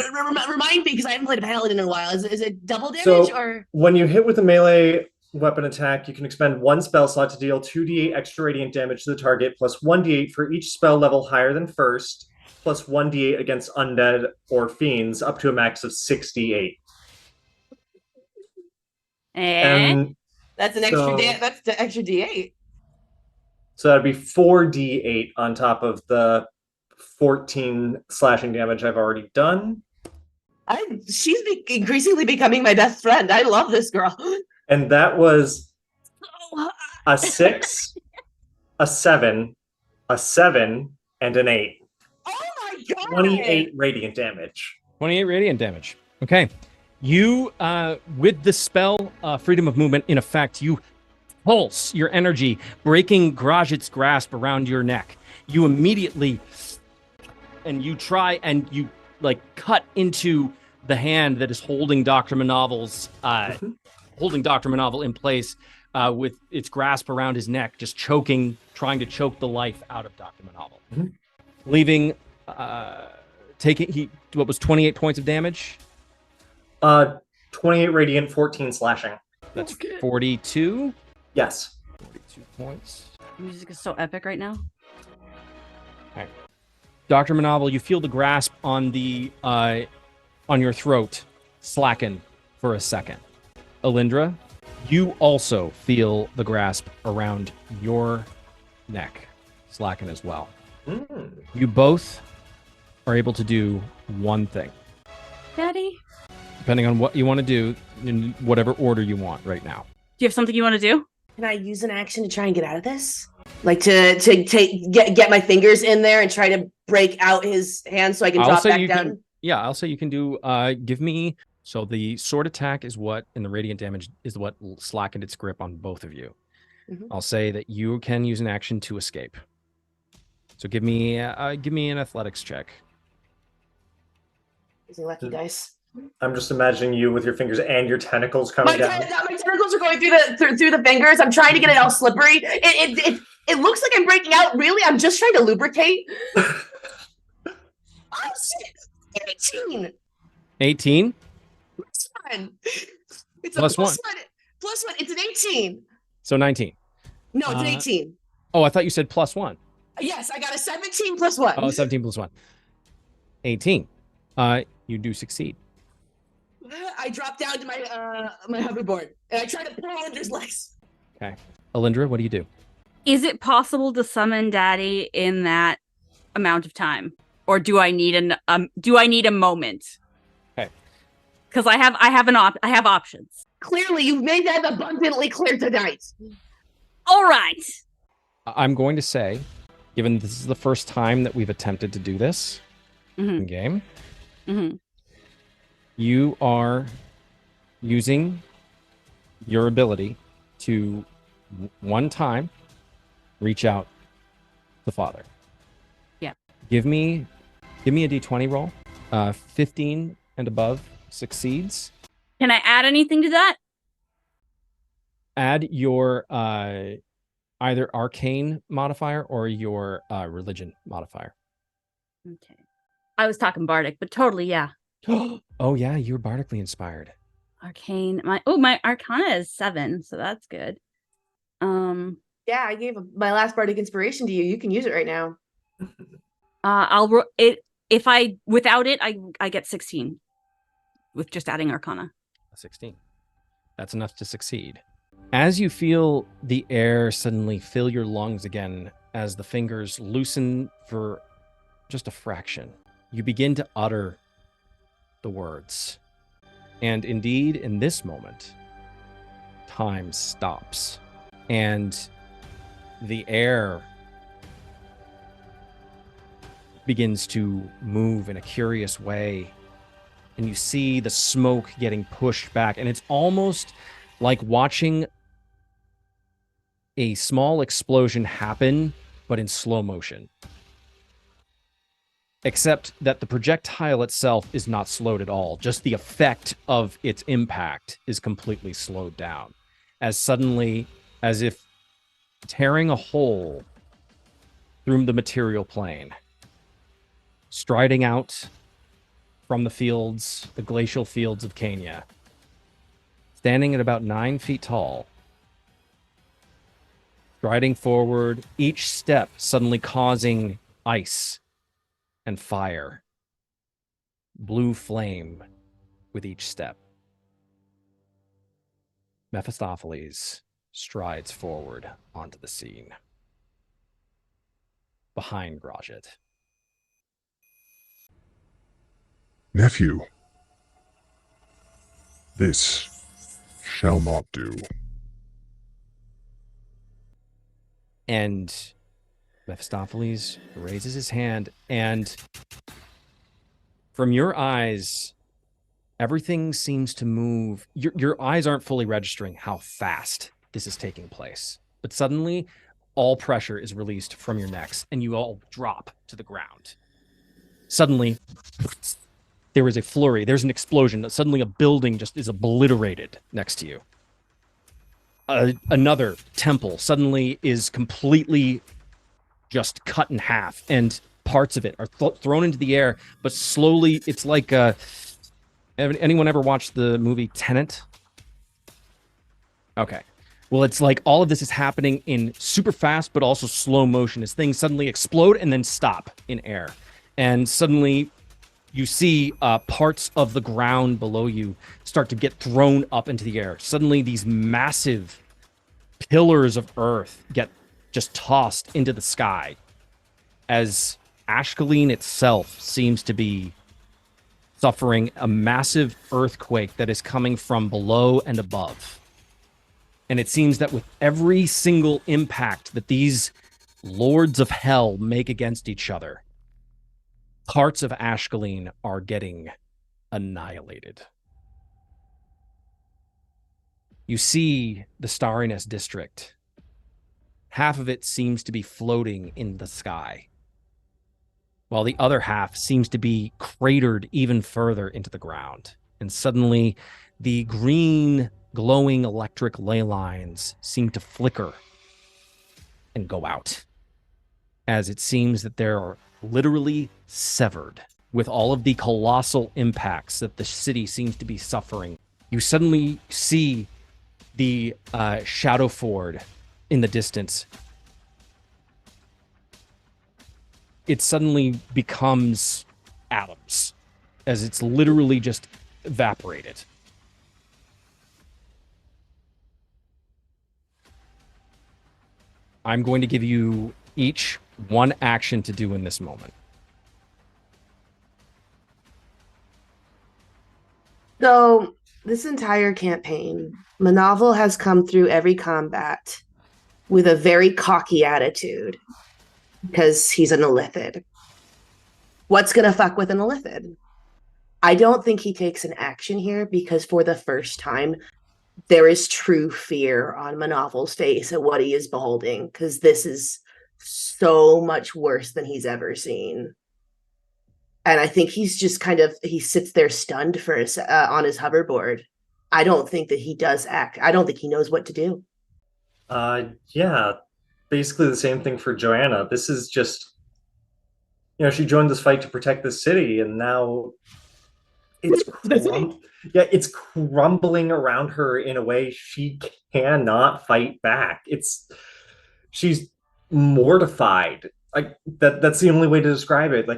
Remind me, because I haven't played a Paladin in a while. Is it double damage, So, or when you hit with a melee weapon attack, you can expend 1 spell slot to deal 2d8 extra radiant damage to the target, plus 1d8 for each spell level higher than first, plus 1d8 against undead or fiends, up to a max of 6d8. And that's an extra that's the extra d8. So that'd be 4d8 on top of the 14 slashing damage I've already done. She's increasingly becoming my best friend. I love this girl. And that was a 6, a 7, a 7, and an 8. Oh my god! 28 radiant damage. 28 radiant damage. Okay. You, with the spell, Freedom of Movement, in effect, you pulse your energy, breaking Grajit's grasp around your neck. You immediately, and you try and you, like, cut into the hand that is holding Dr. Manavel's, holding Dr. Manavel in place, with its grasp around his neck, just choking, trying to choke the life out of Dr. Manavel. Mm-hmm. Leaving, what was 28 points of damage? 28 radiant, 14 slashing. That's 42? Yes. 42 points. Music is so epic right now. Okay. Dr. Manavel, you feel the grasp on the on your throat slacken for a second. Alindra, you also feel the grasp around your neck slacken as well. You both are able to do one thing. Daddy? Depending on what you want to do, in whatever order you want right now. Do you have something you want to do? Can I use an action to try and get out of this? Like to get my fingers in there and try to break out his hand so I can drop back down? I'll say you can do, give me, so the sword attack is what, and the radiant damage is what slackened its grip on both of you. Mm-hmm. I'll say that you can use an action to escape. So give me an athletics check. Using lucky dice. I'm just imagining you with your fingers and your tentacles coming down. My tentacles are going through the fingers. I'm trying to get it all slippery. It looks like I'm breaking out. Really? I'm just trying to lubricate. Oh, shit. 18. 18 Plus one. It's Plus a plus one. Plus one. It's an 18. so 19. No, it's an 18. Oh, I thought you said plus 1. Yes, I got a 17 plus one. Oh, 17 plus 1. 18. You do succeed. I drop down to my my hoverboard and I try to pull Alindra's legs. Okay. Alindra, what do you do? Is it possible to summon Daddy in that amount of time, or do I need a moment? Okay. Because I have options. Clearly, you've made that abundantly clear tonight. All right. I'm going to say, given this is the first time that we've attempted to do this in game, you are using your ability to one time reach out to Father. Yeah. Give me a d20 roll. 15 and above succeeds. Can I add anything to that? Add your either arcane modifier or your religion modifier. Okay. I was talking Bardic, but totally, yeah. Oh yeah, you're bardically inspired. Arcane. My Arcana is 7, so that's good. Yeah, I gave my last bardic inspiration to you. You can use it right now. I'll it if I without it, I get 16 with just adding Arcana. 16. That's enough to succeed. As you feel the air suddenly fill your lungs again, as the fingers loosen for just a fraction, you begin to utter the words. And indeed, in this moment, time stops. And the air begins to move in a curious way. And you see the smoke getting pushed back. And it's almost like watching a small explosion happen, but in slow motion. Except that the projectile itself is not slowed at all. Just the effect of its impact is completely slowed down. As suddenly, as if tearing a hole through the material plane, striding out from the fields, the glacial fields of Kenya, standing at about 9 feet tall, striding forward, each step suddenly causing ice and fire, blue flame with each step. Mephistopheles strides forward onto the scene, behind Grajit. Nephew, this shall not do. And Mephistopheles raises his hand, and from your eyes, everything seems to move. Your eyes aren't fully registering how fast this is taking place. But suddenly, all pressure is released from your necks, and you all drop to the ground. Suddenly, there is a flurry. There's an explosion. Suddenly, a building just is obliterated next to you. Another temple suddenly is completely just cut in half, and parts of it are thrown into the air, but slowly, it's like anyone ever watched the movie Tenet? Okay. Well, it's like all of this is happening in super fast, but also slow motion as things suddenly explode and then stop in air. And suddenly you see parts of the ground below you start to get thrown up into the air. Suddenly these massive pillars of earth get just tossed into the sky as Ashcaleen itself seems to be suffering a massive earthquake that is coming from below and above. And it seems that with every single impact that these lords of hell make against each other, parts of Ashcaleen are getting annihilated. You see the Starriness district. Half of it seems to be floating in the sky, while the other half seems to be cratered even further into the ground. And suddenly, the green, glowing electric ley lines seem to flicker and go out, as it seems that they are literally severed with all of the colossal impacts that the city seems to be suffering. You suddenly see the Shadow Ford in the distance. It suddenly becomes atoms, as it's literally just evaporated. I'm going to give you each one action to do in this moment. So, this entire campaign, Manavel has come through every combat with a very cocky attitude because he's an Illithid. What's going to fuck with an Illithid? I don't think he takes an action here because for the first time, there is true fear on Manavel's face at what he is beholding, because this is so much worse than he's ever seen. And I think he's just he sits there stunned for on his hoverboard. I don't think that he does act. I don't think he knows what to do. Yeah, basically the same thing for Joanna. This is just, she joined this fight to protect the city, and now it's crumbling around her in a way she cannot fight back. She's mortified. Like that's the only way to describe it.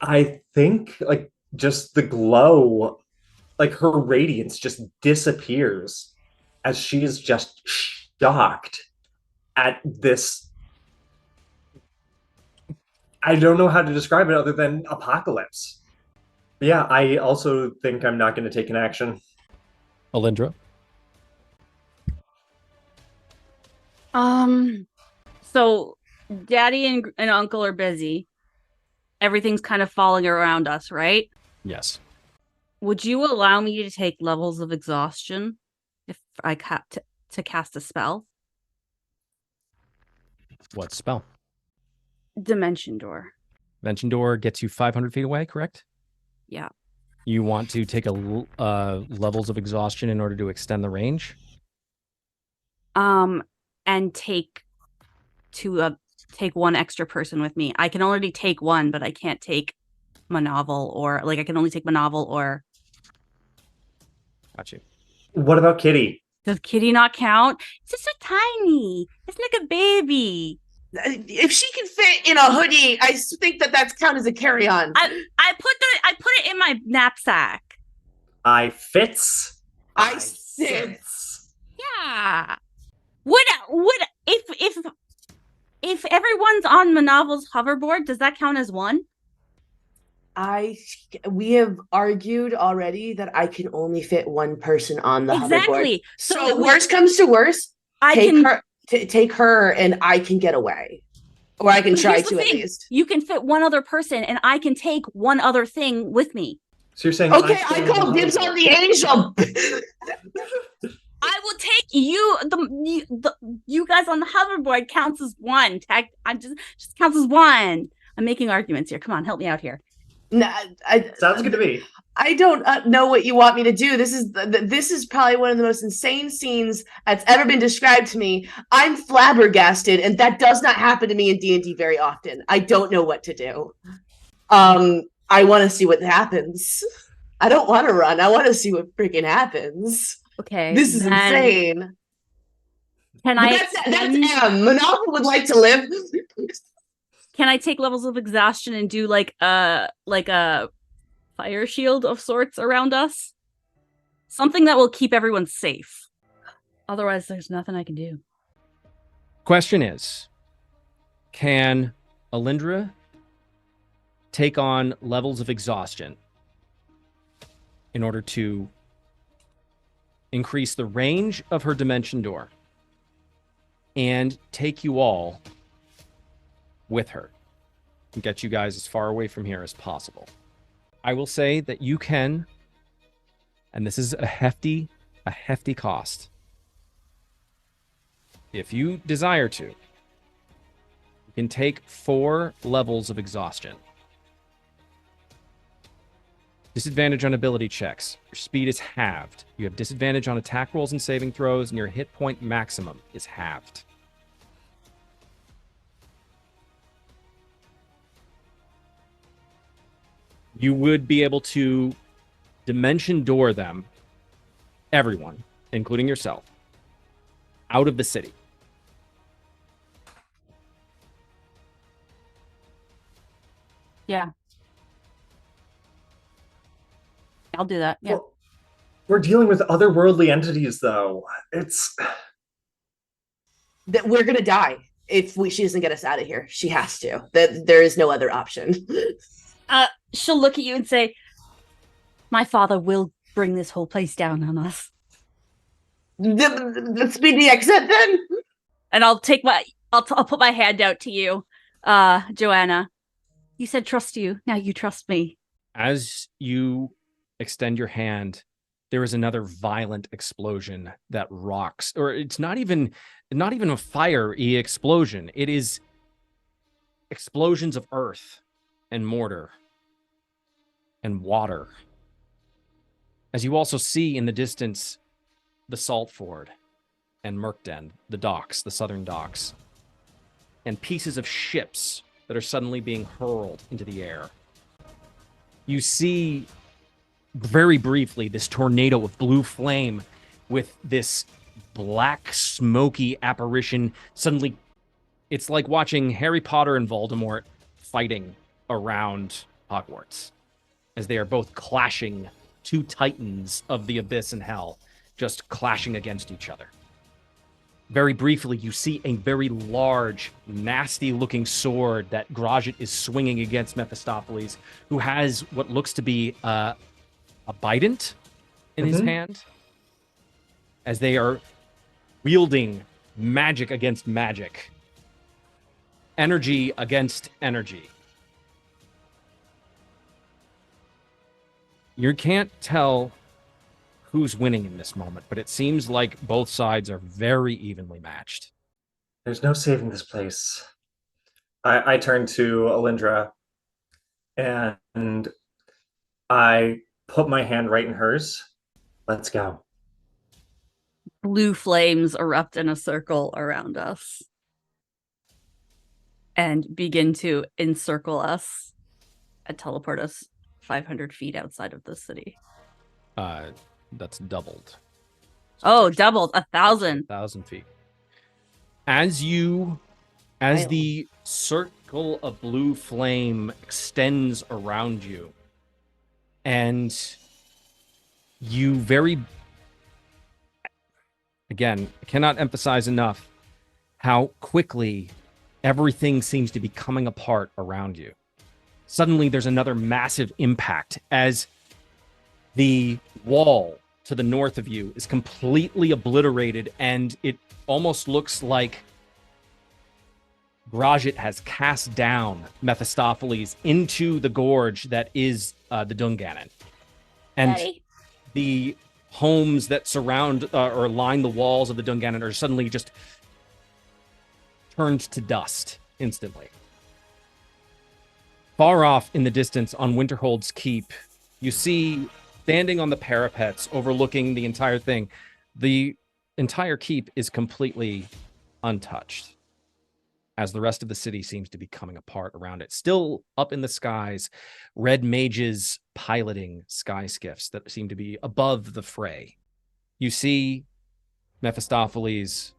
I think just the glow, her radiance just disappears as she is just shocked at this. I don't know how to describe it other than apocalypse. But yeah, I also think I'm not going to take an action. Alindra? So Daddy and Uncle are busy. Everything's kind of falling around us, right? Yes. Would you allow me to take levels of exhaustion if I to cast a spell? What spell? Dimension Door. Dimension Door gets you 500 feet away, correct? Yeah. You want to take levels of exhaustion in order to extend the range? And take one extra person with me. I can already take one, but I can't take Manavel I can only take Manavel or... Got you. What about Kitty? Does Kitty not count? It's just so tiny. It's like a baby. If she can fit in a hoodie, I think that's count as a carry-on. I put it in my knapsack. I fits. I sits. Yeah. Would if everyone's on Manavel's hoverboard, does that count as one? We have argued already that I can only fit one person on the hoverboard. Exactly. So worst comes to worst, take her and I can get away. Or I can try to at least. You can fit one other person and I can take one other thing with me. So you're saying okay, I call dibs on the angel. I will take you. You guys on the hoverboard counts as one. I'm just counts as one. I'm making arguments here. Come on, help me out here. No, sounds good to me. I don't know what you want me to do. This is probably one of the most insane scenes that's ever been described to me. I'm flabbergasted, and that does not happen to me in D&D very often. I don't know what to do. I want to see what happens. I don't want to run. I want to see what freaking happens. Okay, this is insane. Can that's Manavel would like to live. Can I take levels of exhaustion and do like a fire shield of sorts around us? Something that will keep everyone safe. Otherwise, there's nothing I can do. Question is, can Alindra take on levels of exhaustion in order to increase the range of her dimension door and take you all with her and get you guys as far away from here as possible? I will say that you can, and this is a hefty cost. If you desire to, you can take 4 levels of exhaustion. Disadvantage on ability checks. Your speed is halved. You have disadvantage on attack rolls and saving throws, and your hit point maximum is halved. You would be able to dimension door them, everyone, including yourself, out of the city. Yeah. I'll do that. Yeah. Well, we're dealing with otherworldly entities, though. It's That we're gonna die if she doesn't get us out of here. She has to. That there is no other option. She'll look at you and say, my father will bring this whole place down on us. Let's be the exit then. And I'll put my hand out to you, Joanna. You said trust you. Now you trust me. As you extend your hand, there is another violent explosion that rocks, or it's not even a fiery explosion. It is explosions of earth and mortar and water. As you also see in the distance, the Salt Ford and Merkden, the docks, the southern docks, and pieces of ships that are suddenly being hurled into the air. You see, very briefly, this tornado of blue flame with this black, smoky apparition. Suddenly, it's like watching Harry Potter and Voldemort fighting around Hogwarts, as they are both clashing, two titans of the abyss and hell, just clashing against each other. Very briefly, you see a very large, nasty-looking sword that Grajit is swinging against Mephistopheles, who has what looks to be a bident in his hand, as they are wielding magic against magic, energy against energy. You can't tell who's winning in this moment, but it seems like both sides are very evenly matched. There's no saving this place. I turn to Alindra and I put my hand right in hers. Let's go. Blue flames erupt in a circle around us and begin to encircle us and teleport us 500 feet outside of the city. That's doubled. Oh, doubled. 1,000. 1,000 feet. As the circle of blue flame extends around you, and you again, I cannot emphasize enough how quickly everything seems to be coming apart around you. Suddenly, there's another massive impact as the wall to the north of you is completely obliterated, and it almost looks like Grajit has cast down Mephistopheles into the gorge that is the Dungannon. And the homes that surround or line the walls of the Dungannon are suddenly just turned to dust instantly. Far off in the distance on Winterhold's Keep, you see, standing on the parapets overlooking the entire thing, the entire keep is completely untouched, as the rest of the city seems to be coming apart around it. Still up in the skies, red mages piloting sky skiffs that seem to be above the fray. You see Mephistopheles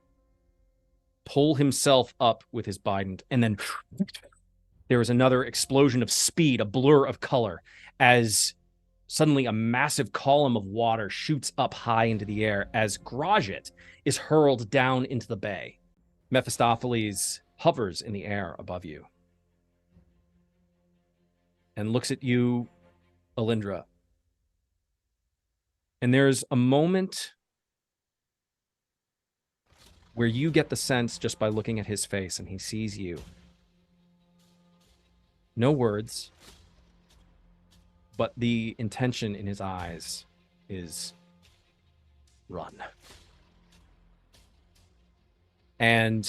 pull himself up with his bident, and then there is another explosion of speed, a blur of color, as suddenly a massive column of water shoots up high into the air as Grajit is hurled down into the bay. Mephistopheles hovers in the air above you and looks at you, Alindra. And there's a moment where you get the sense just by looking at his face, and he sees you. No words, but the intention in his eyes is run. And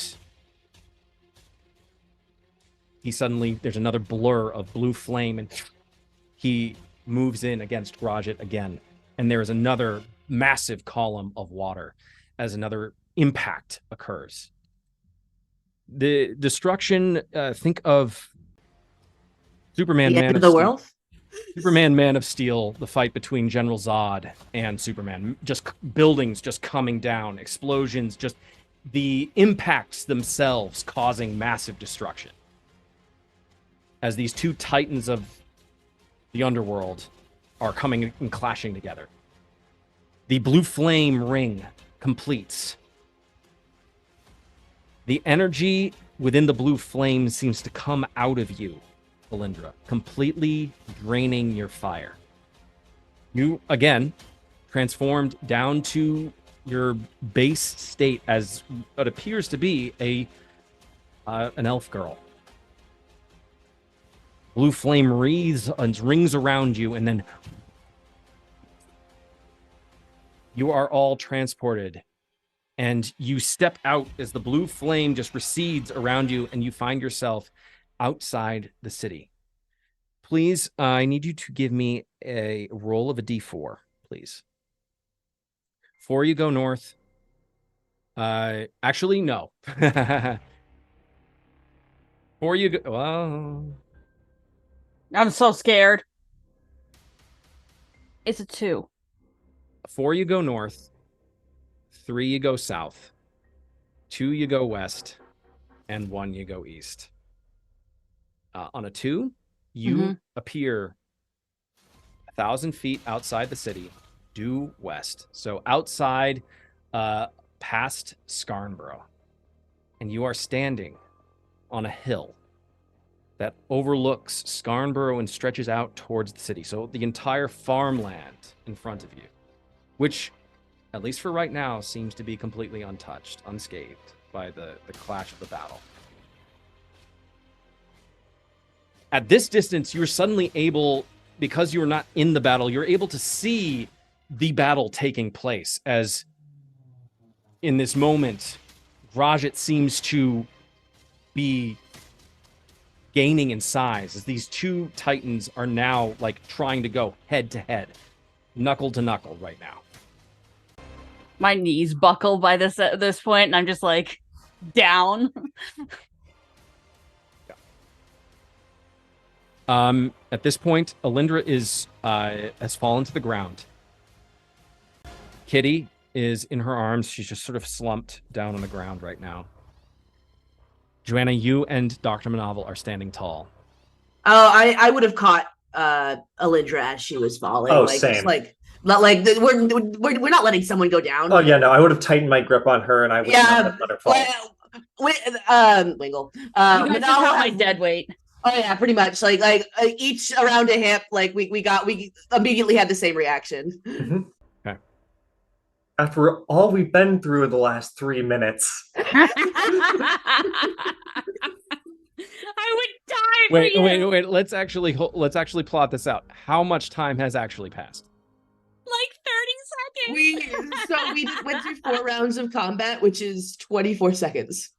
he suddenly, there's another blur of blue flame, and he moves in against Grajit again, and there is another massive column of water as another impact occurs. The destruction, think of Superman, The end Man of of the Steel. world? Superman, Man of Steel, the fight between General Zod and Superman. Just buildings just coming down, explosions, just the impacts themselves causing massive destruction. As these two titans of the underworld are coming and clashing together. The blue flame ring completes. The energy within the blue flame seems to come out of you, Alindra, completely draining your fire. You, again, transformed down to your base state as what appears to be an elf girl. Blue flame rings around you, and then you are all transported. And you step out as the blue flame just recedes around you, and you find yourself outside the city. Please, I need you to give me a roll of a d4, please. 4, you go north. Actually, no. 4, you go... Well... I'm so scared. It's a 2. 4, you go north. 3, you go south. 2, you go west. And 1, you go east. On a 2, you appear 1,000 feet outside the city, due west. So outside, past Scarnborough. And you are standing on a hill that overlooks Scarnborough and stretches out towards the city. So the entire farmland in front of you, which, at least for right now, seems to be completely untouched, unscathed by the clash of the battle. At this distance, you're suddenly able, because you're not in the battle, you're able to see the battle taking place, as in this moment, Grajit seems to be gaining in size, as these two titans are now like trying to go head to head, knuckle to knuckle right now. My knees buckle by this point, and I'm just like down. At this point, Alindra has fallen to the ground. Kitty is in her arms. She's just sort of slumped down on the ground right now. Joanna, you and Dr. Manavel are standing tall. Oh, I would have caught Alindra as she was falling. Oh, like, same. Just like, not like we're not letting someone go down. Oh yeah, no, I would have tightened my grip on her, and I would not have let her fall. Wingle. You guys just Manal have my has- dead weight. Oh yeah, pretty much. Like each around a hip. Like we immediately had the same reaction. Mm-hmm. Okay. After all we've been through in the last 3 minutes. I would die for you. Wait. Let's actually plot this out. How much time has actually passed? Like 30 seconds. We went through 4 rounds of combat, which is 24 seconds.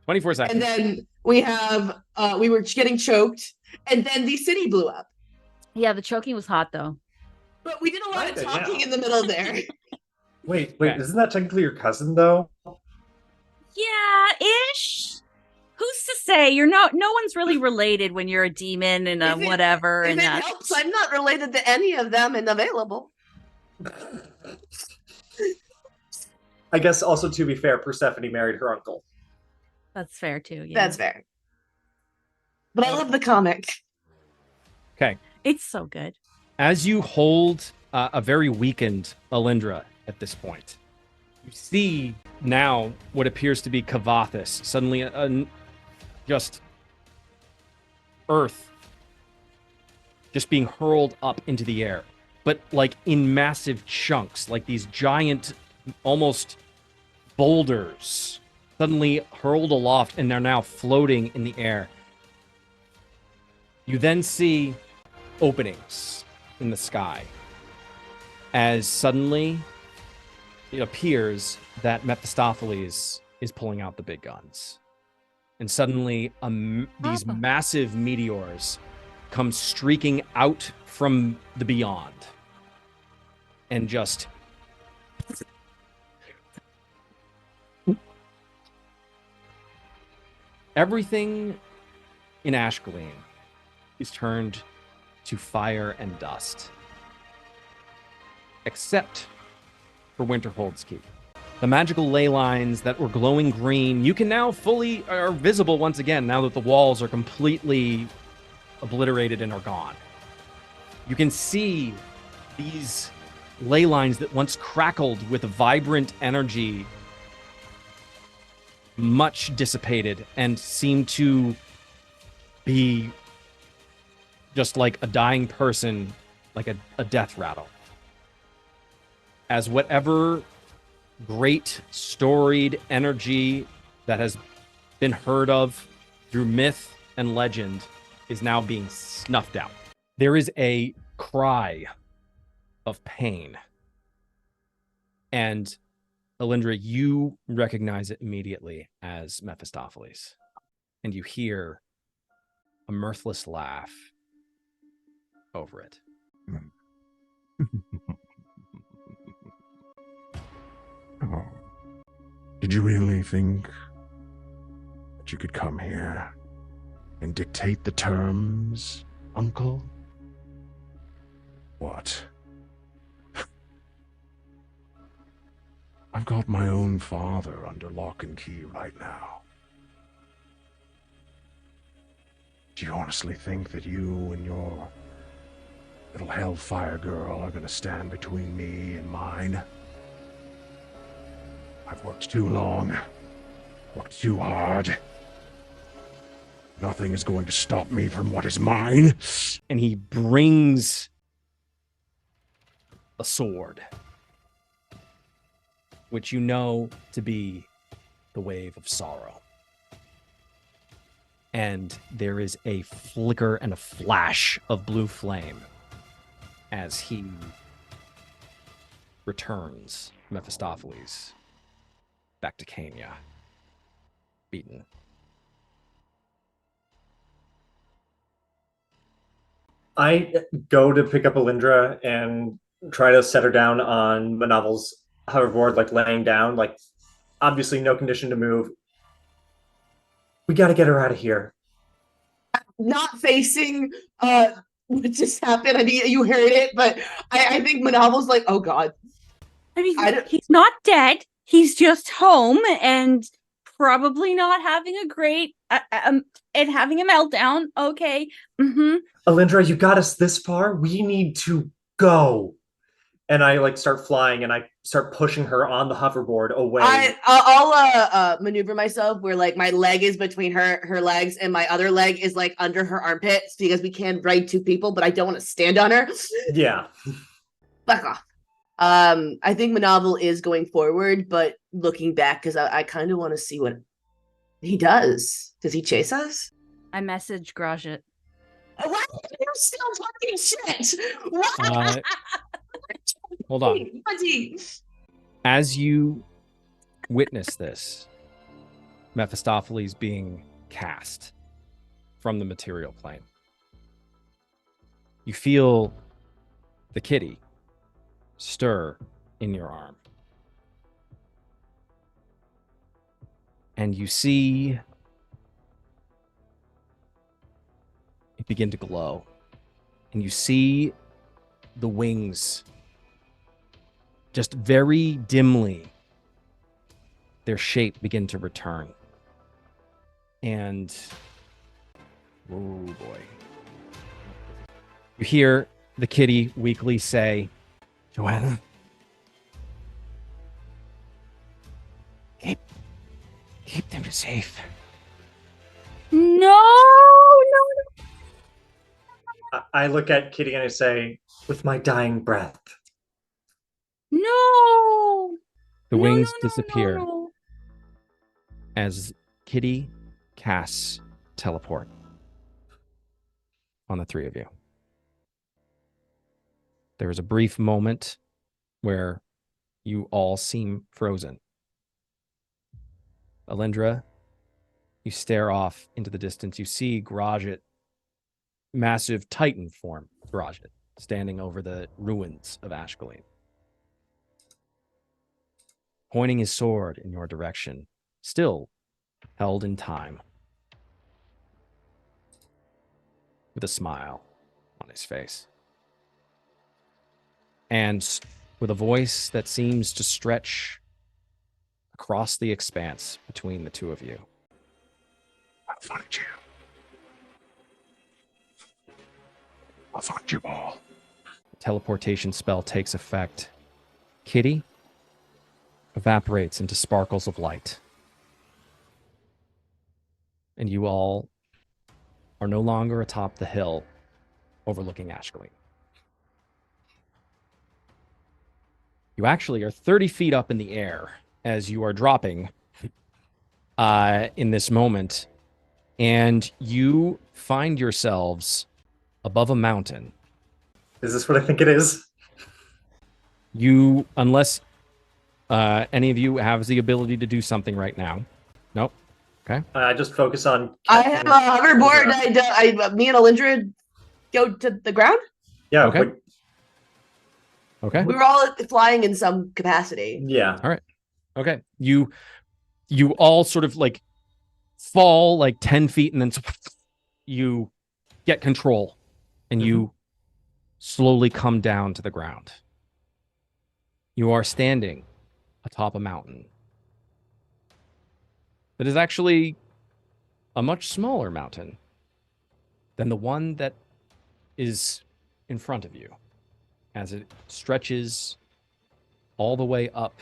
24 seconds. And then we have we were getting choked, and then the city blew up. Yeah, the choking was hot though. But we did a lot of Kinda, talking yeah. in the middle there. Wait, Okay. isn't that technically your cousin though? Yeah, ish. Who's to say? No one's really related when you're a demon and a If it- whatever. If And it that. helps, I'm not related to any of them and available. I guess also, to be fair, Persephone married her uncle. That's fair too. Yeah, That's fair. But I love the comic. Okay. it's so good. As you hold a very weakened Alindra at this point, you see now what appears to be Kavathis. Suddenly, just earth just being hurled up into the air, but like in massive chunks, like these giant, almost boulders, suddenly hurled aloft, and they're now floating in the air. You then see openings in the sky, as suddenly it appears that Mephistopheles is pulling out the big guns. And suddenly these massive meteors comes streaking out from the beyond and just everything in Ashcaleen is turned to fire and dust, except for Winterhold's Keep. The magical ley lines that were glowing green, you can now fully are visible once again now that the walls are completely obliterated and are gone. You can see these ley lines that once crackled with vibrant energy much dissipated and seem to be just like a dying person, like a death rattle. As whatever great storied energy that has been heard of through myth and legend is now being snuffed out. There is a cry of pain. And Alindra, you recognize it immediately as Mephistopheles. And you hear a mirthless laugh over it. Oh. Did you really think that you could come here and dictate the terms, Uncle? What? I've got my own father under lock and key right now. Do you honestly think that you and your little Hellfire girl are going to stand between me and mine? I've worked too long, worked too hard. Nothing is going to stop me from what is mine. And he brings a sword, which you know to be the Wave of Sorrow. And there is a flicker and a flash of blue flame as he returns Mephistopheles back to Kenya, beaten. I go to pick up Alindra and try to set her down on Manovel's hoverboard, like laying down, like obviously no condition to move. We got to get her out of here. Not facing what just happened. I mean, you heard it, but I think Manovel's like, oh god. I mean, he's not dead. He's just home and probably not having a great and having a meltdown. Okay. Mm-hmm. Alindra, you got us this far. We need to go. And I like start flying and I start pushing her on the hoverboard away. I'll maneuver myself where like my leg is between her legs and my other leg is like under her armpits because we can ride two people, but I don't want to stand on her. Yeah. Back off. I think Manovel is going forward, but looking back because I kind of want to see what he does. Does he chase us? I message Grajit. Why are you still talking shit? What? Hold on. As you witness this, Mephistopheles being cast from the material plane, you feel the kitty stir in your arm. And you see it begin to glow. And you see the wings just very dimly, their shape begin to return. And, oh boy. You hear the kitty weakly say, Joanna, keep them safe. No. I look at Kitty and I say, with my dying breath. No. The wings disappear as Kitty casts teleport on the three of you. There is a brief moment where you all seem frozen. Alindra, you stare off into the distance. You see Grajit massive titan form, Drajit, standing over the ruins of Ashcaleen, pointing his sword in your direction, still held in time, with a smile on his face. And with a voice that seems to stretch across the expanse between the two of you. I'll find you. I'll find you all. The teleportation spell takes effect. Kitty evaporates into sparkles of light. And you all are no longer atop the hill overlooking Ashcaleen. You actually are 30 feet up in the air as you are dropping in this moment, and you find yourselves above a mountain. Is this what I think it is? You, unless any of you have the ability to do something right now. Nope. Okay. I just focus on. I have a hoverboard. Me and Alindra go to the ground. Yeah. Okay. Okay. We were all flying in some capacity. Yeah. All right. Okay. You all sort of like fall like 10 feet and then you get control and you slowly come down to the ground. You are standing atop a mountain that is actually a much smaller mountain than the one that is in front of you, as it stretches all the way up,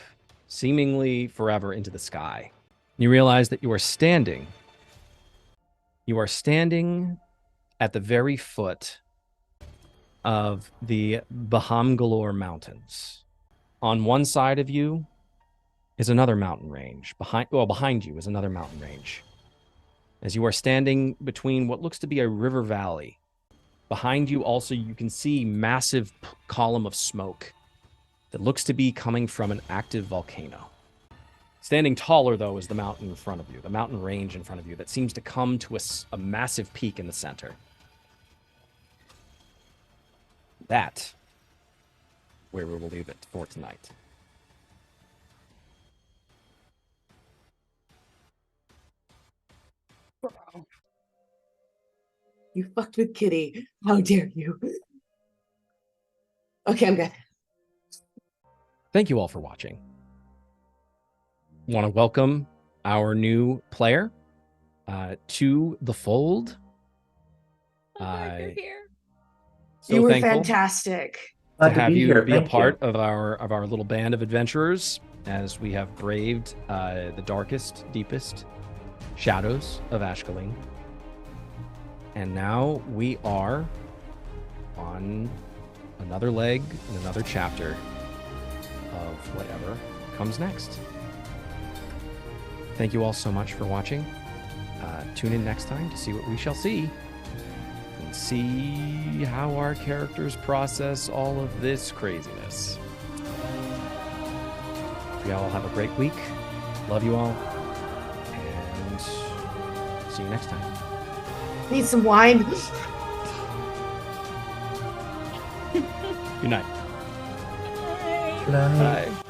seemingly forever, into the sky. You realize that you are standing at the very foot of the Bahamgalore Mountains. On one side of you is another mountain range. Behind you is another mountain range. As you are standing between what looks to be a river valley, behind you also you can see massive column of smoke that looks to be coming from an active volcano. Standing taller, though, is the mountain in front of you, the mountain range in front of you that seems to come to a massive peak in the center. That, where we will leave it for tonight. You fucked with Kitty. How dare you? Okay, I'm good. Thank you all for watching. Want to welcome our new player to the fold. You're here. So you were thankful fantastic. to have you here. be a Thank part you. of our little band of adventurers as we have braved the darkest, deepest shadows of Ashcaleen. And now we are on another leg and another chapter of whatever comes next. Thank you all so much for watching. Tune in next time to see what we shall see and see how our characters process all of this craziness. You all have a great week. Love you all. And see you next time. Need some wine. Good night. Good night. Bye.